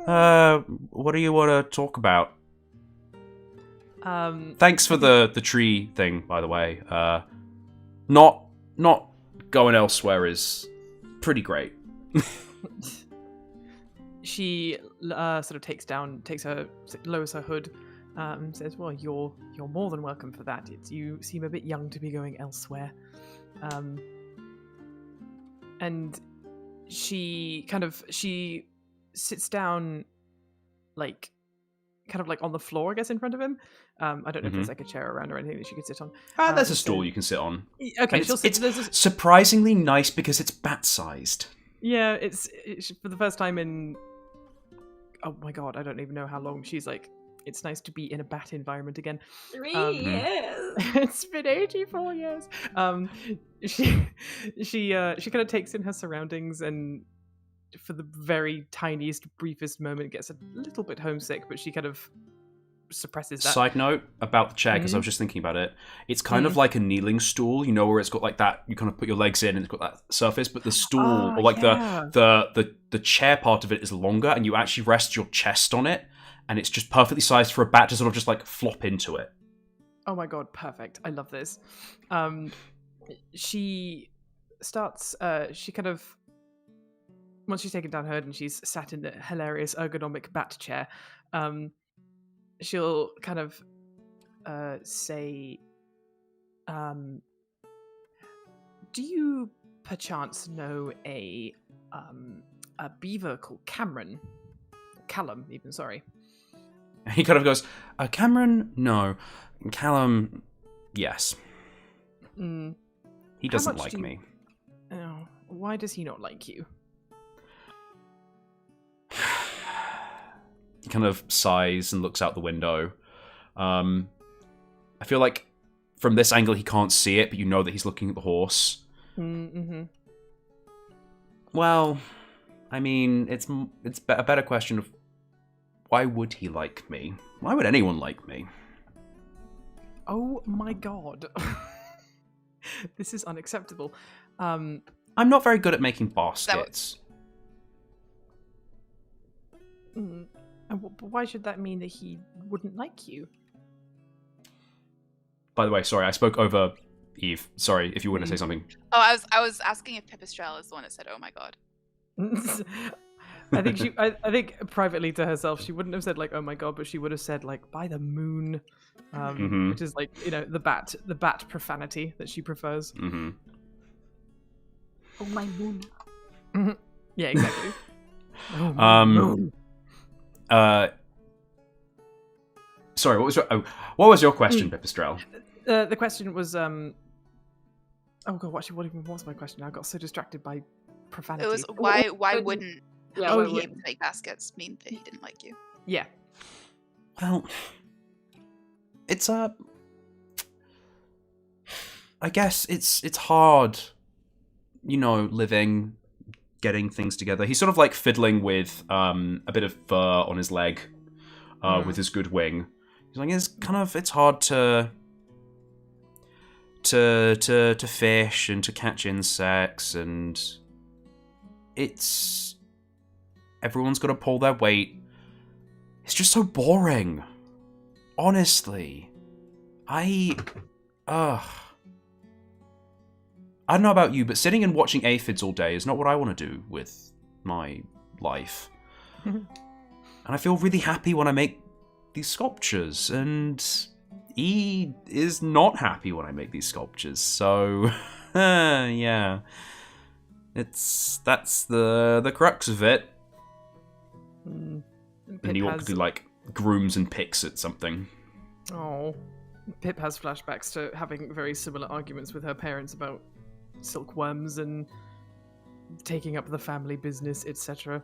what do you want to talk about? Thanks for the tree thing, by the way. Not going elsewhere is pretty great. She sort of lowers her hood, says, "Well, you're more than welcome for that. You seem a bit young to be going elsewhere." And she sits down, like, kind of like on the floor, I guess, in front of him. I don't know if there's like a chair around or anything that she could sit on. There's a so- stool you can sit on. Okay, And she'll sit. it's surprisingly nice because it's bat-sized. Yeah, it's for the first time in, oh my god, I don't even know how long. She's like, it's nice to be in a bat environment again. 3 years. It's been 84 years. She kind of takes in her surroundings, and for the very tiniest, briefest moment gets a little bit homesick, but she kind of suppresses that. Side note about the chair, because I was just thinking about it. It's kind of like a kneeling stool, where it's got like that. You kind of put your legs in, and it's got that surface. But the stool, or like yeah. the chair part of it, is longer, and you actually rest your chest on it, and it's just perfectly sized for a bat to sort of just like flop into it. Oh my god, perfect. I love this. She starts, she kind of, once she's taken down her head and she's sat in the hilarious ergonomic bat chair, she'll kind of say, do you perchance know a beaver called Callum, even, sorry. He kind of goes, Cameron? No. Callum? Yes. He doesn't like me. Oh, why does he not like you? He kind of sighs and looks out the window. I feel like from this angle he can't see it, but you know that he's looking at the horse. Mm-hmm. Well, I mean, it's a better question of why would he like me? Why would anyone like me? Oh my god. This is unacceptable. I'm not very good at making baskets. And why should that mean that he wouldn't like you? By the way, sorry, I spoke over Eve. Sorry, if you want to say something. Oh, I was asking if Pipistrelle is the one that said, "Oh my god." I think I think privately to herself, she wouldn't have said like, "Oh my god," but she would have said like, "By the moon," which is like, you know, the bat profanity that she prefers. Mm-hmm. Oh my moon. Yeah, exactly. Oh, my moon. Sorry, what was your question, Pipistrelle? The question was oh god, what was my question? I got so distracted by profanity. It was why wouldn't Yeah, being able to make baskets mean that he didn't like you? Yeah. Well, it's I guess it's hard, you know, getting things together. He's sort of like fiddling with a bit of fur on his leg with his good wing. He's like, it's hard to fish and to catch insects, and everyone's got to pull their weight. It's just so boring. Honestly. I don't know about you, but sitting and watching aphids all day is not what I want to do with my life. And I feel really happy when I make these sculptures, and he is not happy when I make these sculptures, so yeah. That's the crux of it. And he awkwardly like grooms and picks at something. Oh. Pip has flashbacks to having very similar arguments with her parents about silkworms and taking up the family business, etc.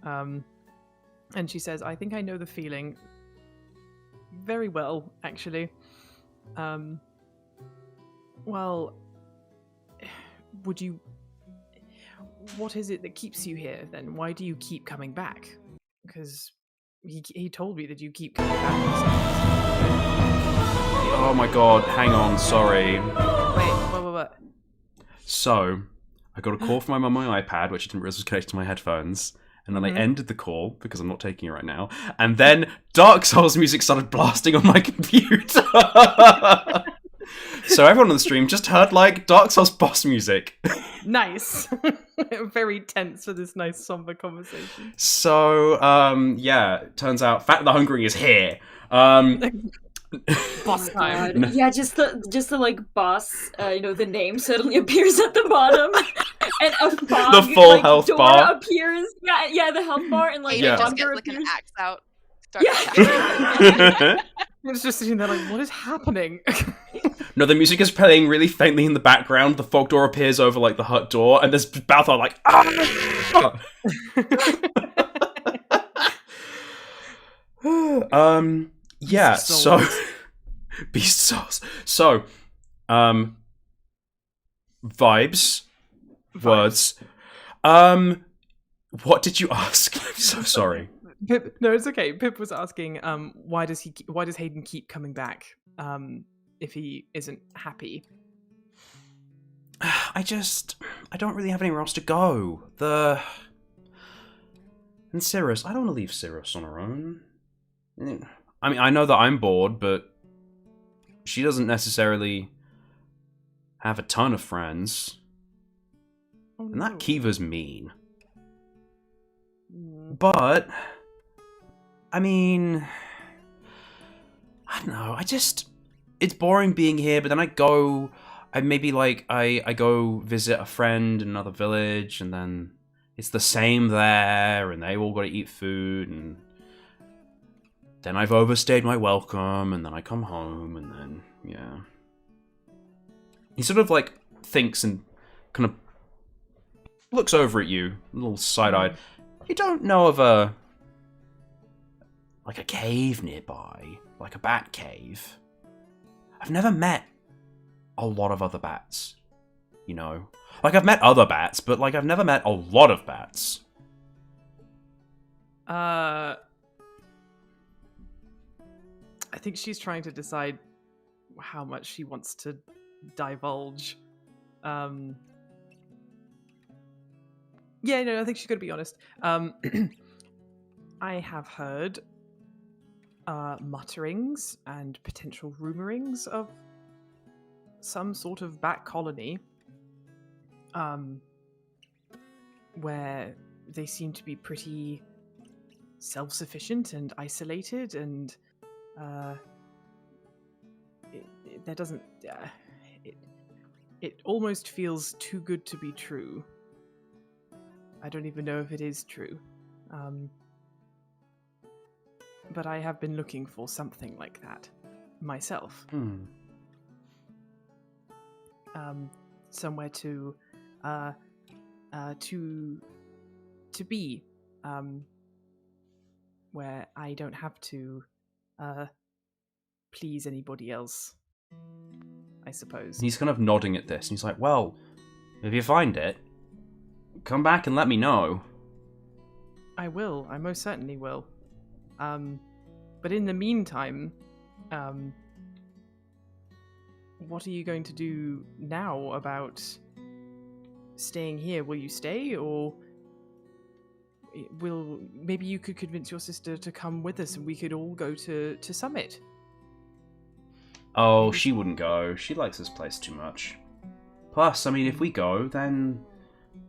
And she says, I think I know the feeling very well, actually. Well, what is it that keeps you here, then? Why do you keep coming back? Because he told me that you keep coming back. Oh my god, hang on, sorry. Wait, what? So, I got a call from my mum on my iPad, which I didn't realize was connected to my headphones. And then I ended the call, because I'm not taking it right now. And then Dark Souls music started blasting on my computer. So everyone on the stream just heard, like, Dark Souls boss music. Nice. Very tense for this nice somber conversation. So, yeah, turns out Fat the Hungry is here. Boss time. Yeah, just the like boss, the name suddenly appears at the bottom, and a fog, the full like, health door bar appears. Yeah, the health bar, and like Hayden just hunger gets like an appears. axe out. Yeah. It's just sitting there like, what is happening? No, the music is playing really faintly in the background. The fog door appears over like the hut door, and there's Balthar like, ah! Yeah, so Beast Souls. So, vibes, words. What did you ask? I'm so sorry. Pip, no, it's okay. Pip was asking, why does Hayden keep coming back, if he isn't happy? I don't really have anywhere else to go. And Cirrus, I don't want to leave Cirrus on her own. I mean, I know that I'm bored, but she doesn't necessarily have a ton of friends. Oh, And that no. Kiva's mean. But, I mean, I don't know, it's boring being here, but then I go visit a friend in another village, and then it's the same there, and they all got to eat food, and then I've overstayed my welcome, and then I come home, and then, yeah. He sort of, like, thinks and kind of looks over at you, a little side-eyed. You don't know of a cave nearby, like a bat cave. I've never met a lot of other bats, you know? Like, I've met other bats, but, like, I've never met a lot of bats. I think she's trying to decide how much she wants to divulge. Yeah, no, I think she's going to be honest. I have heard mutterings and potential rumorings of some sort of bat colony, where they seem to be pretty self-sufficient and isolated, and there doesn't. It almost feels too good to be true. I don't even know if it is true. But I have been looking for something like that myself. Somewhere to be, where I don't have to please anybody else, I suppose. He's kind of nodding at this, and he's like, well, if you find it, come back and let me know. I will. I most certainly will. But in the meantime, what are you going to do now about staying here? Will you stay, or maybe you could convince your sister to come with us and we could all go to Summit? Oh, she wouldn't go. She likes this place too much. Plus, I mean, if we go, then...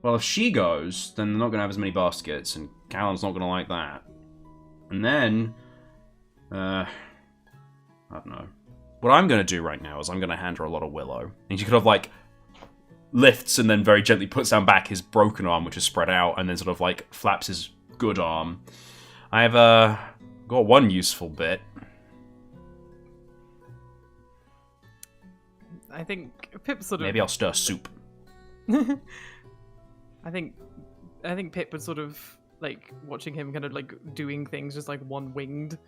Well, if she goes, then they're not going to have as many baskets, and Callan's not going to like that. And then... I don't know. What I'm going to do right now is I'm going to hand her a lot of willow. And she kind of, like, lifts and then very gently puts down back his broken arm, which is spread out, and then sort of, like, flaps his good arm. I have, got one useful bit. I think Pip sort of... Maybe I'll stir soup. I think Pip would sort of, like, watching him kind of, like, doing things just, like, one-winged.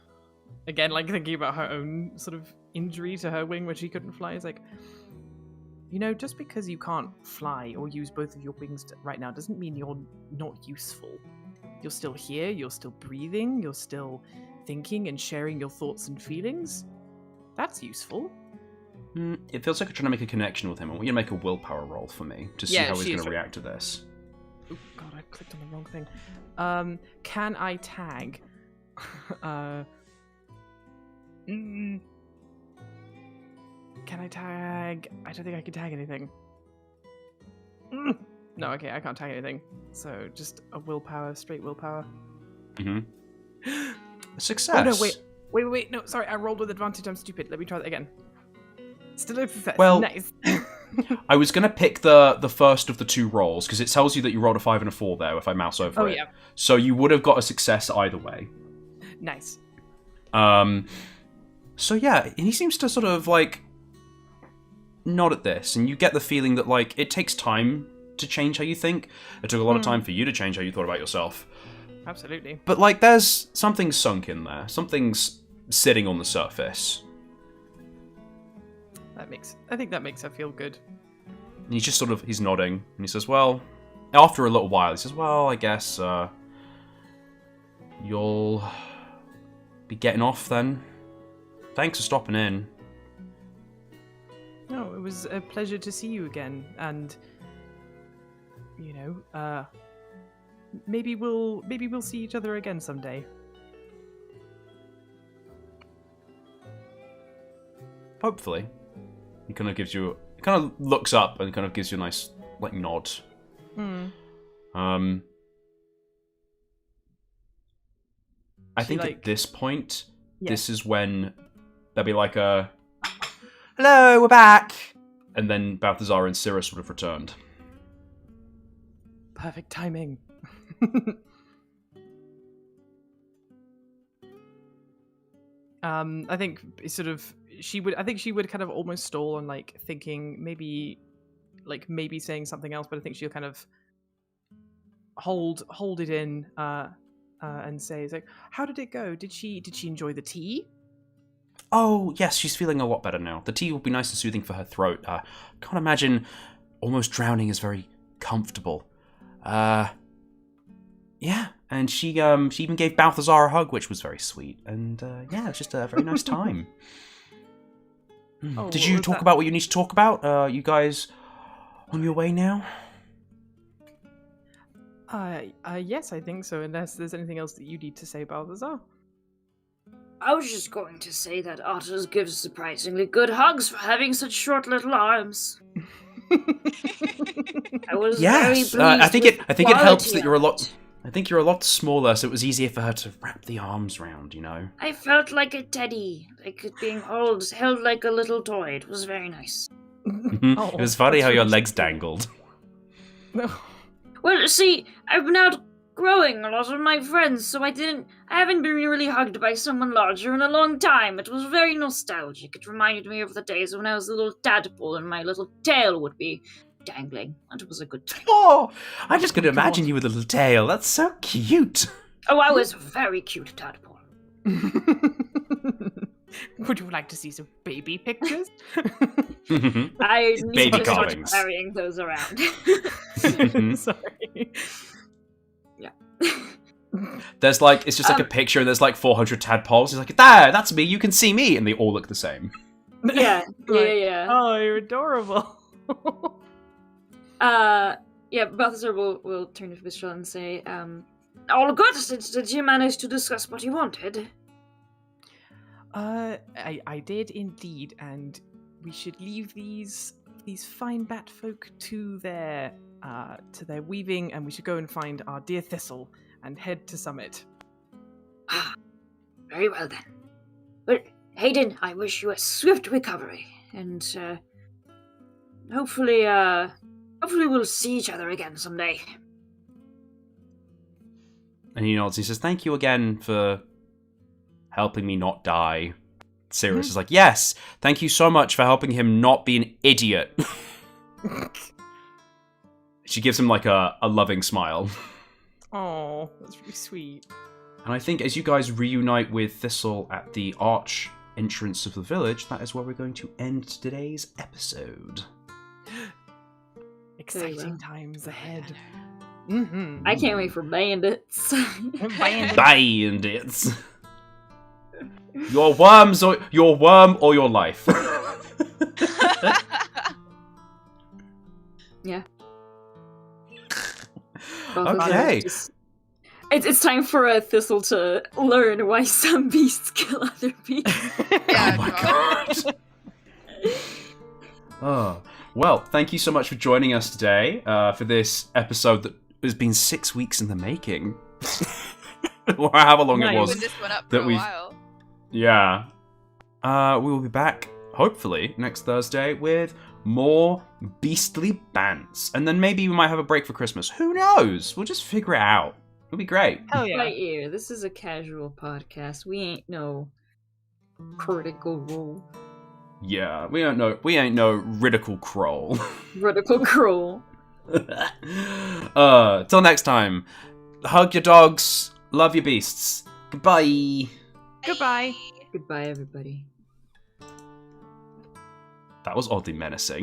Again, like, thinking about her own sort of injury to her wing when she couldn't fly. Is like, you know, just because you can't fly or use both of your wings right now doesn't mean you're not useful. You're still here, you're still breathing, you're still thinking and sharing your thoughts and feelings. That's useful. It feels like I'm trying to make a connection with him. I want you to make a willpower roll for me to see how he's going to react to this. Oh god, I clicked on the wrong thing. Can I tag? Can I tag? I don't think I can tag anything. No, okay, I can't tag anything. So just a willpower, straight willpower. Success. Oh no, wait. No, sorry, I rolled with advantage. I'm stupid. Let me try that again. Still a success. Well, nice. I was going to pick the first of the two rolls, because it tells you that you rolled a 5 and a 4 there if I mouse over it. Yeah. So you would have got a success either way. Nice. So yeah, and he seems to sort of, like, nod at this, and you get the feeling that, like, it takes time to change how you think. It took a lot of time for you to change how you thought about yourself. Absolutely. But, like, there's something sunk in there. Something's sitting on the surface. I think that makes her feel good. And he's just sort of, he's nodding, and he says, well, after a little while, he says, well, I guess, you'll be getting off then. Thanks for stopping in. No, it was a pleasure to see you again, and, you know, maybe we'll see each other again someday. Hopefully. He kind of looks up and kind of gives you a nice, like, nod. I think at this point, this is when there'll be like a, hello, we're back! And then Balthazar and Cirrus would have returned. Perfect timing. I think she would kind of almost stall on, like, thinking maybe saying something else, but I think she'll kind of hold it in and say, it's like, how did it go? Did she enjoy the tea? Oh, yes, she's feeling a lot better now. The tea will be nice and soothing for her throat. Can't imagine almost drowning is very comfortable. Yeah, and she even gave Balthazar a hug, which was very sweet. And, yeah, it was just a very nice time. Did you talk about what you need to talk about? You guys on your way now? Yes, I think so, unless there's anything else that you need to say, Balthazar. I was just going to say that otters give surprisingly good hugs for having such short little arms. I was very Yes, pleased I think with it helps quality that you're a of lot. it. I think you're a lot smaller, so it was easier for her to wrap the arms round. You know. I felt like a teddy, like it being held like a little toy. It was very nice. Oh, It was funny that's how your really legs sweet. dangled. Well, see, I've been outgrowing a lot of my friends, so I haven't been really hugged by someone larger in a long time. It was very nostalgic. It reminded me of the days when I was a little tadpole and my little tail would be dangling, and it was a good time. Oh, I just could Oh, imagine God. you with a little tail. That's so cute. Oh, I was a very cute tadpole. Would you like to see some baby pictures? I need Baby to start carvings. carrying those around. Sorry. There's like, it's just like a picture and there's like 400 tadpoles. It's like, that's me, you can see me. And they all look the same. yeah. Oh, you're adorable. Yeah, Balthazar will turn to Pipistrelle and say, all good, did you manage to discuss what you wanted? I did indeed, and we should leave these fine bat folk to their weaving, and we should go and find our dear Thistle and head to Summit. Very well then. Well, Hayden, I wish you a swift recovery, and hopefully we'll see each other again someday. And he nods. He says, "Thank you again for helping me not die." Cirrus is like, "Yes, thank you so much for helping him not be an idiot." She gives him like a loving smile. Oh, that's really sweet. And I think as you guys reunite with Thistle at the arch entrance of the village, that is where we're going to end today's episode. Exciting well. times ahead. Mm-hmm. I can't wait for bandits. Bandits. Your worm or your life. Yeah. Okay. It's time for Thistle to learn why some beasts kill other beasts. Yeah, Oh my God. god. Oh, well, thank you so much for joining us today for this episode that has been 6 weeks in the making. Or however long it Nice. was. Been this one up that for a we've- while. Yeah. We will be back, hopefully, next Thursday with more beastly bands. And then maybe we might have a break for Christmas. Who knows? We'll just figure it out. It'll be great. Hell yeah. Right here. This is a casual podcast. We ain't no critical role. Yeah, we ain't no Riddicle Kroll. Critical cruel. Till next time. Hug your dogs, love your beasts. Goodbye. Goodbye. Bye. Goodbye, everybody. That was oddly menacing.